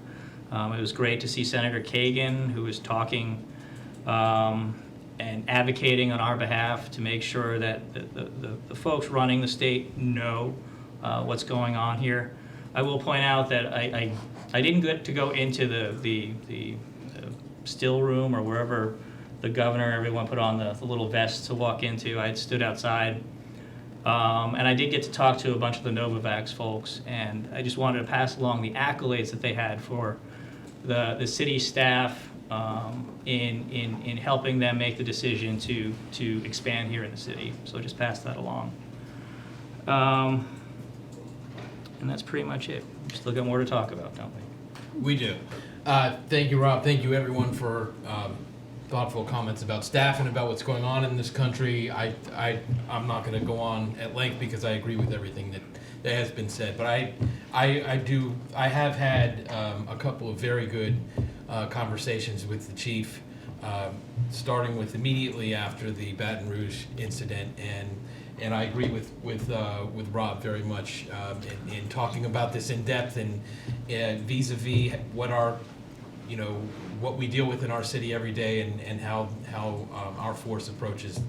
It was great to see Senator Kagan, who was talking and advocating on our behalf to make sure that the folks running the state know what's going on here. I will point out that I didn't get to go into the still room or wherever the governor, everyone put on the little vests to walk into. I had stood outside. And I did get to talk to a bunch of the Novavax folks, and I just wanted to pass along the accolades that they had for the city staff in helping them make the decision to expand here in the city. So just pass that along. And that's pretty much it. We still got more to talk about, don't we? We do. Thank you, Rob. Thank you, everyone, for thoughtful comments about staff and about what's going on in this country. I'm not going to go on at length because I agree with everything that has been said. But I have had a couple of very good conversations with the chief, starting with immediately after the Baton Rouge incident, and I agree with Rob very much in talking about this in depth and vis-a-vis what we deal with in our city every day and how our force approaches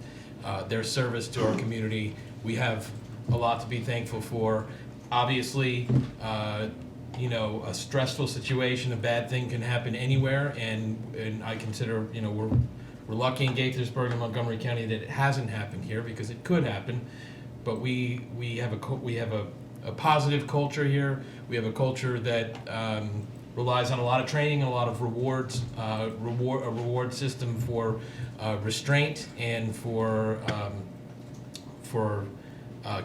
their service to our community. We have a lot to be thankful for. Obviously, a stressful situation, a bad thing can happen anywhere, and I consider, we're lucky in Gaithersburg and Montgomery County that it hasn't happened here because it could happen. But we have a positive culture here. We have a culture that relies on a lot of training and a lot of rewards, a reward system for restraint and for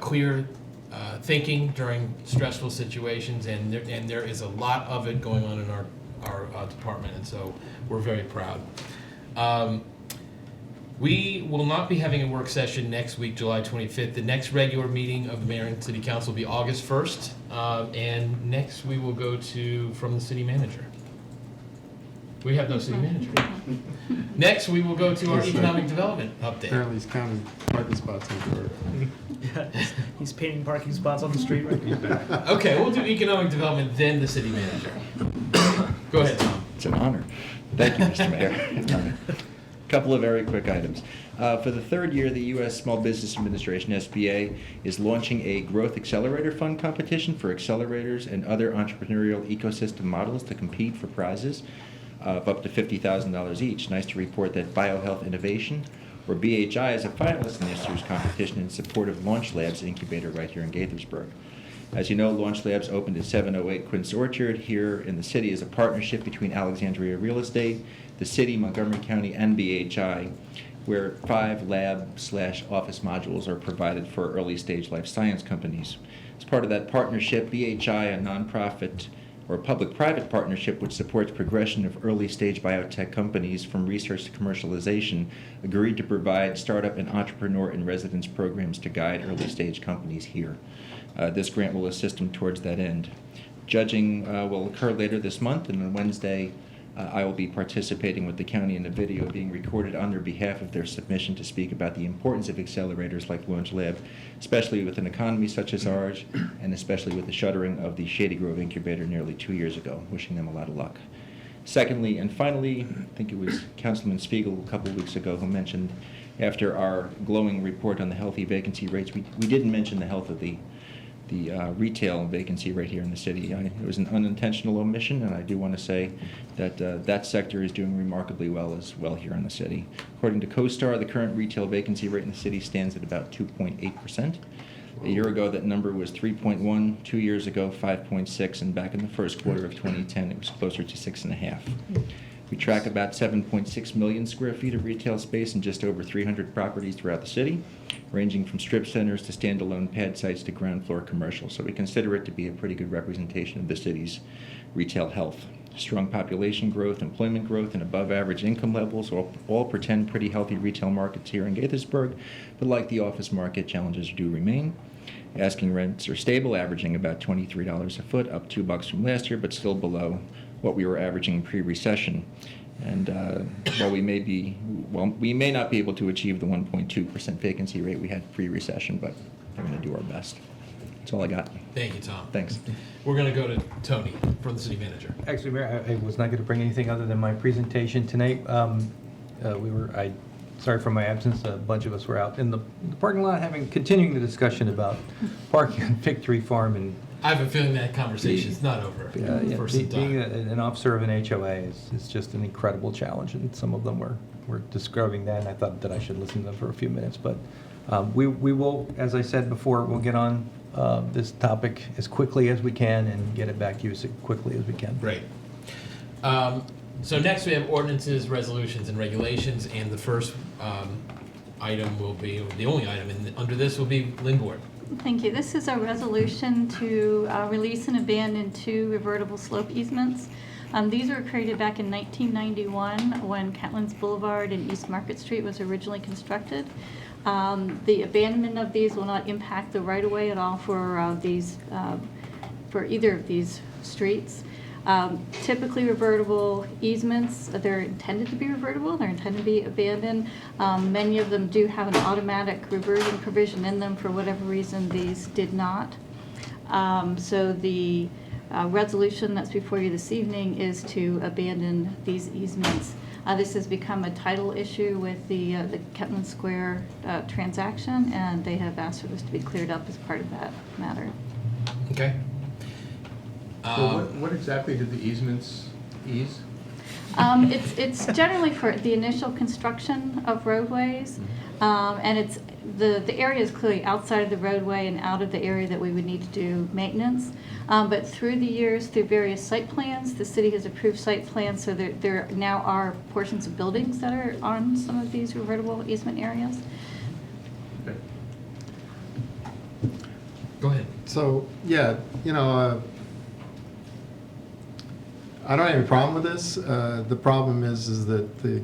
clear thinking during stressful situations, and there is a lot of it going on in our department, and so we're very proud. We will not be having a work session next week, July 25th. The next regular meeting of the Mayor and City Council will be August 1st, and next we will go to from the City Manager. We have no City Manager. Next, we will go to our economic development update. Apparently he's counting parking spots in the door. He's painting parking spots on the street right now. Okay, we'll do economic development, then the City Manager. Go ahead, Tom. It's an honor. Thank you, Mr. Mayor. A couple of very quick items. For the third year, the U.S. Small Business Administration, SBA, is launching a Growth Accelerator Fund competition for accelerators and other entrepreneurial ecosystem models to compete for prizes of up to $50,000 each. Nice to report that Biohealth Innovation, or BHI, is a finalist in this year's competition in support of Launch Labs Incubator right here in Gaithersburg. As you know, Launch Labs opened at 708 Quince Orchard here in the city as a partnership between Alexandria Real Estate, the city, Montgomery County, and BHI, where 5 lab/office modules are provided for early-stage life science companies. As part of that partnership, BHI, a nonprofit or public-private partnership which supports progression of early-stage biotech companies from research to commercialization, agreed to provide startup and entrepreneur in residence programs to guide early-stage companies here. This grant will assist them towards that end. Judging will occur later this month, and on Wednesday, I will be participating with the county in a video being recorded on their behalf of their submission to speak about the importance of accelerators like Launch Lab, especially with an economy such as ours, and especially with the shuttering of the Shady Grove Incubator nearly 2 years ago. Wishing them a lot of luck. Secondly, and finally, I think it was Councilman Spiegel a couple of weeks ago who mentioned, after our glowing report on the healthy vacancy rates, we didn't mention the health of the retail vacancy rate here in the city. It was an unintentional omission, and I do want to say that that sector is doing remarkably well as well here in the city. According to CoStar, the current retail vacancy rate in the city stands at about 2.8%. A year ago, that number was 3.1. 2 years ago, 5.6, and back in the first quarter of 2010, it was closer to 6.5. We track about 7.6 million square feet of retail space in just over 300 properties throughout the city, ranging from strip centers to standalone pad sites to ground floor commercial. So we consider it to be a pretty good representation of the city's retail health. Strong population growth, employment growth, and above average income levels all portend pretty healthy retail markets here in Gaithersburg, but like the office market, challenges do remain. Asking rents are stable, averaging about $23 a foot, up $2 from last year, but still below what we were averaging pre-recession. And while we may not be able to achieve the 1.2% vacancy rate we had pre-recession, but we're going to do our best. That's all I got. Thank you, Tom. Thanks. We're going to go to Tony from the City Manager. Actually, Mayor, I was not going to bring anything other than my presentation tonight. Sorry for my absence. A bunch of us were out in the parking lot continuing the discussion about parking on Victory Farm. And I have a feeling that conversation's not over. For some time. Being an officer of an HOA is just an incredible challenge, and some of them were describing that, and I thought that I should listen to them for a few minutes. But we will, as I said before, we'll get on this topic as quickly as we can and get it back to you as quickly as we can. Great. So next we have ordinances, resolutions, and regulations, and the first item will be, the only item under this will be Lynn Board. Thank you. This is a resolution to release and abandon 2 revertible slope easements. These were created back in 1991 when Catlins Boulevard and East Market Street was originally constructed. The abandonment of these will not impact the right-of-way at all for either of these streets. Typically revertible easements, they're intended to be revertible, they're intended to be abandoned. Many of them do have an automatic reversion provision in them. For whatever reason, these did not. So the resolution that's before you this evening is to abandon these easements. This has become a title issue with the Kettman Square transaction, and they have asked for this to be cleared up as part of that matter. Okay. So what exactly did the easements ease? It's generally for the initial construction of roadways, and it's the area is clearly outside of the roadway and out of the area that we would need to do maintenance. But through the years, through various site plans, the city has approved site plans, so there now are portions of buildings that are on some of these revertible easement areas. Go ahead. So, yeah, I don't have any problem with this. The problem is that the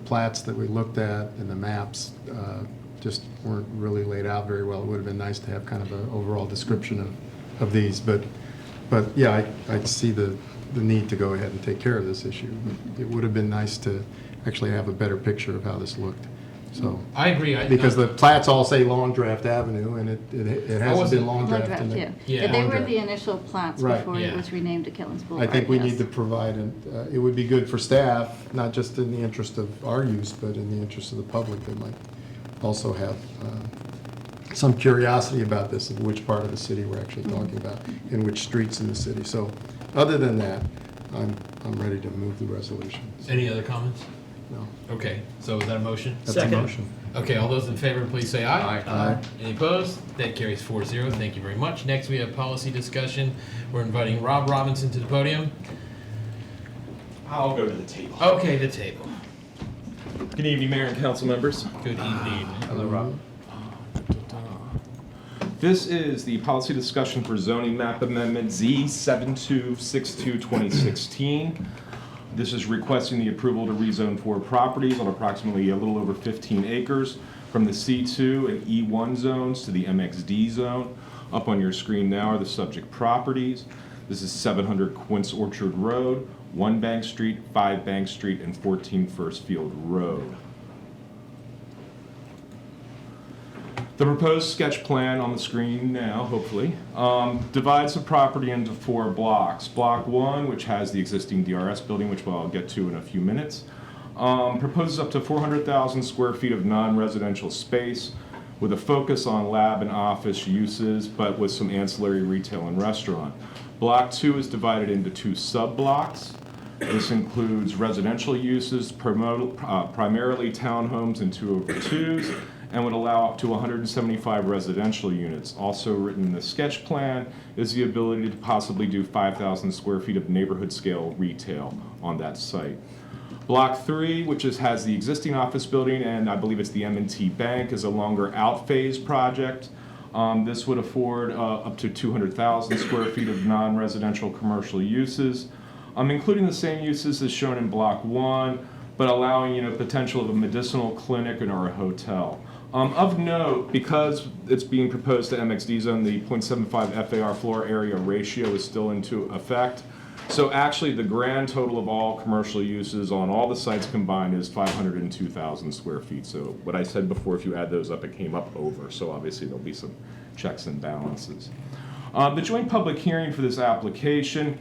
plats that we looked at and the maps just weren't really laid out very well. It would have been nice to have kind of an overall description of these, but yeah, I see the need to go ahead and take care of this issue. It would have been nice to actually have a better picture of how this looked. So I agree. Because the plats all say Long Draft Avenue, and it hasn't been Long Draft. Yeah, they were the initial plats before it was renamed to Killens Boulevard. I think we need to provide, it would be good for staff, not just in the interest of our use, but in the interest of the public that might also have some curiosity about this, of which part of the city we're actually talking about, and which streets in the city. So other than that, I'm ready to move the resolution. Any other comments? No. Okay, so is that a motion? That's a motion. Okay, all those in favor, please say aye. Aye. Any opposed? That carries 4-0. Thank you very much. Next, we have policy discussion. We're inviting Rob Robinson to the podium. I'll go to the table. Okay, the table. Good evening, Mayor and council members. Good evening. Hello, Rob. This is the policy discussion for zoning map amendment Z7262-2016. This is requesting the approval to rezone 4 properties on approximately a little over 15 acres from the C2 and E1 zones to the MXD zone. Up on your screen now are the subject properties. This is 700 Quince Orchard Road, 1 Bank Street, 5 Bank Street, and 14 First Field Road. The proposed sketch plan on the screen now, hopefully, divides the property into 4 blocks. Block 1, which has the existing DRS building, which I'll get to in a few minutes, proposes up to 400,000 square feet of non-residential space with a focus on lab and office uses, but with some ancillary retail and restaurant. Block 2 is divided into 2 sub-blocks. This includes residential uses, primarily townhomes and 2/2s, and would allow up to 175 residential units. Also written in the sketch plan is the ability to possibly do 5,000 square feet of neighborhood scale retail on that site. Block 3, which has the existing office building, and I believe it's the M&T Bank, is a longer out phase project. This would afford up to 200,000 square feet of non-residential commercial uses, including the same uses as shown in Block 1, but allowing potential of a medicinal clinic or a hotel. Of note, because it's being proposed to MXD zone, the 0.75 FAR floor area ratio is still into effect. So actually the grand total of all commercial uses on all the sites combined is 502,000 square feet. So what I said before, if you add those up, it came up over. So obviously there'll be some checks and balances. The joint public hearing for this application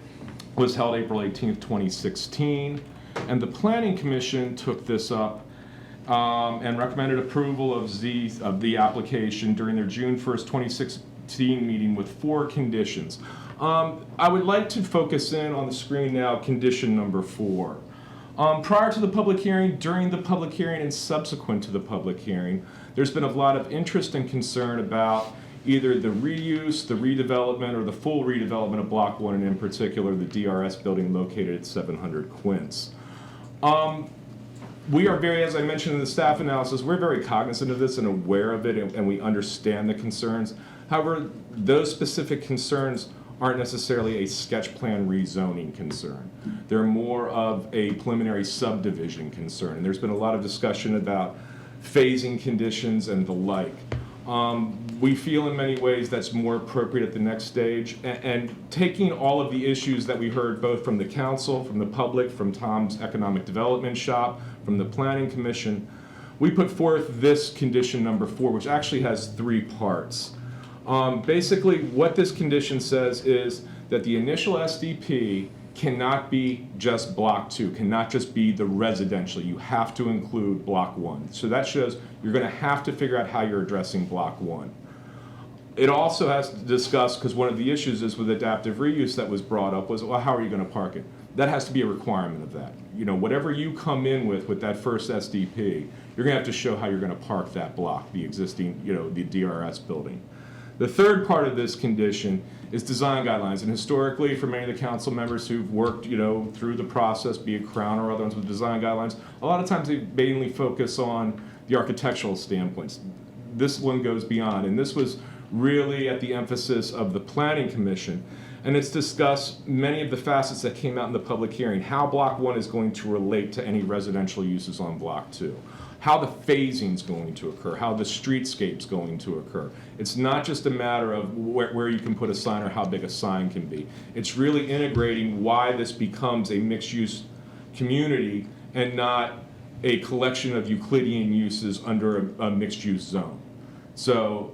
was held April 18th, 2016. And the Planning Commission took this up and recommended approval of the application during their June 1st, 2016 meeting with 4 conditions. I would like to focus in on the screen now condition number 4. Prior to the public hearing, during the public hearing, and subsequent to the public hearing, there's been a lot of interest and concern about either the reuse, the redevelopment, or the full redevelopment of Block 1, and in particular the DRS building located at 700 Quince. We are very, as I mentioned in the staff analysis, we're very cognizant of this and aware of it, and we understand the concerns. However, those specific concerns aren't necessarily a sketch plan rezoning concern. They're more of a preliminary subdivision concern. And there's been a lot of discussion about phasing conditions and the like. We feel in many ways that's more appropriate at the next stage. And taking all of the issues that we heard both from the council, from the public, from Tom's Economic Development Shop, from the Planning Commission, we put forth this condition number 4, which actually has 3 parts. Basically, what this condition says is that the initial SDP cannot be just Block 2, cannot just be the residential. You have to include Block 1. So that shows you're going to have to figure out how you're addressing Block 1. It also has to discuss, because one of the issues is with adaptive reuse that was brought up was, well, how are you going to park it? that has to be a requirement of that. You know, whatever you come in with that first SDP, you're gonna have to show how you're gonna park that block, the existing, you know, the DRS building. The third part of this condition is design guidelines, and historically, for many of the council members who've worked, you know, through the process, be it Crown or other ones with design guidelines, a lot of times they mainly focus on the architectural standpoints. This one goes beyond, and this was really at the emphasis of the Planning Commission, and it's discussed many of the facets that came out in the public hearing, how Block 1 is going to relate to any residential uses on Block 2. How the phasing's going to occur, how the streetscape's going to occur. It's not just a matter of where you can put a sign or how big a sign can be. It's really integrating why this becomes a mixed-use community and not a collection of Euclidean uses under a mixed-use zone. So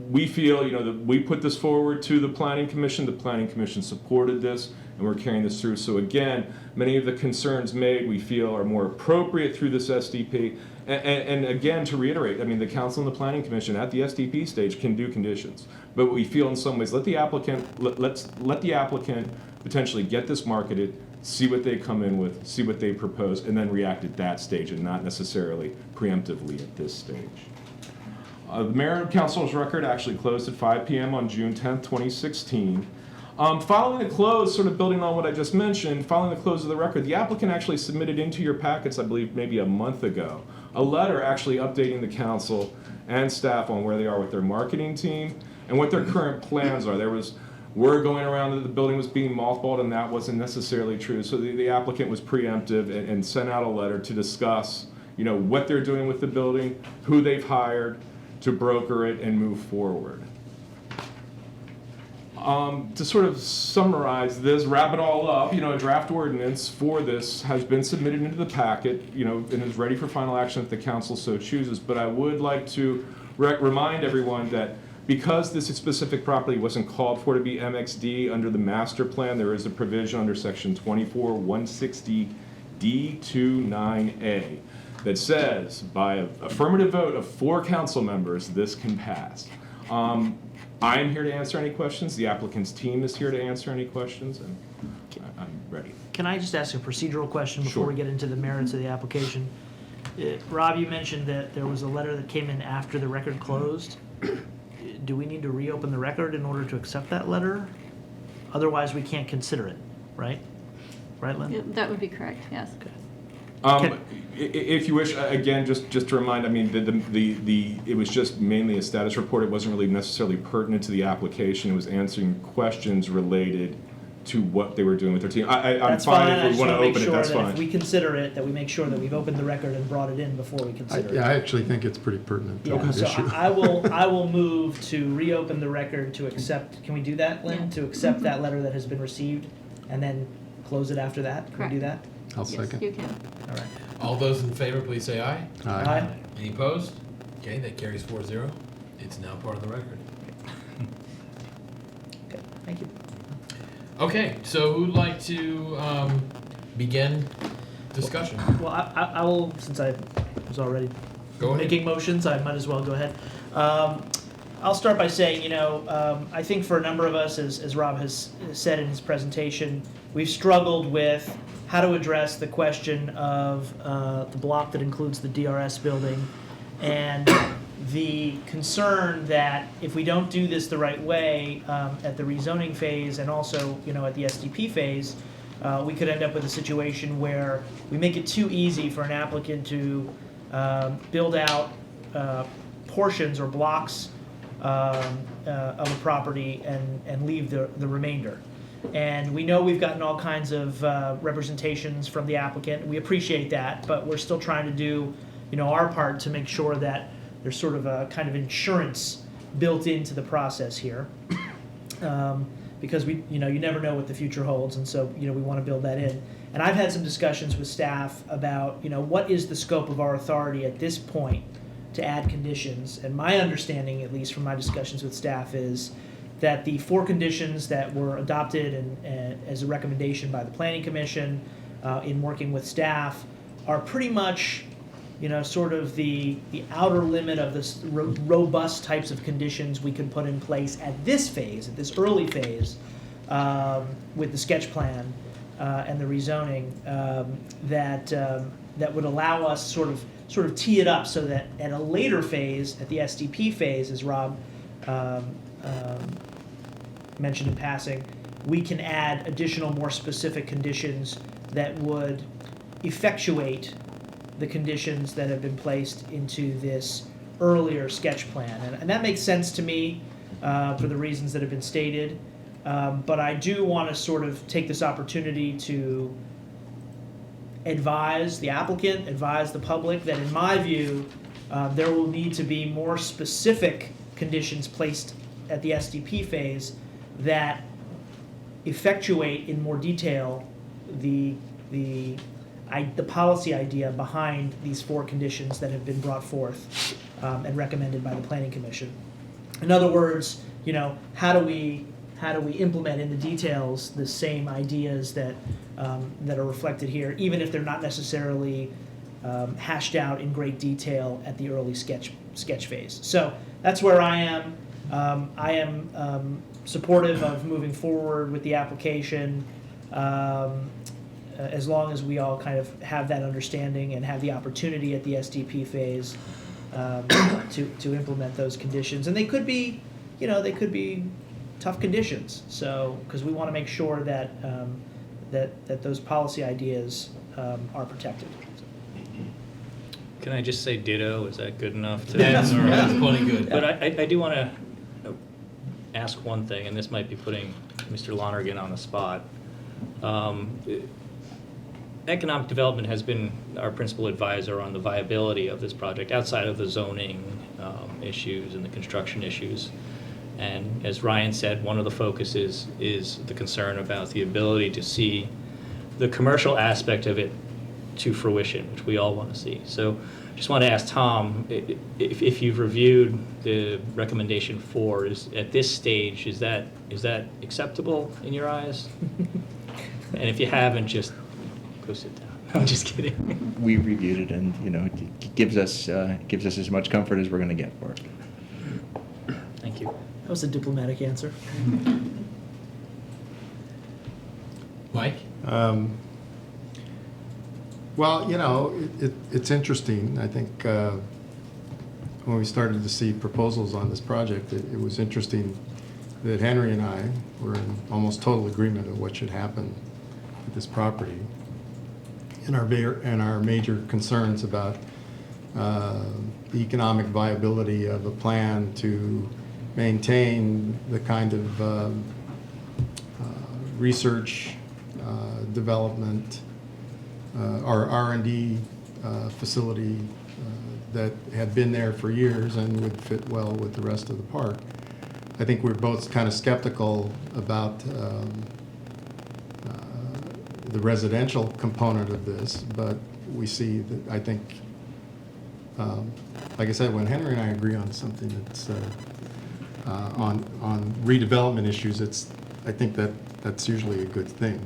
we feel, you know, that we put this forward to the Planning Commission. The Planning Commission supported this, and we're carrying this through. So again, many of the concerns made, we feel, are more appropriate through this SDP. And again, to reiterate, I mean, the Council and the Planning Commission at the SDP stage can do conditions, but we feel in some ways let the applicant let the applicant potentially get this marketed, see what they come in with, see what they propose, and then react at that stage, and not necessarily preemptively at this stage. The mayor and council's record actually closed at 5 p.m. on June 10th, 2016. Following the close, sort of building on what I just mentioned, following the close of the record, the applicant actually submitted into your packets, I believe maybe a month ago, a letter actually updating the council and staff on where they are with their marketing team and what their current plans are. There was word going around that the building was being mothballed, and that wasn't necessarily true. So the applicant was preemptive and sent out a letter to discuss, you know, what they're doing with the building, who they've hired to broker it and move forward. To sort of summarize this, wrap it all up, you know, a draft ordinance for this has been submitted into the packet, you know, and is ready for final action if the council so chooses. But I would like to remind everyone that because this specific property wasn't called for to be MXD under the master plan, there is a provision under section 24-160D29A that says by an affirmative vote of 4 council members, this can pass. I am here to answer any questions. The applicant's team is here to answer any questions, and I'm ready. Can I just ask a procedural question before Sure. we get into the merits of the application? Rob, you mentioned that there was a letter that came in after the record closed. Do we need to reopen the record in order to accept that letter? Otherwise, we can't consider it, right? Right, Lynn? Yeah, that would be correct, yes. If you wish, again, just to remind, I mean, it was just mainly a status report. It wasn't really necessarily pertinent to the application. It was answering questions related to what they were doing with their team. I'm That's fine I if we just want to wanna make open it, sure that's that fine. if we consider it, that we make sure that we've opened the record and brought it in before we consider it. Yeah, I actually think it's pretty pertinent to Yeah, the so issue. I will move to reopen the record to accept, can we do that, Lynn? To accept that letter that has been received and then close it after that? Can we do that? I'll second. You can. All right. All those in favor, please say aye. Aye. Any opposed? Okay, that carries 4-0. It's now part of the record. Okay, thank you. Okay, so who'd like to begin discussion? Well, I will, since I was already Go ahead. making motions, I might as well go ahead. I'll start by saying, you know, I think for a number of us, as Rob has said in his presentation, we've struggled with how to address the question of the block that includes the DRS building and the concern that if we don't do this the right way at the rezoning phase and also, you know, at the SDP phase, we could end up with a situation where we make it too easy for an applicant to build out portions or blocks of a property and leave the remainder. And we know we've gotten all kinds of representations from the applicant. We appreciate that, but we're still trying to do, you know, our part to make sure that there's sort of a kind of insurance built into the process here. Because we, you know, you never know what the future holds, and so, you know, we want to build that in. And I've had some discussions with staff about, you know, what is the scope of our authority at this point to add conditions. And my understanding, at least from my discussions with staff, is that the 4 conditions that were adopted and as a recommendation by the Planning Commission in working with staff are pretty much, you know, sort of the outer limit of this robust types of conditions we can put in place at this phase, at this early phase, with the sketch plan. and the rezoning that would allow us sort of tee it up so that at a later phase, at the SDP phase, as Rob mentioned in passing, we can add additional, more specific conditions that would effectuate the conditions that have been placed into this earlier sketch plan. And that makes sense to me for the reasons that have been stated. But I do want to sort of take this opportunity to advise the applicant, advise the public that in my view, there will need to be more specific conditions placed at the SDP phase that effectuate in more detail the policy idea behind these 4 conditions that have been brought forth and recommended by the Planning Commission. In other words, how do we implement in the details the same ideas that are reflected here, even if they're not necessarily hashed out in great detail at the early sketch phase. So that's where I am. I am supportive of moving forward with the application as long as we all kind of have that understanding and have the opportunity at the SDP phase to implement those conditions. And they could be, tough conditions. So, because we want to make sure that that those policy ideas are protected. Can I just say ditto? Is that good enough? That's plenty good. But I do want to ask one thing, and this might be putting Mr. Lonergan on the spot. Economic Development has been our principal advisor on the viability of this project outside of the zoning issues and the construction issues. And as Ryan said, one of the focuses is the concern about the ability to see the commercial aspect of it to fruition, which we all want to see. So just want to ask Tom, if you've reviewed the recommendation 4, at this stage, is that acceptable in your eyes? And if you haven't, just go sit down. I'm just kidding. We reviewed it, and it gives us as much comfort as we're going to get for it. Thank you. That was a diplomatic answer. Mike? Well, it's interesting. I think when we started to see proposals on this project, it was interesting that Henry and I were in almost total agreement of what should happen with this property and our major concerns about the economic viability of a plan to maintain the kind of research, development, our R&D facility that had been there for years and would fit well with the rest of the park. I think we're both kind of skeptical about the residential component of this, but we see that, I think, like I said, when Henry and I agree on something that's on redevelopment issues, I think that's usually a good thing.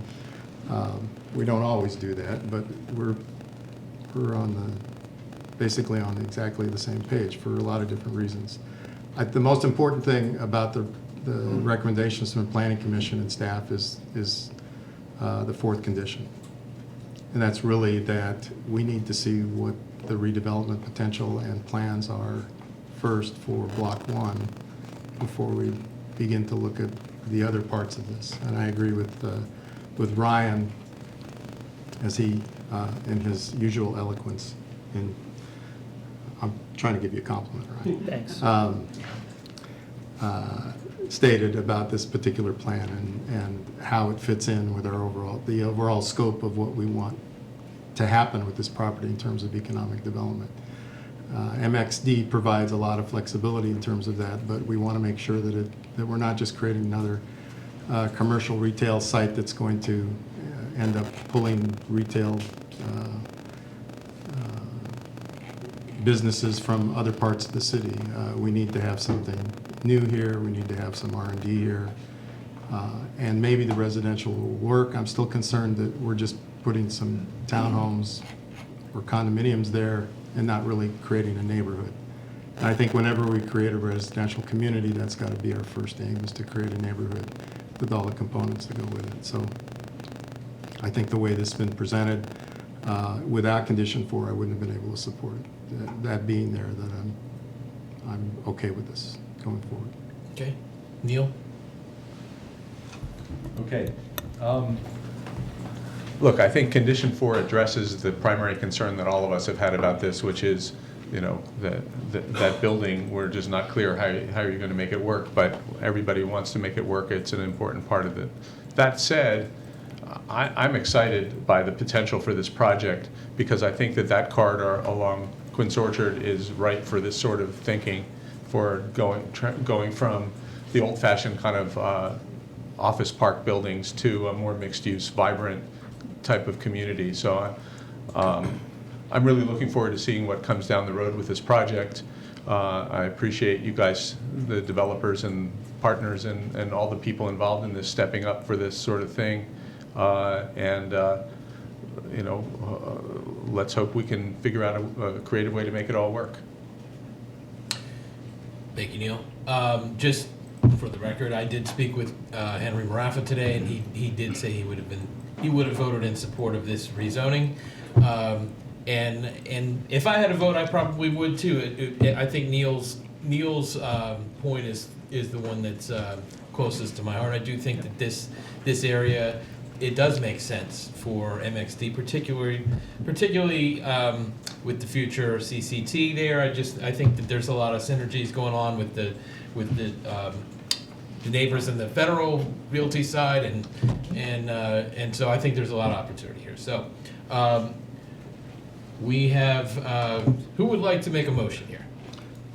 We don't always do that, but we're basically on exactly the same page for a lot of different reasons. The most important thing about the recommendations from the Planning Commission and staff is the 4th condition. And that's really that we need to see what the redevelopment potential and plans are first for Block 1 before we begin to look at the other parts of this. And I agree with Ryan as he, in his usual eloquence, and I'm trying to give you a compliment, Ryan. Thanks. Stated about this particular plan and how it fits in with the overall scope of what we want to happen with this property in terms of economic development. MXD provides a lot of flexibility in terms of that, but we want to make sure that we're not just creating another commercial retail site that's going to end up pulling retail businesses from other parts of the city. We need to have something new here. We need to have some R&D here. And maybe the residential will work. I'm still concerned that we're just putting some townhomes or condominiums there and not really creating a neighborhood. And I think whenever we create a residential community, that's got to be our first aim, is to create a neighborhood with all the components that go with it. So I think the way this has been presented, without condition 4, I wouldn't have been able to support it. That being there, that I'm okay with this going forward. Okay. Neil? Okay. Look, I think condition 4 addresses the primary concern that all of us have had about this, which is, you know, that building, we're just not clear how you're going to make it work, but everybody wants to make it work. It's an important part of it. That said, I'm excited by the potential for this project because I think that corridor along Quince Orchard is right for this sort of thinking, for going from the old-fashioned kind of office park buildings to a more mixed-use, vibrant type of community. So I'm really looking forward to seeing what comes down the road with this project. I appreciate you guys, the developers and partners and all the people involved in this stepping up for this sort of thing. You know, let's hope we can figure out a creative way to make it all work. Thank you, Neil. Just for the record, I did speak with Henry Marafa today, and he did say he would have voted in support of this rezoning. And if I had a vote, I probably would too. I think Neil's point is the one that's closest to my heart. I do think that this area, it does make sense for MXD, particularly with the future CCT there. I think that there's a lot of synergies going on with the neighbors in the Federal Realty side, and so I think there's a lot of opportunity here. So we have who would like to make a motion here?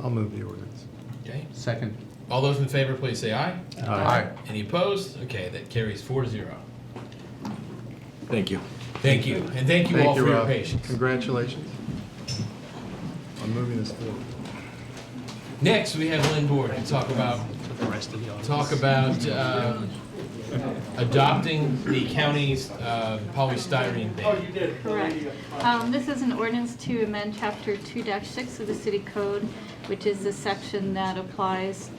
I'll move the ordinance. Okay. Second. All those in favor, please say aye. Aye. Any opposed? Okay, that carries 4-0. Thank you. Thank you, and thank you all for your Rob. patience. Congratulations on moving this forward. Next, we have Lynn Board to talk about adopting the county's polystyrene ban. Correct. This is an ordinance to amend Chapter 2-6 of the City Code, which is the section that applies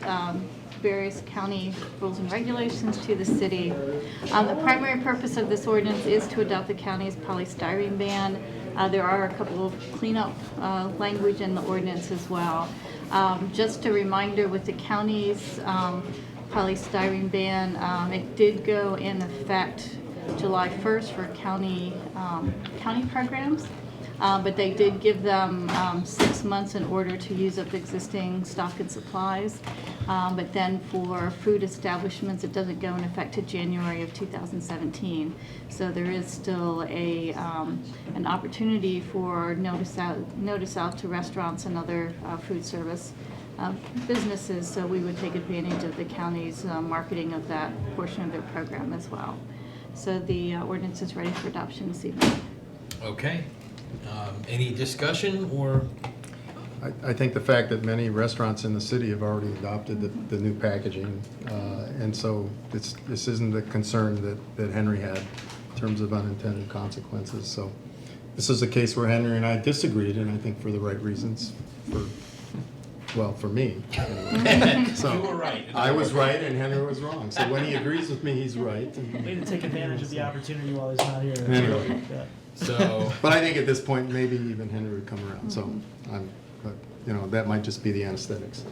various county rules and regulations to the city. The primary purpose of this ordinance is to adopt the county's polystyrene ban. There are a couple of cleanup language in the ordinance as well. Just a reminder with the county's polystyrene ban, it did go in effect July 1st for county programs. But they did give them 6 months in order to use up existing stock and supplies. But then for food establishments, it doesn't go in effect to January of 2017. So there is still an opportunity for notice out to restaurants and other food service businesses. So we would take advantage of the county's marketing of that portion of their program as well. So the ordinance is ready for adoption this evening. Okay. Any discussion or? I think the fact that many restaurants in the city have already adopted the new packaging, and so this isn't the concern that Henry had in terms of unintended consequences. So this is a case where Henry and I disagreed, and I think for the right reasons, for me. Anyway. So You were right. I was right and Henry was wrong. So when he agrees with me, he's right. Way to take advantage of the opportunity while he's not here. Anyway. Yeah. So, but I think at this point, maybe even Henry would come around. So but that might just be the anesthetics.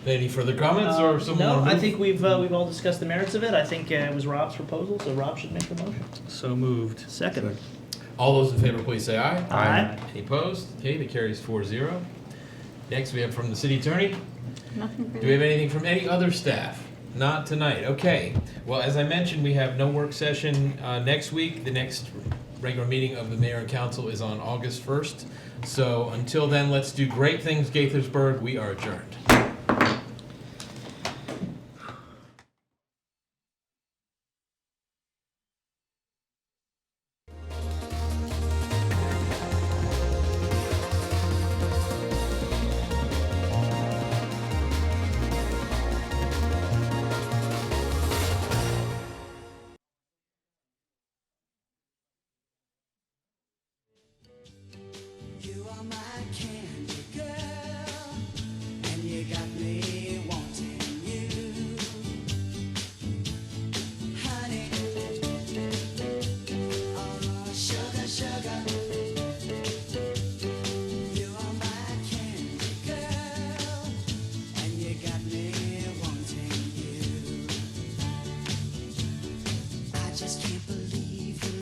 Any further comments or someone? No, wanna I move? think we've all discussed the merits of it. I think it was Rob's proposal, so Rob should make the motion. So moved. Second. All those in favor, please say aye. Aye. Any opposed? Okay, that carries 4-0. Next, we have from the city attorney. Nothing for Do we have anything from any other staff? Not tonight. Okay. Well, as I mentioned, we have no work session next week. The next regular meeting of the mayor and council is on August 1st. So until then, let's do great things, Gaithersburg. We are adjourned. You are my candy girl, and you just can't believe